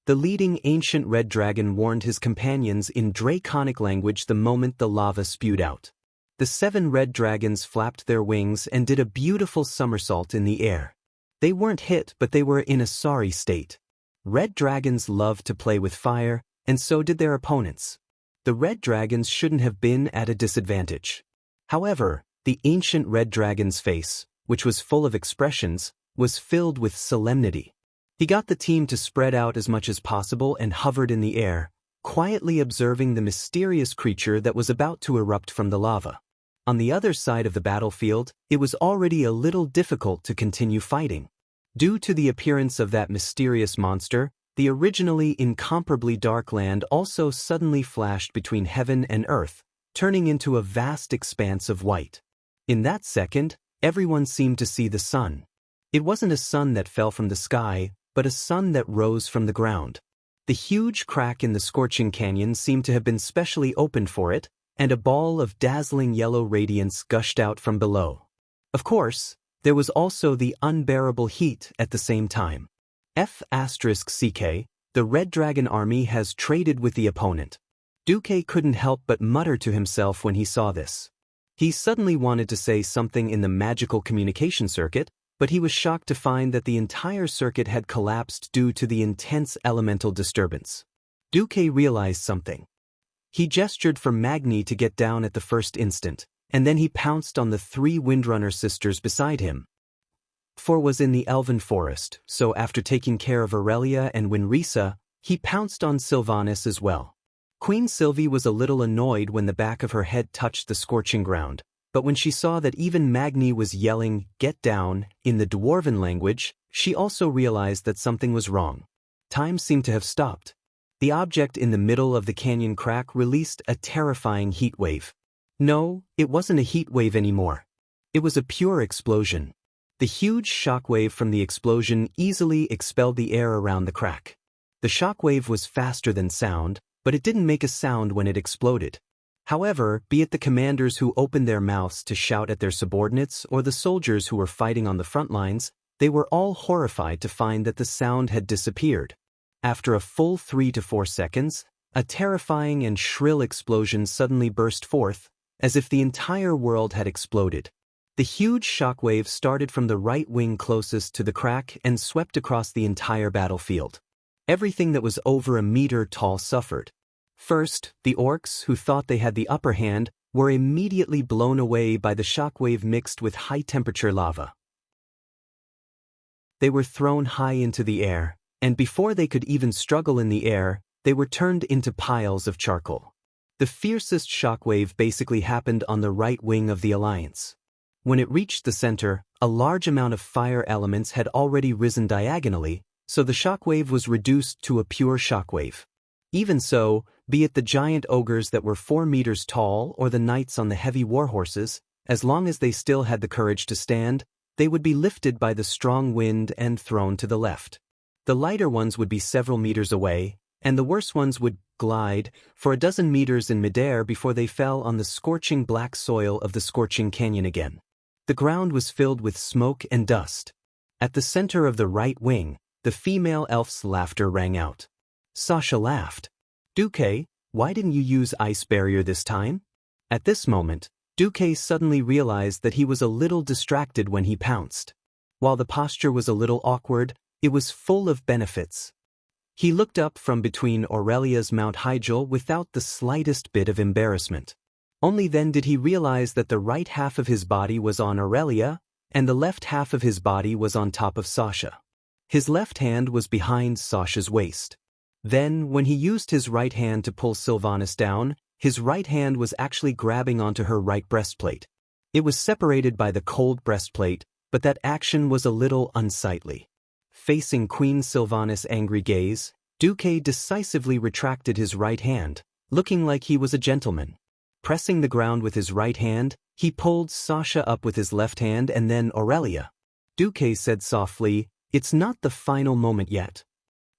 The leading ancient red dragon warned his companions in draconic language the moment the lava spewed out. The 7 red dragons flapped their wings and did a beautiful somersault in the air. They weren't hit, but they were in a sorry state. Red dragons love to play with fire, and so did their opponents. The red dragons shouldn't have been at a disadvantage. However, the ancient red dragon's face, which was full of expressions, was filled with solemnity. He got the team to spread out as much as possible and hovered in the air, quietly observing the mysterious creature that was about to erupt from the lava. On the other side of the battlefield, it was already a little difficult to continue fighting. Due to the appearance of that mysterious monster, the originally incomparably dark land also suddenly flashed between heaven and earth, turning into a vast expanse of white. In that second, everyone seemed to see the sun. It wasn't a sun that fell from the sky, but a sun that rose from the ground. The huge crack in the Scorching Canyon seemed to have been specially opened for it, and a ball of dazzling yellow radiance gushed out from below. Of course, there was also the unbearable heat at the same time. F***CK, the Red Dragon army has traded with the opponent. Duque couldn't help but mutter to himself when he saw this. He suddenly wanted to say something in the magical communication circuit, but he was shocked to find that the entire circuit had collapsed due to the intense elemental disturbance. Duque realized something. He gestured for Magni to get down at the first instant, and then he pounced on the 3 Windrunner sisters beside him. 4 was in the Elven Forest, so after taking care of Aurelia and Winrisa, he pounced on Sylvanas as well. Queen Sylvie was a little annoyed when the back of her head touched the scorching ground, but when she saw that even Magni was yelling, "Get down," in the Dwarven language, she also realized that something was wrong. Time seemed to have stopped. The object in the middle of the canyon crack released a terrifying heat wave. No, it wasn't a heat wave anymore. It was a pure explosion. The huge shockwave from the explosion easily expelled the air around the crack. The shockwave was faster than sound, but it didn't make a sound when it exploded. However, be it the commanders who opened their mouths to shout at their subordinates or the soldiers who were fighting on the front lines, they were all horrified to find that the sound had disappeared. After a full 3 to 4 seconds, a terrifying and shrill explosion suddenly burst forth, as if the entire world had exploded. The huge shockwave started from the right wing closest to the crack and swept across the entire battlefield. Everything that was over a meter tall suffered. First, the orcs, who thought they had the upper hand, were immediately blown away by the shockwave mixed with high-temperature lava. They were thrown high into the air, and before they could even struggle in the air, they were turned into piles of charcoal. The fiercest shockwave basically happened on the right wing of the Alliance. When it reached the center, a large amount of fire elements had already risen diagonally, so the shockwave was reduced to a pure shockwave. Even so, be it the giant ogres that were 4 meters tall or the knights on the heavy warhorses, as long as they still had the courage to stand, they would be lifted by the strong wind and thrown to the left. The lighter ones would be several meters away, and the worse ones would glide for a dozen meters in midair before they fell on the scorching black soil of the scorching canyon again. The ground was filled with smoke and dust. At the center of the right wing, the female elf's laughter rang out. Xianxia laughed. "Duque, why didn't you use ice barrier this time?" At this moment, Duque suddenly realized that he was a little distracted when he pounced. While the posture was a little awkward, it was full of benefits. He looked up from between Aurelia's Mount Hygel without the slightest bit of embarrassment. Only then did he realize that the right half of his body was on Aurelia, and the left half of his body was on top of Xianxia. His left hand was behind Xianxia's waist. Then, when he used his right hand to pull Sylvanas down, his right hand was actually grabbing onto her right breastplate. It was separated by the cold breastplate, but that action was a little unsightly. Facing Queen Sylvanas' angry gaze, Duque decisively retracted his right hand, looking like he was a gentleman. Pressing the ground with his right hand, he pulled Xianxia up with his left hand and then Aurelia. Duque said softly, "It's not the final moment yet."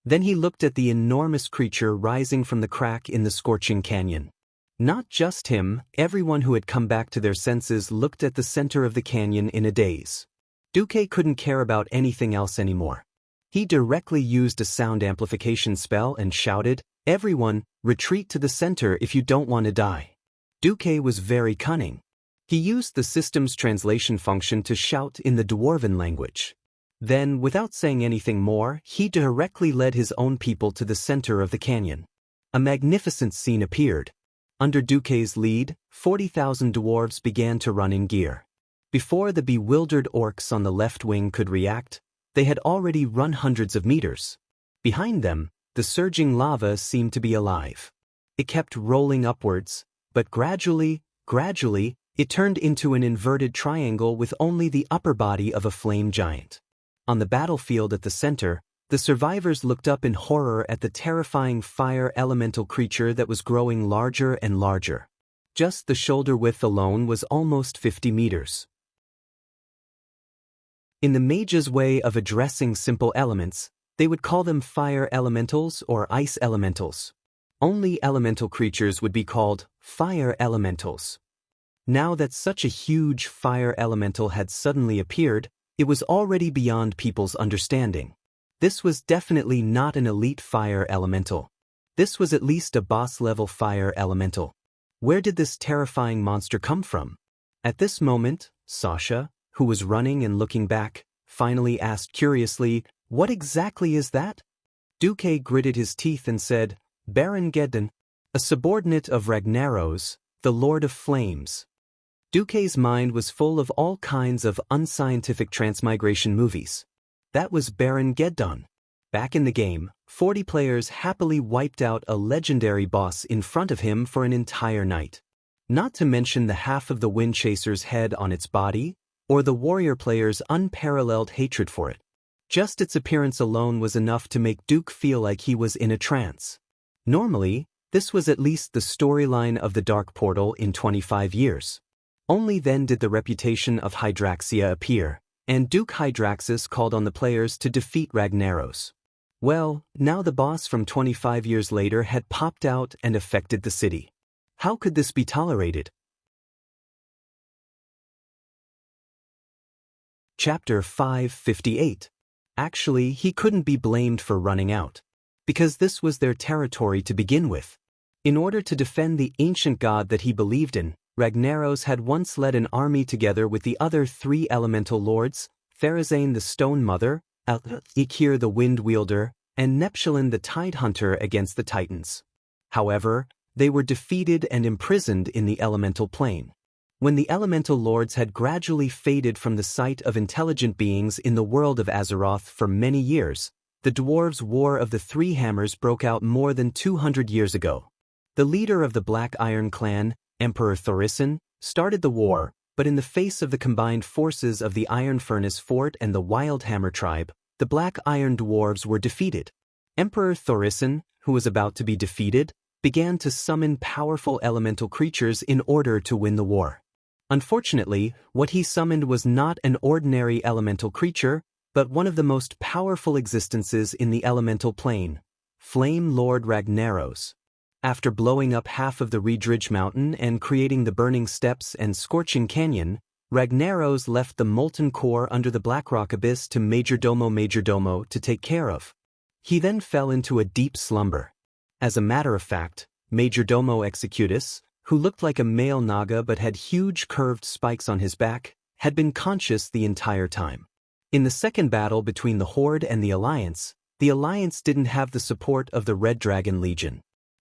Then he looked at the enormous creature rising from the crack in the scorching canyon. Not just him, everyone who had come back to their senses looked at the center of the canyon in a daze. Duque couldn't care about anything else anymore. He directly used a sound amplification spell and shouted, "Everyone, retreat to the center if you don't want to die." Duque was very cunning. He used the system's translation function to shout in the Dwarven language. Then, without saying anything more, he directly led his own people to the center of the canyon. A magnificent scene appeared. Under Duque's lead, 40,000 dwarves began to run in gear. Before the bewildered orcs on the left wing could react, they had already run hundreds of meters. Behind them, the surging lava seemed to be alive. It kept rolling upwards, but gradually, it turned into an inverted triangle with only the upper body of a flame giant. On the battlefield at the center, the survivors looked up in horror at the terrifying fire elemental creature that was growing larger and larger. Just the shoulder width alone was almost 50 meters. In the mage's way of addressing simple elements, they would call them fire elementals or ice elementals. Only elemental creatures would be called fire elementals. Now that such a huge fire elemental had suddenly appeared, it was already beyond people's understanding. This was definitely not an elite fire elemental. This was at least a boss-level fire elemental. Where did this terrifying monster come from? At this moment, Xianxia, who was running and looking back, finally asked curiously, "What exactly is that?" Duque gritted his teeth and said, "Baron Geddon, a subordinate of Ragnaros, the Lord of Flames." Duque's mind was full of all kinds of unscientific transmigration movies. That was Baron Geddon. Back in the game, 40 players happily wiped out a legendary boss in front of him for an entire night. Not to mention the half of the Wind Chaser's head on its body, or the warrior player's unparalleled hatred for it. Just its appearance alone was enough to make Duke feel like he was in a trance. Normally, this was at least the storyline of the Dark Portal in 25 years. Only then did the reputation of Hydraxia appear, and Duke Hydraxis called on the players to defeat Ragnaros. Well, now the boss from 25 years later had popped out and affected the city. How could this be tolerated? Chapter 558. Actually, he couldn't be blamed for running out. because this was their territory to begin with. In order to defend the ancient god that he believed in, Ragnaros had once led an army together with the other 3 elemental lords, Therazane the Stone Mother, Ikir the Wind Wielder, and Neptulin the Tide Hunter against the Titans. However, they were defeated and imprisoned in the elemental plane. When the elemental lords had gradually faded from the sight of intelligent beings in the world of Azeroth for many years, the dwarves' War of the 3 Hammers broke out more than 200 years ago. The leader of the Black Iron clan, Emperor Thorison, started the war, but in the face of the combined forces of the Iron Furnace Fort and the Wild Hammer tribe, the Black Iron dwarves were defeated. Emperor Thorison, who was about to be defeated, began to summon powerful elemental creatures in order to win the war. Unfortunately, what he summoned was not an ordinary elemental creature, but one of the most powerful existences in the elemental plane, Flame Lord Ragnaros. After blowing up half of the Reedridge Mountain and creating the Burning Steppes and Scorching Canyon, Ragnaros left the molten core under the Blackrock Abyss to Majordomo to take care of. He then fell into a deep slumber. As a matter of fact, Majordomo Executus, who looked like a male naga but had huge curved spikes on his back, had been conscious the entire time. In the second battle between the Horde and the Alliance didn't have the support of the Red Dragon Legion.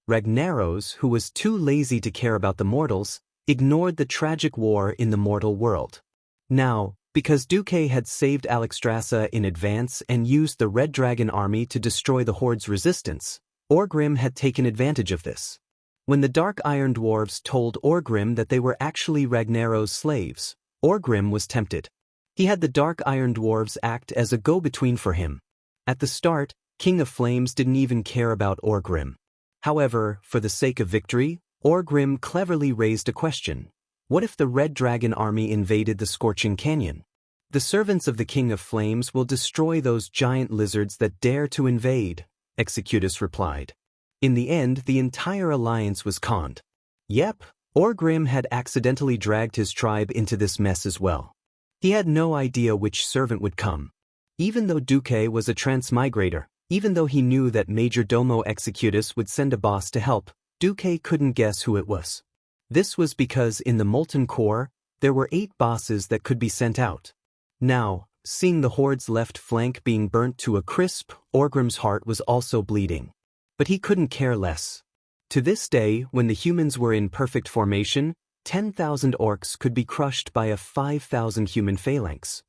Ragnaros, who was too lazy to care about the mortals, ignored the tragic war in the mortal world. Now, because Duque had saved Alexstrasza in advance and used the Red Dragon army to destroy the Horde's resistance, Orgrim had taken advantage of this. When the Dark Iron Dwarves told Orgrim that they were actually Ragnaros' slaves, Orgrim was tempted. He had the Dark Iron Dwarves act as a go-between for him. At the start, King of Flames didn't even care about Orgrim. However, for the sake of victory, Orgrim cleverly raised a question. What if the Red Dragon army invaded the Scorching Canyon? The servants of the King of Flames will destroy those giant lizards that dare to invade, Executus replied. In the end, the entire alliance was conned. Yep, Orgrim had accidentally dragged his tribe into this mess as well. He had no idea which servant would come. Even though Duque was a transmigrator, even though he knew that Majordomo Executus would send a boss to help, Duque couldn't guess who it was. This was because in the Molten Core, there were 8 bosses that could be sent out. Now, seeing the Horde's left flank being burnt to a crisp, Orgrim's heart was also bleeding. But he couldn't care less. To this day, when the humans were in perfect formation, 10,000 orcs could be crushed by a 5,000 human phalanx.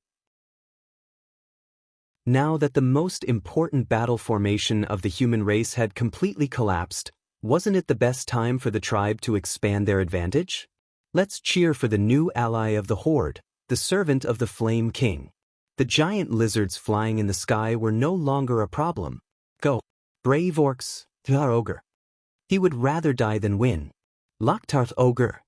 Now that the most important battle formation of the human race had completely collapsed, wasn't it the best time for the tribe to expand their advantage? Let's cheer for the new ally of the Horde, the servant of the Flame King. The giant lizards flying in the sky were no longer a problem. Go, brave orcs, Tar Ogre. He would rather die than win. Loktarth Ogre.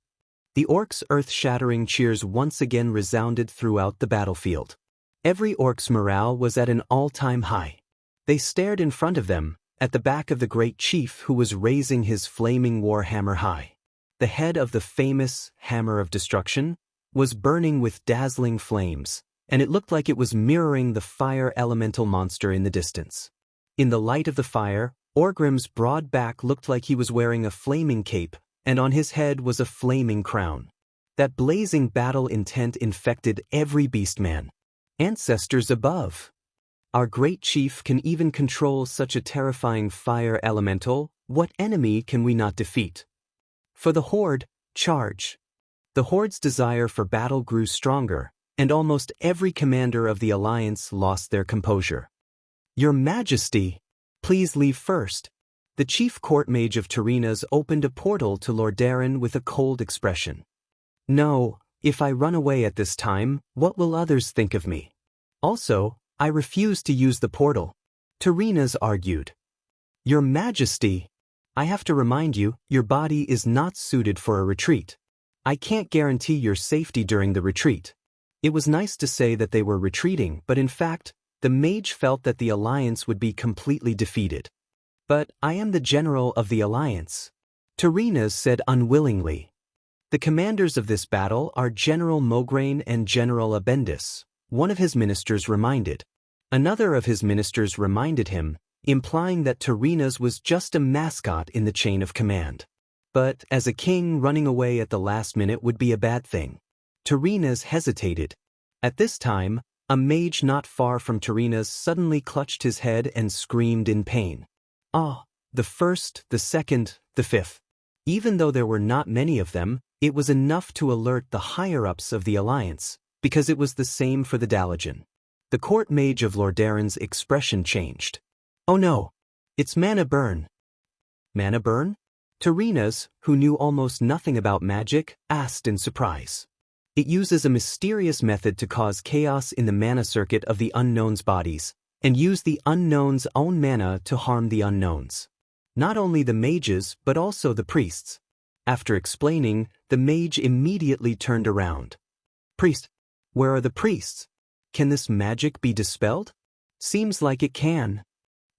The orcs' earth-shattering cheers once again resounded throughout the battlefield. Every orc's morale was at an all-time high. They stared in front of them, at the back of the great chief who was raising his flaming war hammer high. The head of the famous Hammer of Destruction was burning with dazzling flames, and it looked like it was mirroring the fire elemental monster in the distance. In the light of the fire, Orgrim's broad back looked like he was wearing a flaming cape, and on his head was a flaming crown. That blazing battle intent infected every beastman. Ancestors above. Our great chief can even control such a terrifying fire elemental. What enemy can we not defeat? For the Horde, charge. The Horde's desire for battle grew stronger, and almost every commander of the Alliance lost their composure. Your Majesty, please leave first. The chief court mage of Tyreenas opened a portal to Lord Darren with a cold expression. No, if I run away at this time, what will others think of me? Also, I refuse to use the portal. Tyreenas argued. Your Majesty, I have to remind you, your body is not suited for a retreat. I can't guarantee your safety during the retreat. It was nice to say that they were retreating, but in fact, the mage felt that the Alliance would be completely defeated. But I am the general of the Alliance, Tyreenas said unwillingly. The commanders of this battle are General Mograine and General Abendis, one of his ministers reminded. Another of his ministers reminded him, implying that Tarina's was just a mascot in the chain of command. But as a king, running away at the last minute would be a bad thing. Tarina's hesitated. At this time, a mage not far from Tarina's suddenly clutched his head and screamed in pain. Ah, the first, the second, the fifth. Even though there were not many of them, it was enough to alert the higher-ups of the Alliance, because it was the same for the Dalajan. The court mage of Lordaeron's expression changed. Oh no! It's mana burn. Mana burn? Tarina's, who knew almost nothing about magic, asked in surprise. It uses a mysterious method to cause chaos in the mana circuit of the unknown's bodies, and use the unknown's own mana to harm the unknowns. Not only the mages, but also the priests. After explaining, the mage immediately turned around. Priest, where are the priests? Can this magic be dispelled? Seems like it can.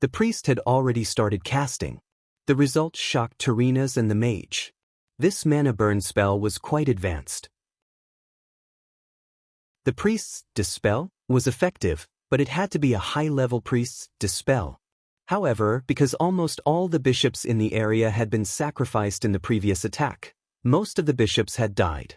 The priest had already started casting. The result shocked Tarina's and the mage. This mana burn spell was quite advanced. The priest's dispel was effective, but it had to be a high-level priest's dispel. However, because almost all the bishops in the area had been sacrificed in the previous attack, most of the bishops had died.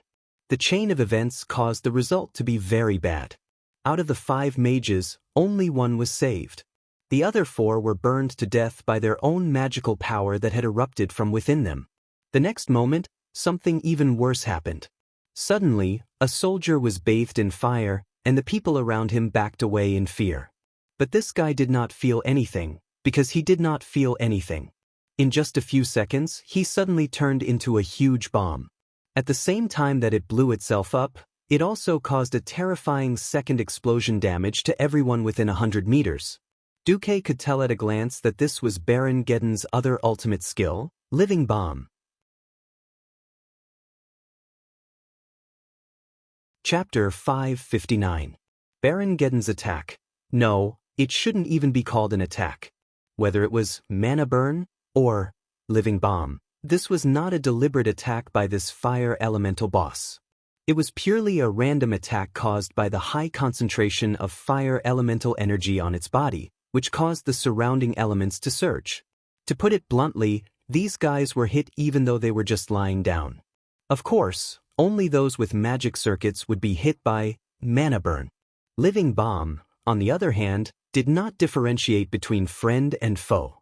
The chain of events caused the result to be very bad. Out of the 5 mages, only 1 was saved. The other 4 were burned to death by their own magical power that had erupted from within them. The next moment, something even worse happened. Suddenly, a soldier was bathed in fire, and the people around him backed away in fear. But this guy did not feel anything, because he did not feel anything. In just a few seconds, he suddenly turned into a huge bomb. At the same time that it blew itself up, it also caused a terrifying second explosion damage to everyone within 100 meters. Duque could tell at a glance that this was Baron Geddon's other ultimate skill, Living Bomb. Chapter 559. Baron Geddon's attack. No, it shouldn't even be called an attack. Whether it was mana burn or living bomb, this was not a deliberate attack by this fire elemental boss. It was purely a random attack caused by the high concentration of fire elemental energy on its body, which caused the surrounding elements to surge. To put it bluntly, these guys were hit even though they were just lying down. Of course, only those with magic circuits would be hit by mana burn. Living bomb, on the other hand, did not differentiate between friend and foe.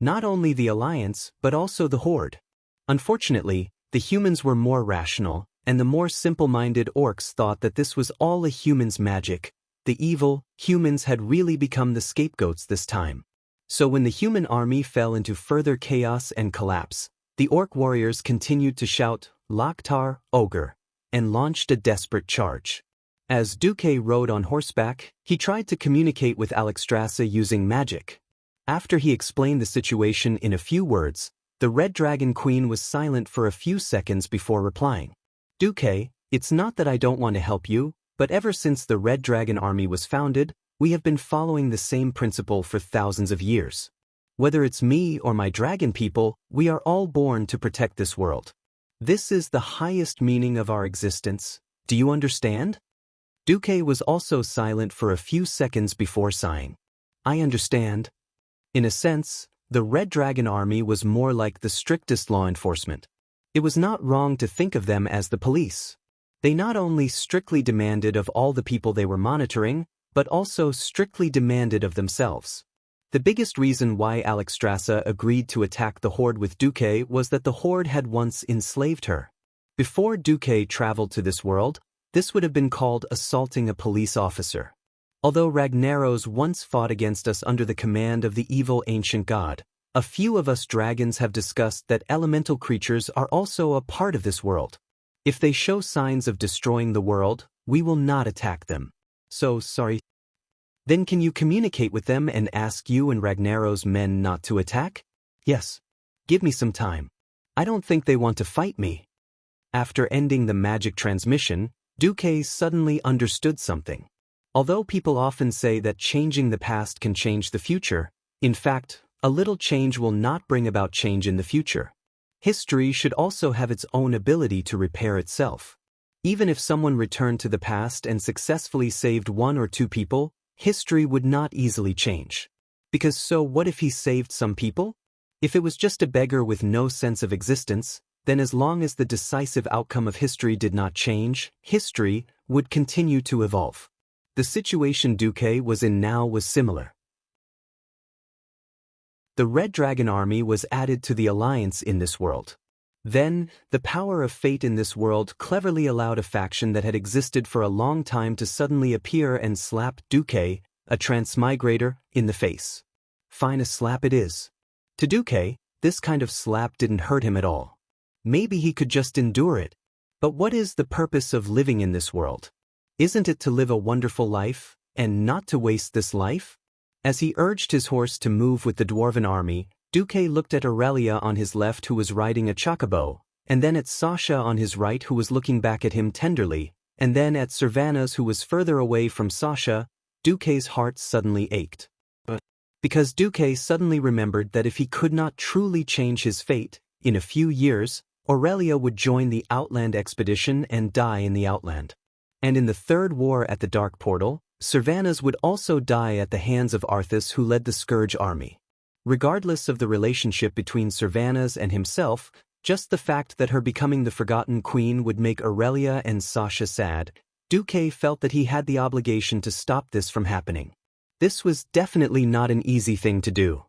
Not only the Alliance, but also the Horde. Unfortunately, the humans were more rational, and the more simple-minded orcs thought that this was all a human's magic. The evil humans had really become the scapegoats this time. So when the human army fell into further chaos and collapse, the orc warriors continued to shout, Loktar, Ogre, and launched a desperate charge. As Duque rode on horseback, he tried to communicate with Alexstrasza using magic. After he explained the situation in a few words, the Red Dragon Queen was silent for a few seconds before replying. Duque, it's not that I don't want to help you, but ever since the Red Dragon Army was founded, we have been following the same principle for thousands of years. Whether it's me or my dragon people, we are all born to protect this world. This is the highest meaning of our existence. Do you understand? Duque was also silent for a few seconds before sighing. I understand. In a sense, the Red Dragon Army was more like the strictest law enforcement. It was not wrong to think of them as the police. They not only strictly demanded of all the people they were monitoring, but also strictly demanded of themselves. The biggest reason why Alexstrasza agreed to attack the Horde with Duque was that the Horde had once enslaved her. Before Duque traveled to this world, this would have been called assaulting a police officer. Although Ragnaros once fought against us under the command of the evil ancient god, a few of us dragons have discussed that elemental creatures are also a part of this world. If they show signs of destroying the world, we will not attack them. So, sorry. Then can you communicate with them and ask you and Ragnaros' men not to attack? Yes. Give me some time. I don't think they want to fight me. After ending the magic transmission, Duque suddenly understood something. Although people often say that changing the past can change the future, in fact, a little change will not bring about change in the future. History should also have its own ability to repair itself. Even if someone returned to the past and successfully saved 1 or 2 people, history would not easily change. Because so what if he saved some people? If it was just a beggar with no sense of existence, then as long as the decisive outcome of history did not change, history would continue to evolve. The situation Duque was in now was similar. The Red Dragon Army was added to the alliance in this world. Then, the power of fate in this world cleverly allowed a faction that had existed for a long time to suddenly appear and slap Duque, a transmigrator, in the face. Fine a slap it is. To Duque, this kind of slap didn't hurt him at all. Maybe he could just endure it. But what is the purpose of living in this world? Isn't it to live a wonderful life, and not to waste this life? As he urged his horse to move with the dwarven army, Duque looked at Aurelia on his left who was riding a chocobo, and then at Sasha on his right who was looking back at him tenderly, and then at Cervanus who was further away from Sasha. Duque's heart suddenly ached. Because Duque suddenly remembered that if he could not truly change his fate, in a few years, Aurelia would join the Outland expedition and die in the Outland. And in the Third War at the Dark Portal, Cervanus would also die at the hands of Arthas who led the Scourge army. Regardless of the relationship between Cervanus and himself, just the fact that her becoming the Forgotten Queen would make Aurelia and Sasha sad, Duque felt that he had the obligation to stop this from happening. This was definitely not an easy thing to do.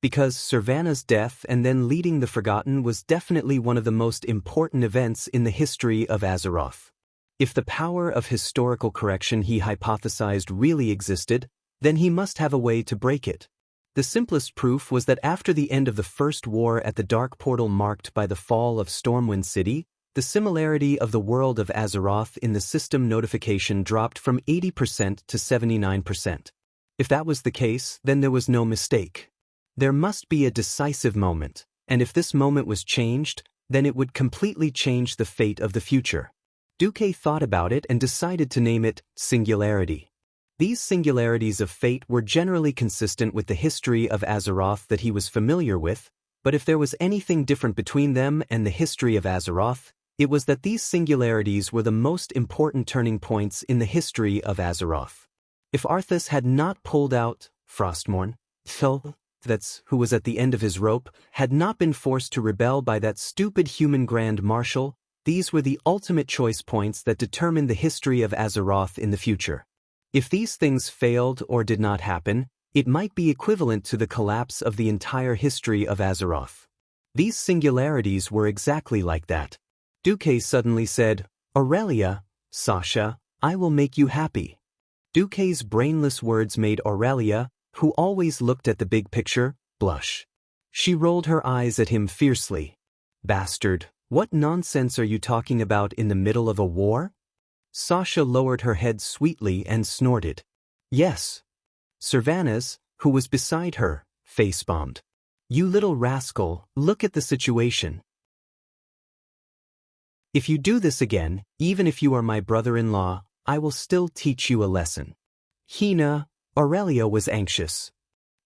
Because Cervanus' death and then leading the Forgotten was definitely one of the most important events in the history of Azeroth. If the power of historical correction he hypothesized really existed, then he must have a way to break it. The simplest proof was that after the end of the First War at the Dark Portal marked by the fall of Stormwind City, the similarity of the world of Azeroth in the system notification dropped from 80% to 79%. If that was the case, then there was no mistake. There must be a decisive moment, and if this moment was changed, then it would completely change the fate of the future. Duque thought about it and decided to name it Singularity. These singularities of fate were generally consistent with the history of Azeroth that he was familiar with, but if there was anything different between them and the history of Azeroth, it was that these singularities were the most important turning points in the history of Azeroth. If Arthas had not pulled out Frostmourne, that's who was at the end of his rope, had not been forced to rebel by that stupid human Grand Marshal, these were the ultimate choice points that determined the history of Azeroth in the future. If these things failed or did not happen, it might be equivalent to the collapse of the entire history of Azeroth. These singularities were exactly like that. Duque suddenly said, "Aurelia, Sasha, I will make you happy." Duque's brainless words made Aurelia, who always looked at the big picture, blush. She rolled her eyes at him fiercely. "Bastard, what nonsense are you talking about in the middle of a war?" Sasha lowered her head sweetly and snorted. "Yes." Cervanus, who was beside her, face-bombed. "You little rascal, look at the situation. If you do this again, even if you are my brother-in-law, I will still teach you a lesson." Hina, Aurelia was anxious.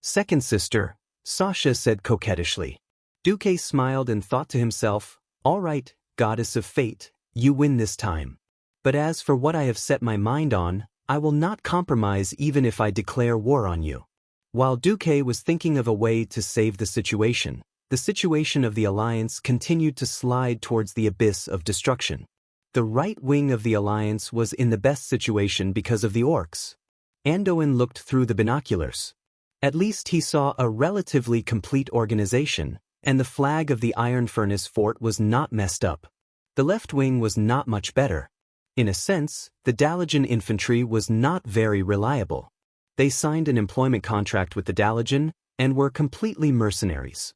"Second sister," Sasha said coquettishly. Duque smiled and thought to himself, "All right, goddess of fate, you win this time. But as for what I have set my mind on, I will not compromise even if I declare war on you." While Duque was thinking of a way to save the situation of the Alliance continued to slide towards the abyss of destruction. The right wing of the Alliance was in the best situation because of the orcs. Anduin looked through the binoculars. At least he saw a relatively complete organization, and the flag of the Iron Furnace Fort was not messed up. The left wing was not much better. In a sense, the Dalajan infantry was not very reliable. They signed an employment contract with the Dalajan and were completely mercenaries.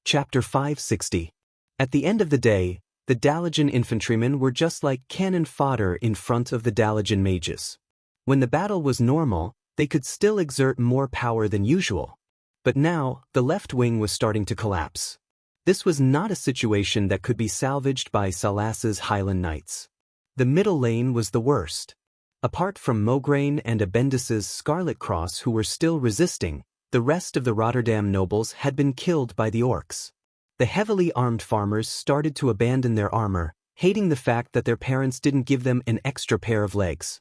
Chapter 560. At the end of the day, the Dalajan infantrymen were just like cannon fodder in front of the Dalajan mages. When the battle was normal, they could still exert more power than usual. But now, the left wing was starting to collapse. This was not a situation that could be salvaged by Salas's Highland Knights. The middle lane was the worst. Apart from Mograine and Abendis's Scarlet Cross who were still resisting, the rest of the Rotterdam nobles had been killed by the orcs. The heavily armed farmers started to abandon their armor, hating the fact that their parents didn't give them an extra pair of legs.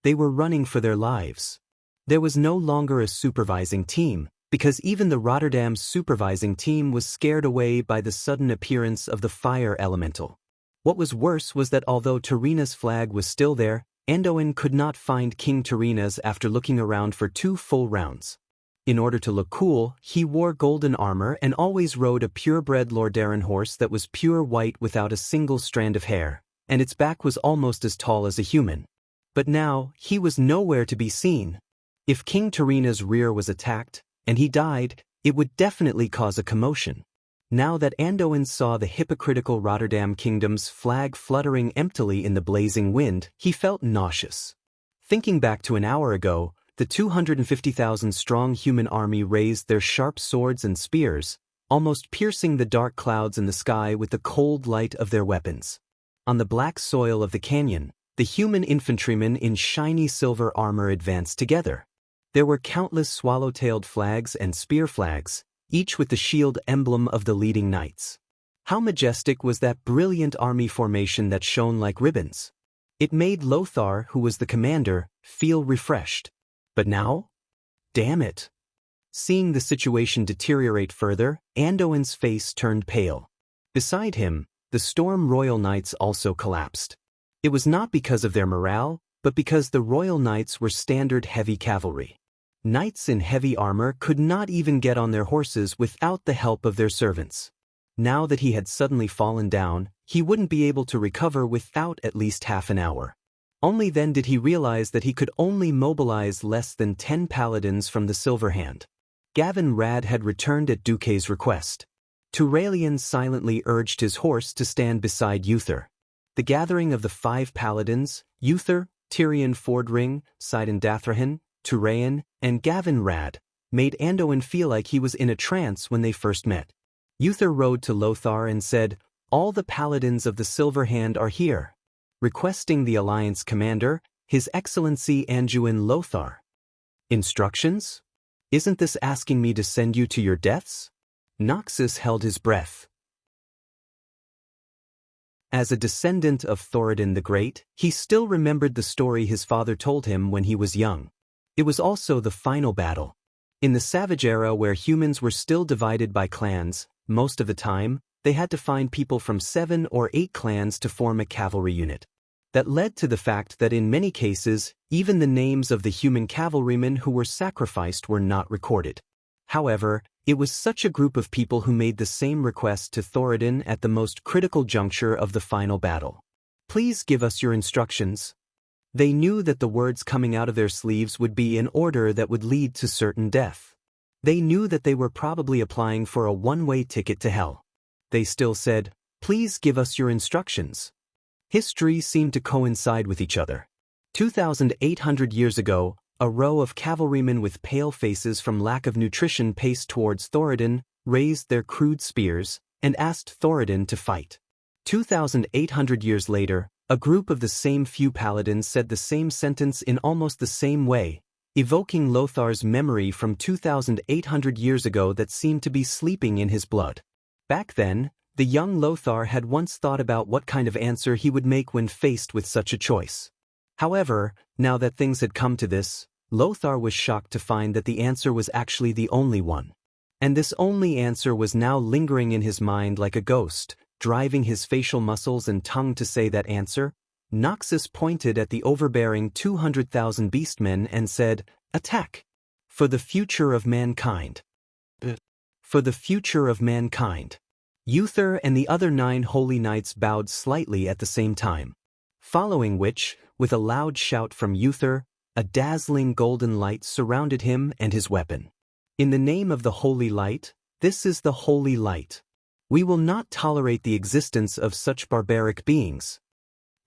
They were running for their lives. There was no longer a supervising team, because even the Rotterdam's supervising team was scared away by the sudden appearance of the fire elemental. What was worse was that although Tarina's flag was still there, Anduin could not find King Tarina's after looking around for 2 full rounds. In order to look cool, he wore golden armor and always rode a purebred Lordaeron horse that was pure white without a single strand of hair, and its back was almost as tall as a human. But now, he was nowhere to be seen. If King Tarina's rear was attacked, and he died, it would definitely cause a commotion. Now that Anduin saw the hypocritical Rotterdam kingdom's flag fluttering emptily in the blazing wind, he felt nauseous. Thinking back to an hour ago, the 250,000-strong human army raised their sharp swords and spears, almost piercing the dark clouds in the sky with the cold light of their weapons. On the black soil of the canyon, the human infantrymen in shiny silver armor advanced together. There were countless swallow-tailed flags and spear flags, each with the shield emblem of the leading knights. How majestic was that brilliant army formation that shone like ribbons! It made Lothar, who was the commander, feel refreshed. But now? Damn it! Seeing the situation deteriorate further, Anduin's face turned pale. Beside him, the Storm Royal Knights also collapsed. It was not because of their morale, but because the Royal Knights were standard heavy cavalry. Knights in heavy armor could not even get on their horses without the help of their servants. Now that he had suddenly fallen down, he wouldn't be able to recover without at least half an hour. Only then did he realize that he could only mobilize less than 10 paladins from the Silver Hand. Gavin Rad had returned at Duque's request. Turalian silently urged his horse to stand beside Uther. The gathering of the 5 paladins, Uther, Tyrion Fordring, Sidon Dathrahan, Turayan, and Gavin Rad, made Anduin feel like he was in a trance when they first met. Uther rode to Lothar and said, "All the paladins of the Silver Hand are here," requesting the Alliance commander, His Excellency Anduin Lothar. Instructions? Isn't this asking me to send you to your deaths? Noxus held his breath. As a descendant of Thoradin the Great, he still remembered the story his father told him when he was young. It was also the final battle. In the Savage Era, where humans were still divided by clans, most of the time, they had to find people from 7 or 8 clans to form a cavalry unit. That led to the fact that in many cases, even the names of the human cavalrymen who were sacrificed were not recorded. However, it was such a group of people who made the same request to Thoradin at the most critical juncture of the final battle. "Please give us your instructions." They knew that the words coming out of their sleeves would be in order that would lead to certain death. They knew that they were probably applying for a one-way ticket to hell. They still said, "Please give us your instructions." History seemed to coincide with each other. 2,800 years ago, a row of cavalrymen with pale faces from lack of nutrition paced towards Thoradin, raised their crude spears, and asked Thoradin to fight. 2,800 years later, a group of the same few paladins said the same sentence in almost the same way, evoking Lothar's memory from 2,800 years ago that seemed to be sleeping in his blood. Back then, the young Lothar had once thought about what kind of answer he would make when faced with such a choice. However, now that things had come to this, Lothar was shocked to find that the answer was actually the only one. And this only answer was now lingering in his mind like a ghost, driving his facial muscles and tongue to say that answer. Noxus pointed at the overbearing 200,000 beastmen and said, "Attack! For the future of mankind." For the future of mankind. Uther and the other 9 holy knights bowed slightly at the same time. Following which, with a loud shout from Uther, a dazzling golden light surrounded him and his weapon. "In the name of the holy light, this is the holy light. We will not tolerate the existence of such barbaric beings."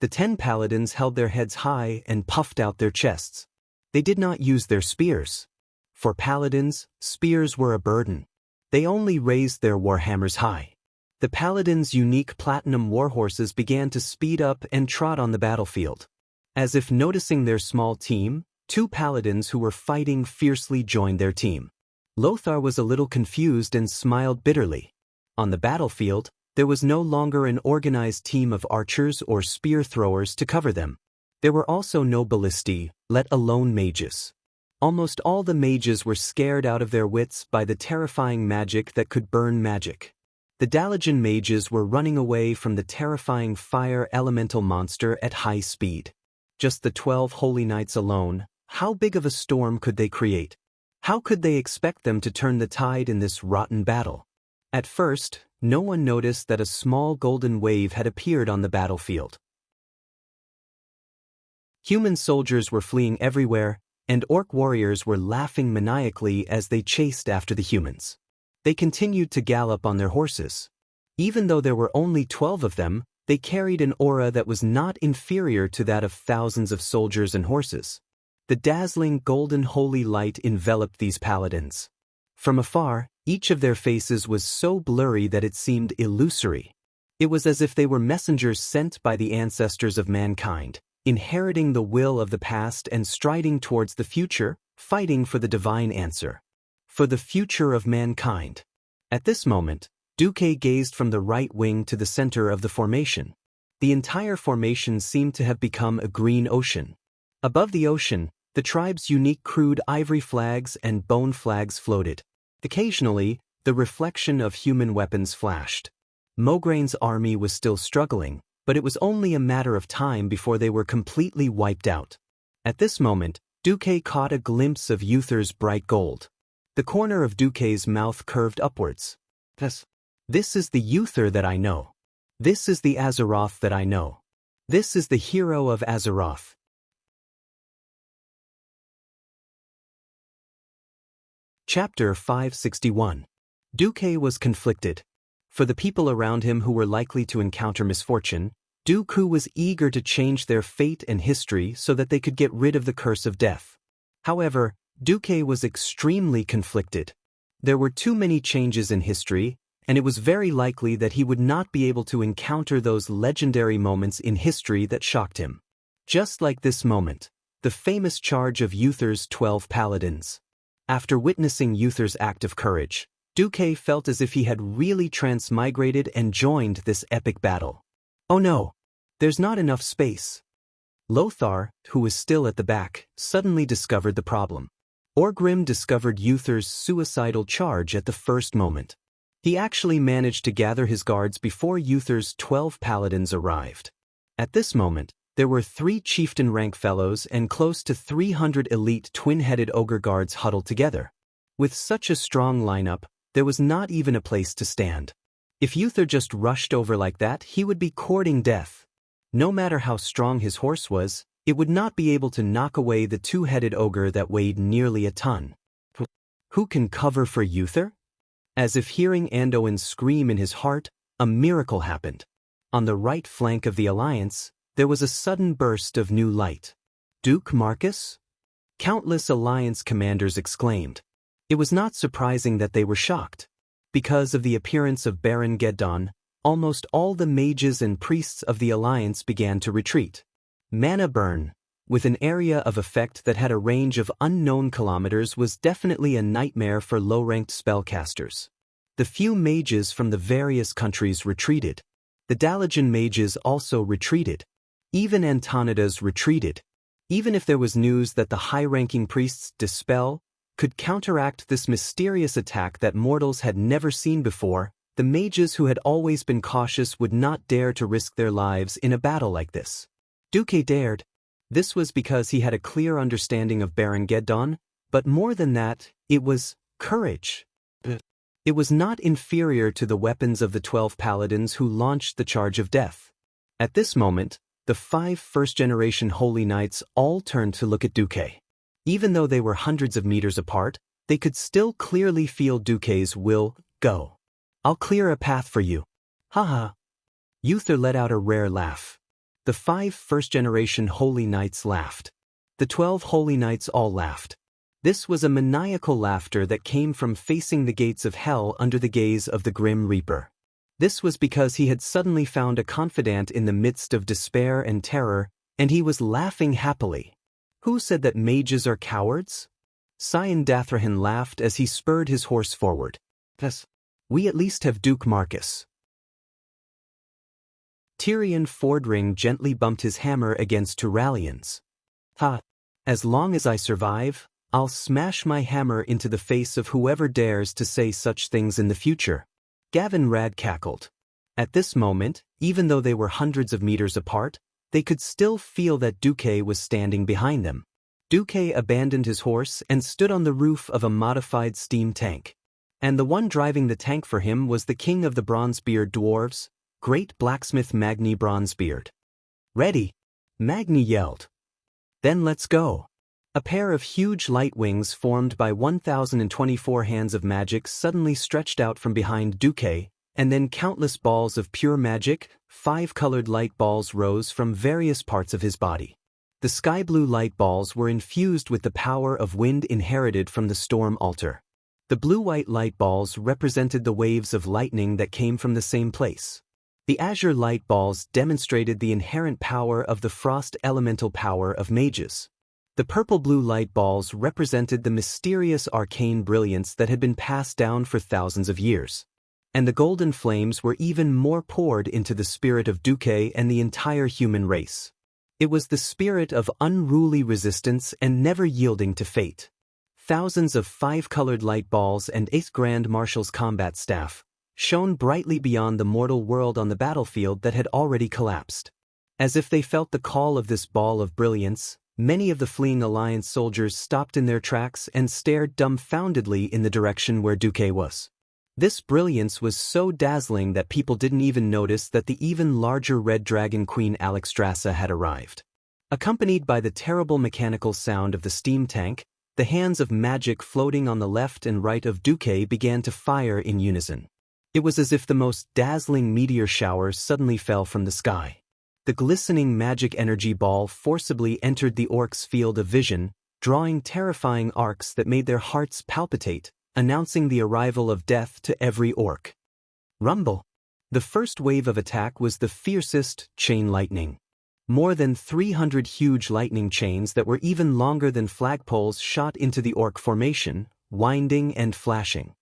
The 10 paladins held their heads high and puffed out their chests. They did not use their spears. For paladins, spears were a burden. They only raised their warhammers high. The paladins' unique platinum warhorses began to speed up and trot on the battlefield. As if noticing their small team, 2 paladins who were fighting fiercely joined their team. Lothar was a little confused and smiled bitterly. On the battlefield, there was no longer an organized team of archers or spear throwers to cover them. There were also no ballistae, let alone mages. Almost all the mages were scared out of their wits by the terrifying magic that could burn magic. The Dalajan mages were running away from the terrifying fire elemental monster at high speed. Just the 12 holy knights alone, how big of a storm could they create? How could they expect them to turn the tide in this rotten battle? At first, no one noticed that a small golden wave had appeared on the battlefield. Human soldiers were fleeing everywhere, and orc warriors were laughing maniacally as they chased after the humans. They continued to gallop on their horses. Even though there were only 12 of them, they carried an aura that was not inferior to that of thousands of soldiers and horses. The dazzling golden holy light enveloped these paladins. From afar, each of their faces was so blurry that it seemed illusory. It was as if they were messengers sent by the ancestors of mankind, inheriting the will of the past and striding towards the future, fighting for the divine answer. For the future of mankind. At this moment, Duque gazed from the right wing to the center of the formation. The entire formation seemed to have become a green ocean. Above the ocean, the tribe's unique crude ivory flags and bone flags floated. Occasionally, the reflection of human weapons flashed. Mograine's army was still struggling, but it was only a matter of time before they were completely wiped out. At this moment, Duque caught a glimpse of Uther's bright gold. The corner of Duque's mouth curved upwards. This is the Uther that I know. This is the Azeroth that I know. This is the hero of Azeroth. Chapter 561. Duque was conflicted. For the people around him who were likely to encounter misfortune, Duque was eager to change their fate and history so that they could get rid of the curse of death. However, Duque was extremely conflicted. There were too many changes in history, and it was very likely that he would not be able to encounter those legendary moments in history that shocked him. Just like this moment, the famous charge of Uther's 12 paladins. After witnessing Uther's act of courage, Duque felt as if he had really transmigrated and joined this epic battle. Oh no, there's not enough space. Lothar, who was still at the back, suddenly discovered the problem. Orgrim discovered Uther's suicidal charge at the first moment. He actually managed to gather his guards before Uther's 12 paladins arrived. At this moment, there were 3 chieftain rank fellows and close to 300 elite twin-headed ogre guards huddled together. With such a strong lineup, there was not even a place to stand. If Uther just rushed over like that, he would be courting death. No matter how strong his horse was, it would not be able to knock away the 2-headed ogre that weighed nearly a ton. Who can cover for Uther? As if hearing Anduin scream in his heart, a miracle happened. On the right flank of the alliance, there was a sudden burst of new light. Duke Marcus? Countless alliance commanders exclaimed. It was not surprising that they were shocked. Because of the appearance of Baron Geddon, almost all the mages and priests of the alliance began to retreat. Mana burn, with an area of effect that had a range of unknown kilometers, was definitely a nightmare for low-ranked spellcasters. The few mages from the various countries retreated. The Dalajan mages also retreated. Even Antonidas retreated. Even if there was news that the high-ranking priests Dispel could counteract this mysterious attack that mortals had never seen before, the mages who had always been cautious would not dare to risk their lives in a battle like this. Duque dared. This was because he had a clear understanding of Baron Geddon, but more than that, it was courage. It was not inferior to the weapons of the 12 paladins who launched the charge of death. At this moment, the 5 first-generation holy knights all turned to look at Duque. Even though they were hundreds of meters apart, they could still clearly feel Duque's will. Go. I'll clear a path for you. Haha. Uther let out a rare laugh. The 5 first-generation holy knights laughed. The 12 holy knights all laughed. This was a maniacal laughter that came from facing the gates of hell under the gaze of the Grim Reaper. This was because he had suddenly found a confidant in the midst of despair and terror, and he was laughing happily. Who said that mages are cowards? Sion Dathrahan laughed as he spurred his horse forward. We at least have Duke Marcus. Tyrion Fordring gently bumped his hammer against Turalian's. Ha! As long as I survive, I'll smash my hammer into the face of whoever dares to say such things in the future. Gavin Rad cackled. At this moment, even though they were hundreds of meters apart, they could still feel that Duque was standing behind them. Duque abandoned his horse and stood on the roof of a modified steam tank. And the one driving the tank for him was the king of the Bronzebeard dwarves, great blacksmith Magni Bronzebeard. Ready? Magni yelled. Then let's go. A pair of huge light wings formed by 1024 hands of magic suddenly stretched out from behind Duque, and then countless balls of pure magic, 5-colored light balls rose from various parts of his body. The sky blue light balls were infused with the power of wind inherited from the storm altar. The blue-white light balls represented the waves of lightning that came from the same place. The azure light balls demonstrated the inherent power of the frost elemental power of mages. The purple-blue light balls represented the mysterious arcane brilliance that had been passed down for thousands of years. And the golden flames were even more poured into the spirit of Duque and the entire human race. It was the spirit of unruly resistance and never yielding to fate. Thousands of 5-colored light balls and 8th Grand Marshal's combat staff shone brightly beyond the mortal world on the battlefield that had already collapsed. As if they felt the call of this ball of brilliance, many of the fleeing Alliance soldiers stopped in their tracks and stared dumbfoundedly in the direction where Duque was. This brilliance was so dazzling that people didn't even notice that the even larger Red Dragon Queen Alexstrasza had arrived. Accompanied by the terrible mechanical sound of the steam tank, the hands of magic floating on the left and right of Duque began to fire in unison. It was as if the most dazzling meteor showers suddenly fell from the sky. The glistening magic energy ball forcibly entered the orcs' field of vision, drawing terrifying arcs that made their hearts palpitate, announcing the arrival of death to every orc. Rumble. The first wave of attack was the fiercest chain lightning. More than 300 huge lightning chains that were even longer than flagpoles shot into the orc formation, winding and flashing.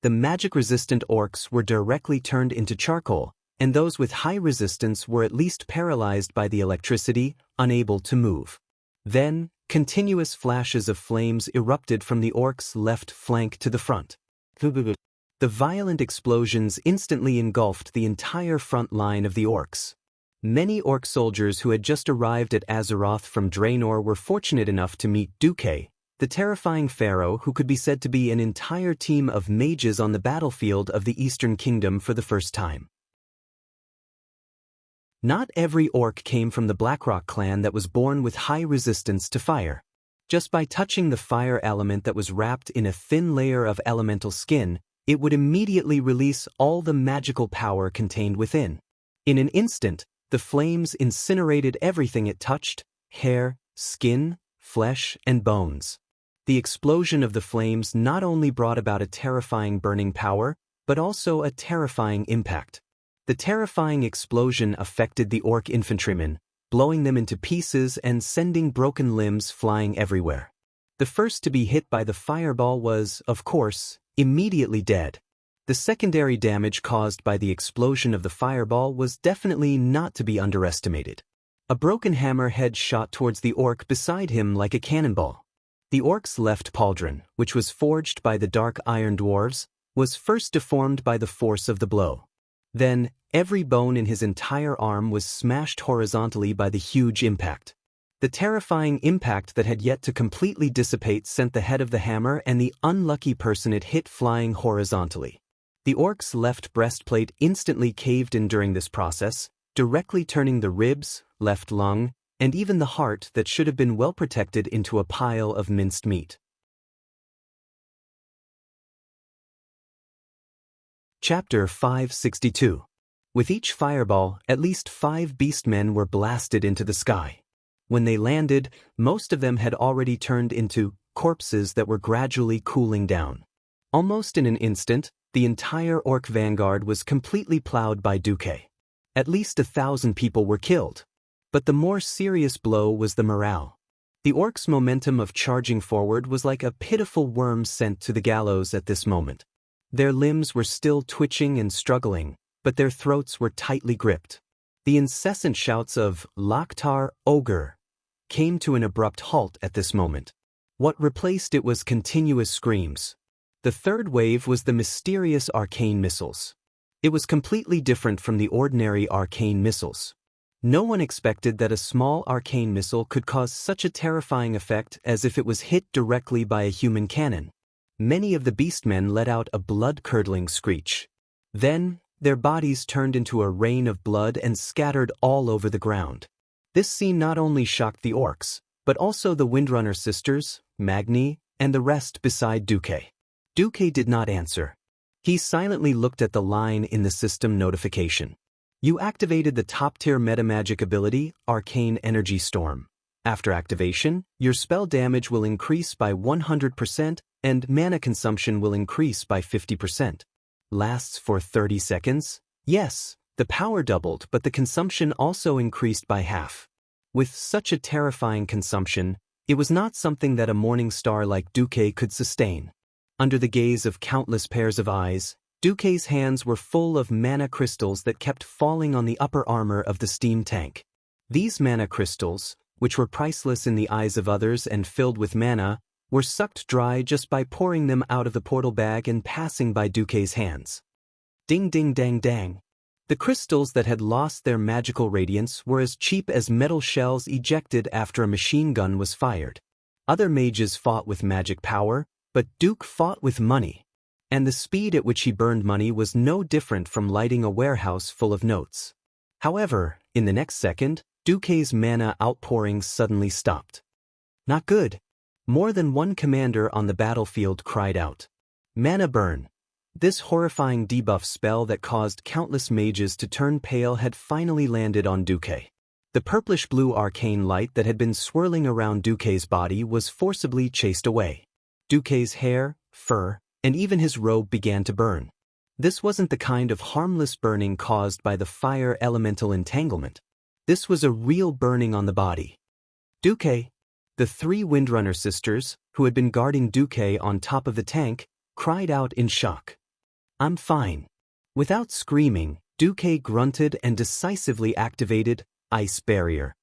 The magic-resistant orcs were directly turned into charcoal, and those with high resistance were at least paralyzed by the electricity, unable to move. Then, continuous flashes of flames erupted from the orcs' left flank to the front. The violent explosions instantly engulfed the entire front line of the orcs. Many orc soldiers who had just arrived at Azeroth from Draenor were fortunate enough to meet Duque, the terrifying pharaoh who could be said to be an entire team of mages on the battlefield of the Eastern Kingdom for the first time. Not every orc came from the Blackrock clan that was born with high resistance to fire. Just by touching the fire element that was wrapped in a thin layer of elemental skin, it would immediately release all the magical power contained within. In an instant, the flames incinerated everything it touched: hair, skin, flesh, and bones. The explosion of the flames not only brought about a terrifying burning power, but also a terrifying impact. The terrifying explosion affected the orc infantrymen, blowing them into pieces and sending broken limbs flying everywhere. The first to be hit by the fireball was, of course, immediately dead. The secondary damage caused by the explosion of the fireball was definitely not to be underestimated. A broken hammer head shot towards the orc beside him like a cannonball. The orc's left pauldron, which was forged by the dark iron dwarves, was first deformed by the force of the blow. Then, every bone in his entire arm was smashed horizontally by the huge impact. The terrifying impact that had yet to completely dissipate sent the head of the hammer and the unlucky person it hit flying horizontally. The orc's left breastplate instantly caved in during this process, directly turning the ribs, left lung, and even the heart that should have been well protected into a pile of minced meat. Chapter 562. With each fireball, at least 5 beastmen were blasted into the sky. When they landed, most of them had already turned into corpses that were gradually cooling down. Almost in an instant, the entire orc vanguard was completely plowed by Duque. At least 1,000 people were killed. But the more serious blow was the morale. The orcs' momentum of charging forward was like a pitiful worm sent to the gallows at this moment. Their limbs were still twitching and struggling, but their throats were tightly gripped. The incessant shouts of Laktar, ogre, came to an abrupt halt at this moment. What replaced it was continuous screams. The third wave was the mysterious arcane missiles. It was completely different from the ordinary arcane missiles. No one expected that a small arcane missile could cause such a terrifying effect as if it was hit directly by a human cannon. Many of the beastmen let out a blood-curdling screech. Then, their bodies turned into a rain of blood and scattered all over the ground. This scene not only shocked the orcs, but also the Windrunner sisters, Magni, and the rest beside Duque. Duque did not answer. He silently looked at the line in the system notification. You activated the top-tier metamagic ability, Arcane Energy Storm. After activation, your spell damage will increase by 100% and mana consumption will increase by 50%. Lasts for 30 seconds? Yes, the power doubled, but the consumption also increased by half. With such a terrifying consumption, it was not something that a morning star like Duque could sustain. Under the gaze of countless pairs of eyes, Duque's hands were full of mana crystals that kept falling on the upper armor of the steam tank. These mana crystals, which were priceless in the eyes of others and filled with mana, were sucked dry just by pouring them out of the portal bag and passing by Duque's hands. Ding ding dang dang. The crystals that had lost their magical radiance were as cheap as metal shells ejected after a machine gun was fired. Other mages fought with magic power, but Duque fought with money. And the speed at which he burned money was no different from lighting a warehouse full of notes. However, in the next second, Duque's mana outpouring suddenly stopped. Not good. More than one commander on the battlefield cried out. Mana burn. This horrifying debuff spell that caused countless mages to turn pale had finally landed on Duque. The purplish-blue arcane light that had been swirling around Duque's body was forcibly chased away. Duque's hair, fur, and even his robe began to burn. This wasn't the kind of harmless burning caused by the fire elemental entanglement. This was a real burning on the body. Duque, the three Windrunner sisters, who had been guarding Duque on top of the tank, cried out in shock. I'm fine. Without screaming, Duque grunted and decisively activated Ice Barrier.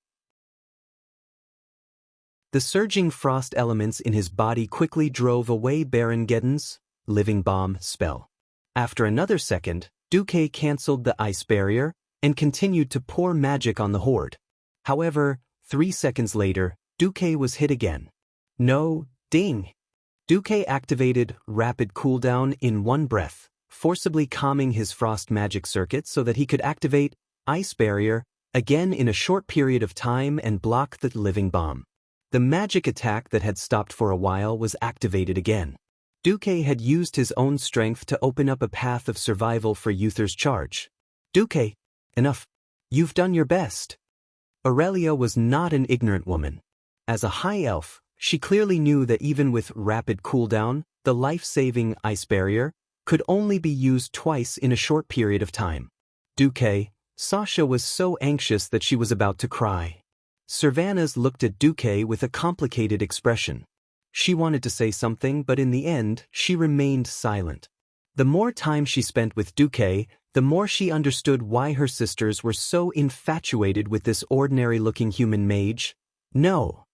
The surging frost elements in his body quickly drove away Baron Geddon's Living Bomb spell. After another second, Duque cancelled the Ice Barrier and continued to pour magic on the horde. However, 3 seconds later, Duque was hit again. No, ding! Duque activated Rapid Cooldown in one breath, forcibly calming his frost magic circuit so that he could activate Ice Barrier again in a short period of time and block the Living Bomb. The magic attack that had stopped for a while was activated again. Duque had used his own strength to open up a path of survival for Uther's charge. Duque, enough. You've done your best. Aurelia was not an ignorant woman. As a high elf, she clearly knew that even with rapid cooldown, the life-saving Ice Barrier could only be used twice in a short period of time. Duque, Sasha was so anxious that she was about to cry. Servanas looked at Duque with a complicated expression. She wanted to say something, but in the end, she remained silent. The more time she spent with Duque, the more she understood why her sisters were so infatuated with this ordinary-looking human mage. No,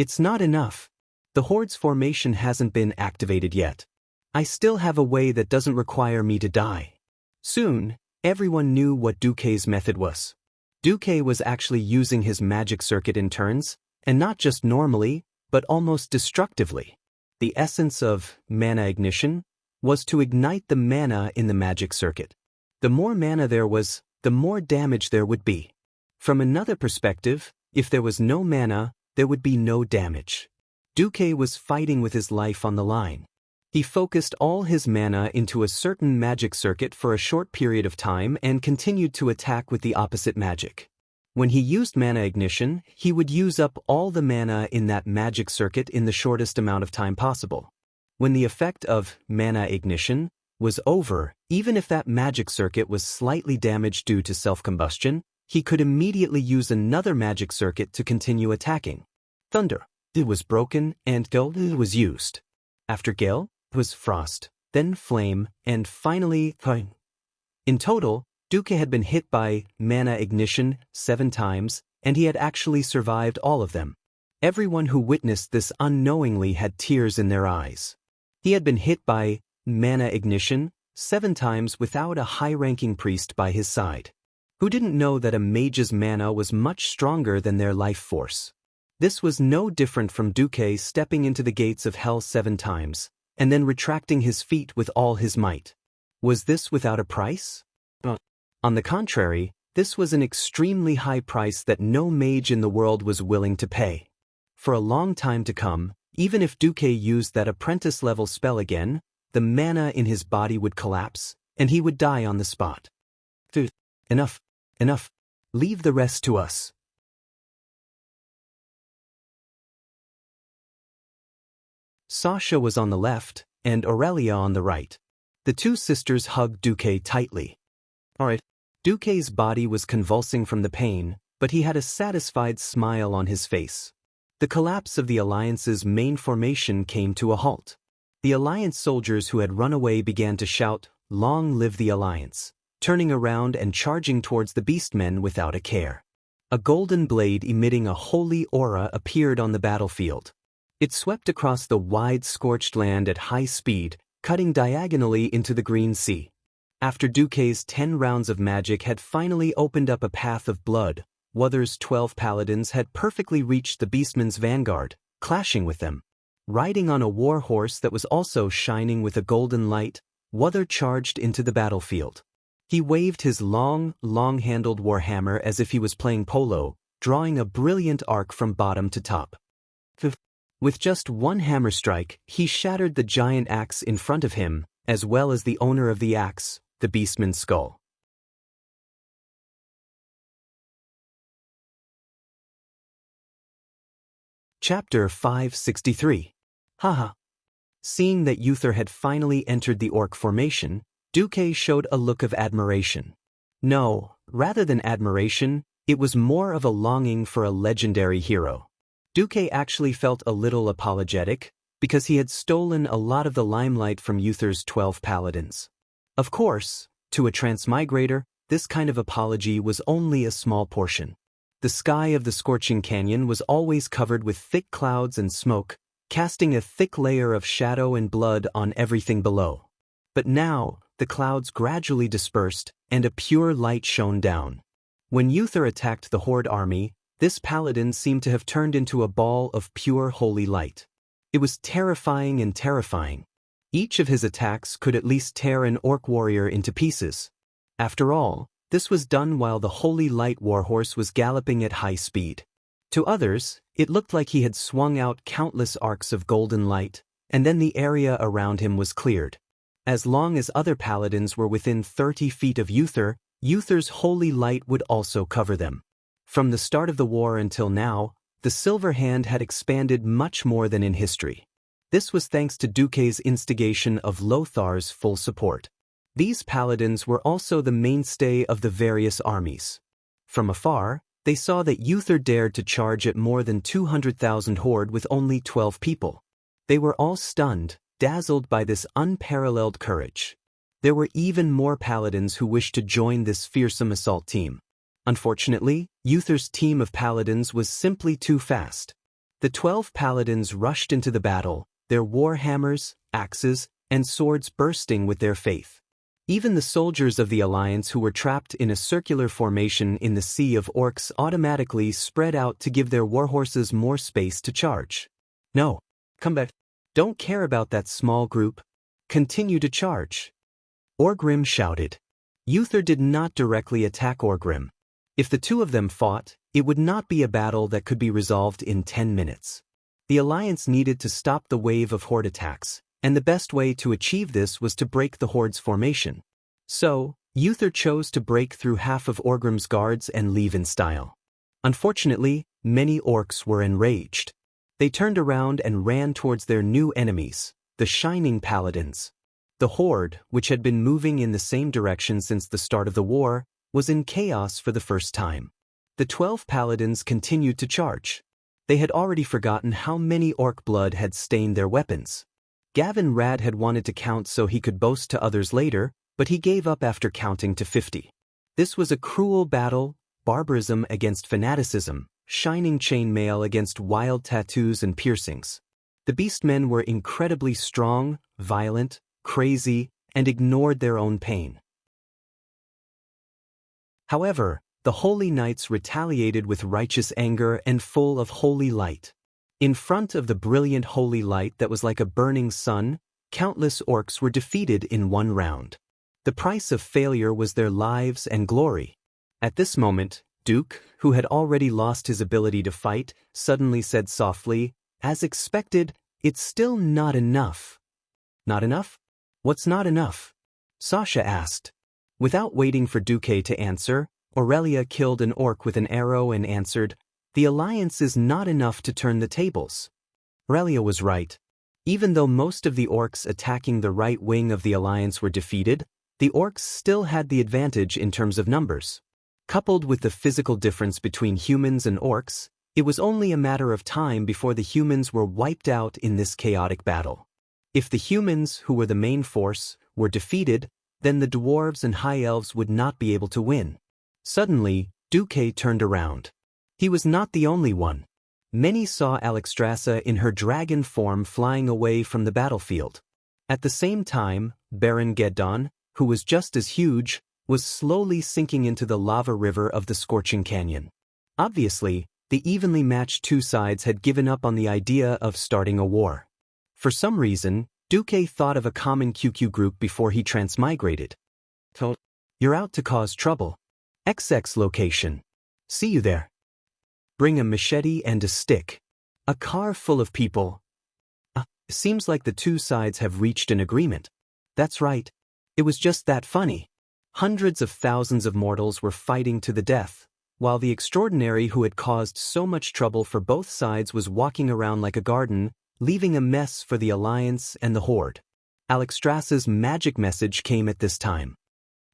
it's not enough. The Horde's formation hasn't been activated yet. I still have a way that doesn't require me to die. Soon, everyone knew what Duque's method was. Duque was actually using his magic circuit in turns, and not just normally, but almost destructively. The essence of mana ignition was to ignite the mana in the magic circuit. The more mana there was, the more damage there would be. From another perspective, if there was no mana, there would be no damage. Duque was fighting with his life on the line. He focused all his mana into a certain magic circuit for a short period of time and continued to attack with the opposite magic. When he used mana ignition, he would use up all the mana in that magic circuit in the shortest amount of time possible. When the effect of mana ignition was over, even if that magic circuit was slightly damaged due to self-combustion, he could immediately use another magic circuit to continue attacking. Thunder. It was broken and Gale was used. After Gale was Frost, then Flame, and finally Fire. In total, Duque had been hit by mana ignition 7 times, and he had actually survived all of them. Everyone who witnessed this unknowingly had tears in their eyes. He had been hit by mana ignition 7 times without a high-ranking priest by his side, who didn't know that a mage's mana was much stronger than their life force. This was no different from Duque stepping into the gates of hell 7 times, and then retracting his feet with all his might. Was this without a price? On the contrary, this was an extremely high price that no mage in the world was willing to pay. For a long time to come, even if Duque used that apprentice-level spell again, the mana in his body would collapse, and he would die on the spot. Enough. Enough. Leave the rest to us. Xianxia was on the left, and Aurelia on the right. The two sisters hugged Duque tightly. Alright. Duque's body was convulsing from the pain, but he had a satisfied smile on his face. The collapse of the Alliance's main formation came to a halt. The Alliance soldiers who had run away began to shout, "Long live the Alliance," turning around and charging towards the beastmen without a care. A golden blade emitting a holy aura appeared on the battlefield. It swept across the wide scorched land at high speed, cutting diagonally into the green sea. After Duque's 10 rounds of magic had finally opened up a path of blood, Wuther's 12 paladins had perfectly reached the beastmen's vanguard, clashing with them. Riding on a war horse that was also shining with a golden light, Wuther charged into the battlefield. He waved his long-handled warhammer as if he was playing polo, drawing a brilliant arc from bottom to top. With just one hammer strike, he shattered the giant axe in front of him, as well as the owner of the axe, the beastman's skull. Chapter 563. Haha. Seeing that Uther had finally entered the orc formation, Duque showed a look of admiration. No, rather than admiration, it was more of a longing for a legendary hero. Duque actually felt a little apologetic, because he had stolen a lot of the limelight from Uther's 12 paladins. Of course, to a transmigrator, this kind of apology was only a small portion. The sky of the scorching canyon was always covered with thick clouds and smoke, casting a thick layer of shadow and blood on everything below. But now, the clouds gradually dispersed, and a pure light shone down. When Uther attacked the Horde army, this paladin seemed to have turned into a ball of pure holy light. It was terrifying and terrifying. Each of his attacks could at least tear an orc warrior into pieces. After all, this was done while the holy light warhorse was galloping at high speed. To others, it looked like he had swung out countless arcs of golden light, and then the area around him was cleared. As long as other paladins were within 30 feet of Uther, Uther's holy light would also cover them. From the start of the war until now, the Silver Hand had expanded much more than in history. This was thanks to Duque's instigation of Lothar's full support. These paladins were also the mainstay of the various armies. From afar, they saw that Uther dared to charge at more than 200,000 horde with only 12 people. They were all stunned, dazzled by this unparalleled courage. There were even more paladins who wished to join this fearsome assault team. Unfortunately, Uther's team of paladins was simply too fast. The 12 paladins rushed into the battle, their war hammers, axes, and swords bursting with their faith. Even the soldiers of the Alliance who were trapped in a circular formation in the sea of orcs automatically spread out to give their warhorses more space to charge. No, come back. Don't care about that small group. Continue to charge. Orgrim shouted. Uther did not directly attack Orgrim. If the two of them fought, it would not be a battle that could be resolved in 10 minutes. The Alliance needed to stop the wave of horde attacks, and the best way to achieve this was to break the horde's formation. So, Uther chose to break through half of Orgrim's guards and leave in style. Unfortunately, many orcs were enraged. They turned around and ran towards their new enemies, the Shining Paladins. The horde, which had been moving in the same direction since the start of the war, was in chaos for the first time. The 12 paladins continued to charge. They had already forgotten how many orc blood had stained their weapons. Gavin Rad had wanted to count so he could boast to others later, but he gave up after counting to 50. This was a cruel battle, barbarism against fanaticism, shining chainmail against wild tattoos and piercings. The beastmen were incredibly strong, violent, crazy, and ignored their own pain. However, the holy knights retaliated with righteous anger and full of holy light. In front of the brilliant holy light that was like a burning sun, countless orcs were defeated in one round. The price of failure was their lives and glory. At this moment, Duke, who had already lost his ability to fight, suddenly said softly, "As expected, it's still not enough." "Not enough? What's not enough?" Xianxia asked. Without waiting for Duque to answer, Aurelia killed an orc with an arrow and answered, "The alliance is not enough to turn the tables." Aurelia was right. Even though most of the orcs attacking the right wing of the alliance were defeated, the orcs still had the advantage in terms of numbers. Coupled with the physical difference between humans and orcs, it was only a matter of time before the humans were wiped out in this chaotic battle. If the humans, who were the main force, were defeated, then the dwarves and high elves would not be able to win. Suddenly, Duque turned around. He was not the only one. Many saw Alexstrasza in her dragon form flying away from the battlefield. At the same time, Baron Geddon, who was just as huge, was slowly sinking into the lava river of the scorching canyon. Obviously, the evenly matched two sides had given up on the idea of starting a war. For some reason, Duque thought of a common QQ group before he transmigrated. "You're out to cause trouble. XX location. See you there. Bring a machete and a stick. A car full of people." Seems like the two sides have reached an agreement. That's right. It was just that funny. Hundreds of thousands of mortals were fighting to the death, while the extraordinary who had caused so much trouble for both sides was walking around like a garden, leaving a mess for the Alliance and the Horde. Alexstrasza's magic message came at this time.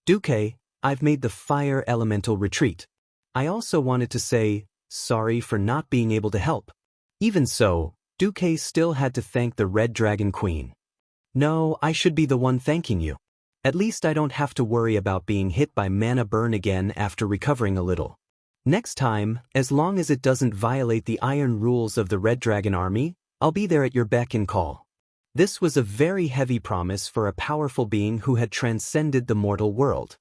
"Duque, I've made the fire elemental retreat. I also wanted to say, sorry for not being able to help." Even so, Duque still had to thank the Red Dragon Queen. "No, I should be the one thanking you. At least I don't have to worry about being hit by mana burn again after recovering a little. Next time, as long as it doesn't violate the iron rules of the Red Dragon Army, I'll be there at your beck and call." This was a very heavy promise for a powerful being who had transcended the mortal world.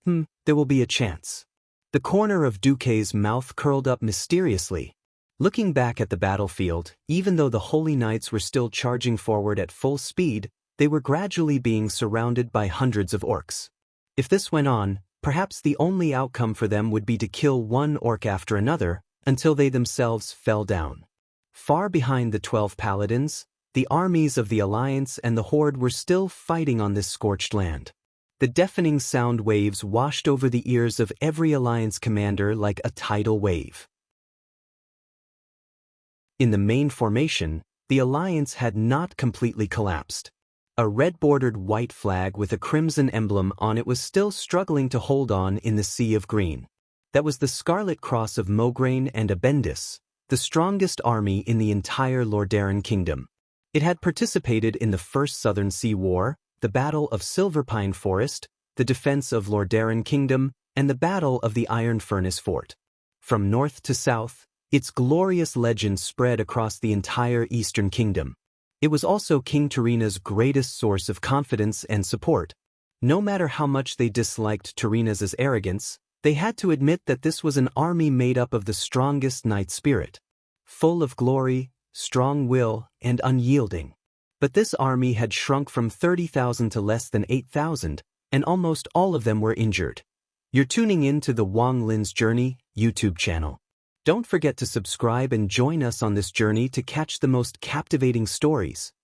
There will be a chance. The corner of Duque's mouth curled up mysteriously. Looking back at the battlefield, even though the Holy Knights were still charging forward at full speed, they were gradually being surrounded by hundreds of orcs. If this went on, perhaps the only outcome for them would be to kill one orc after another, until they themselves fell down. Far behind the 12 paladins, the armies of the Alliance and the Horde were still fighting on this scorched land. The deafening sound waves washed over the ears of every Alliance commander like a tidal wave. In the main formation, the Alliance had not completely collapsed. A red-bordered white flag with a crimson emblem on it was still struggling to hold on in the sea of green. That was the Scarlet Cross of Mograine and Abendis, the strongest army in the entire Lordaeron Kingdom. It had participated in the First Southern Sea War, the Battle of Silverpine Forest, the defense of Lordaeron Kingdom, and the Battle of the Iron Furnace Fort. From north to south, its glorious legend spread across the entire Eastern Kingdom. It was also King Tarina's greatest source of confidence and support. No matter how much they disliked Tarina's arrogance, they had to admit that this was an army made up of the strongest knight spirit. Full of glory, strong will, and unyielding. But this army had shrunk from 30,000 to less than 8,000, and almost all of them were injured. You're tuning in to the Wang Lin's Journey YouTube channel. Don't forget to subscribe and join us on this journey to catch the most captivating stories.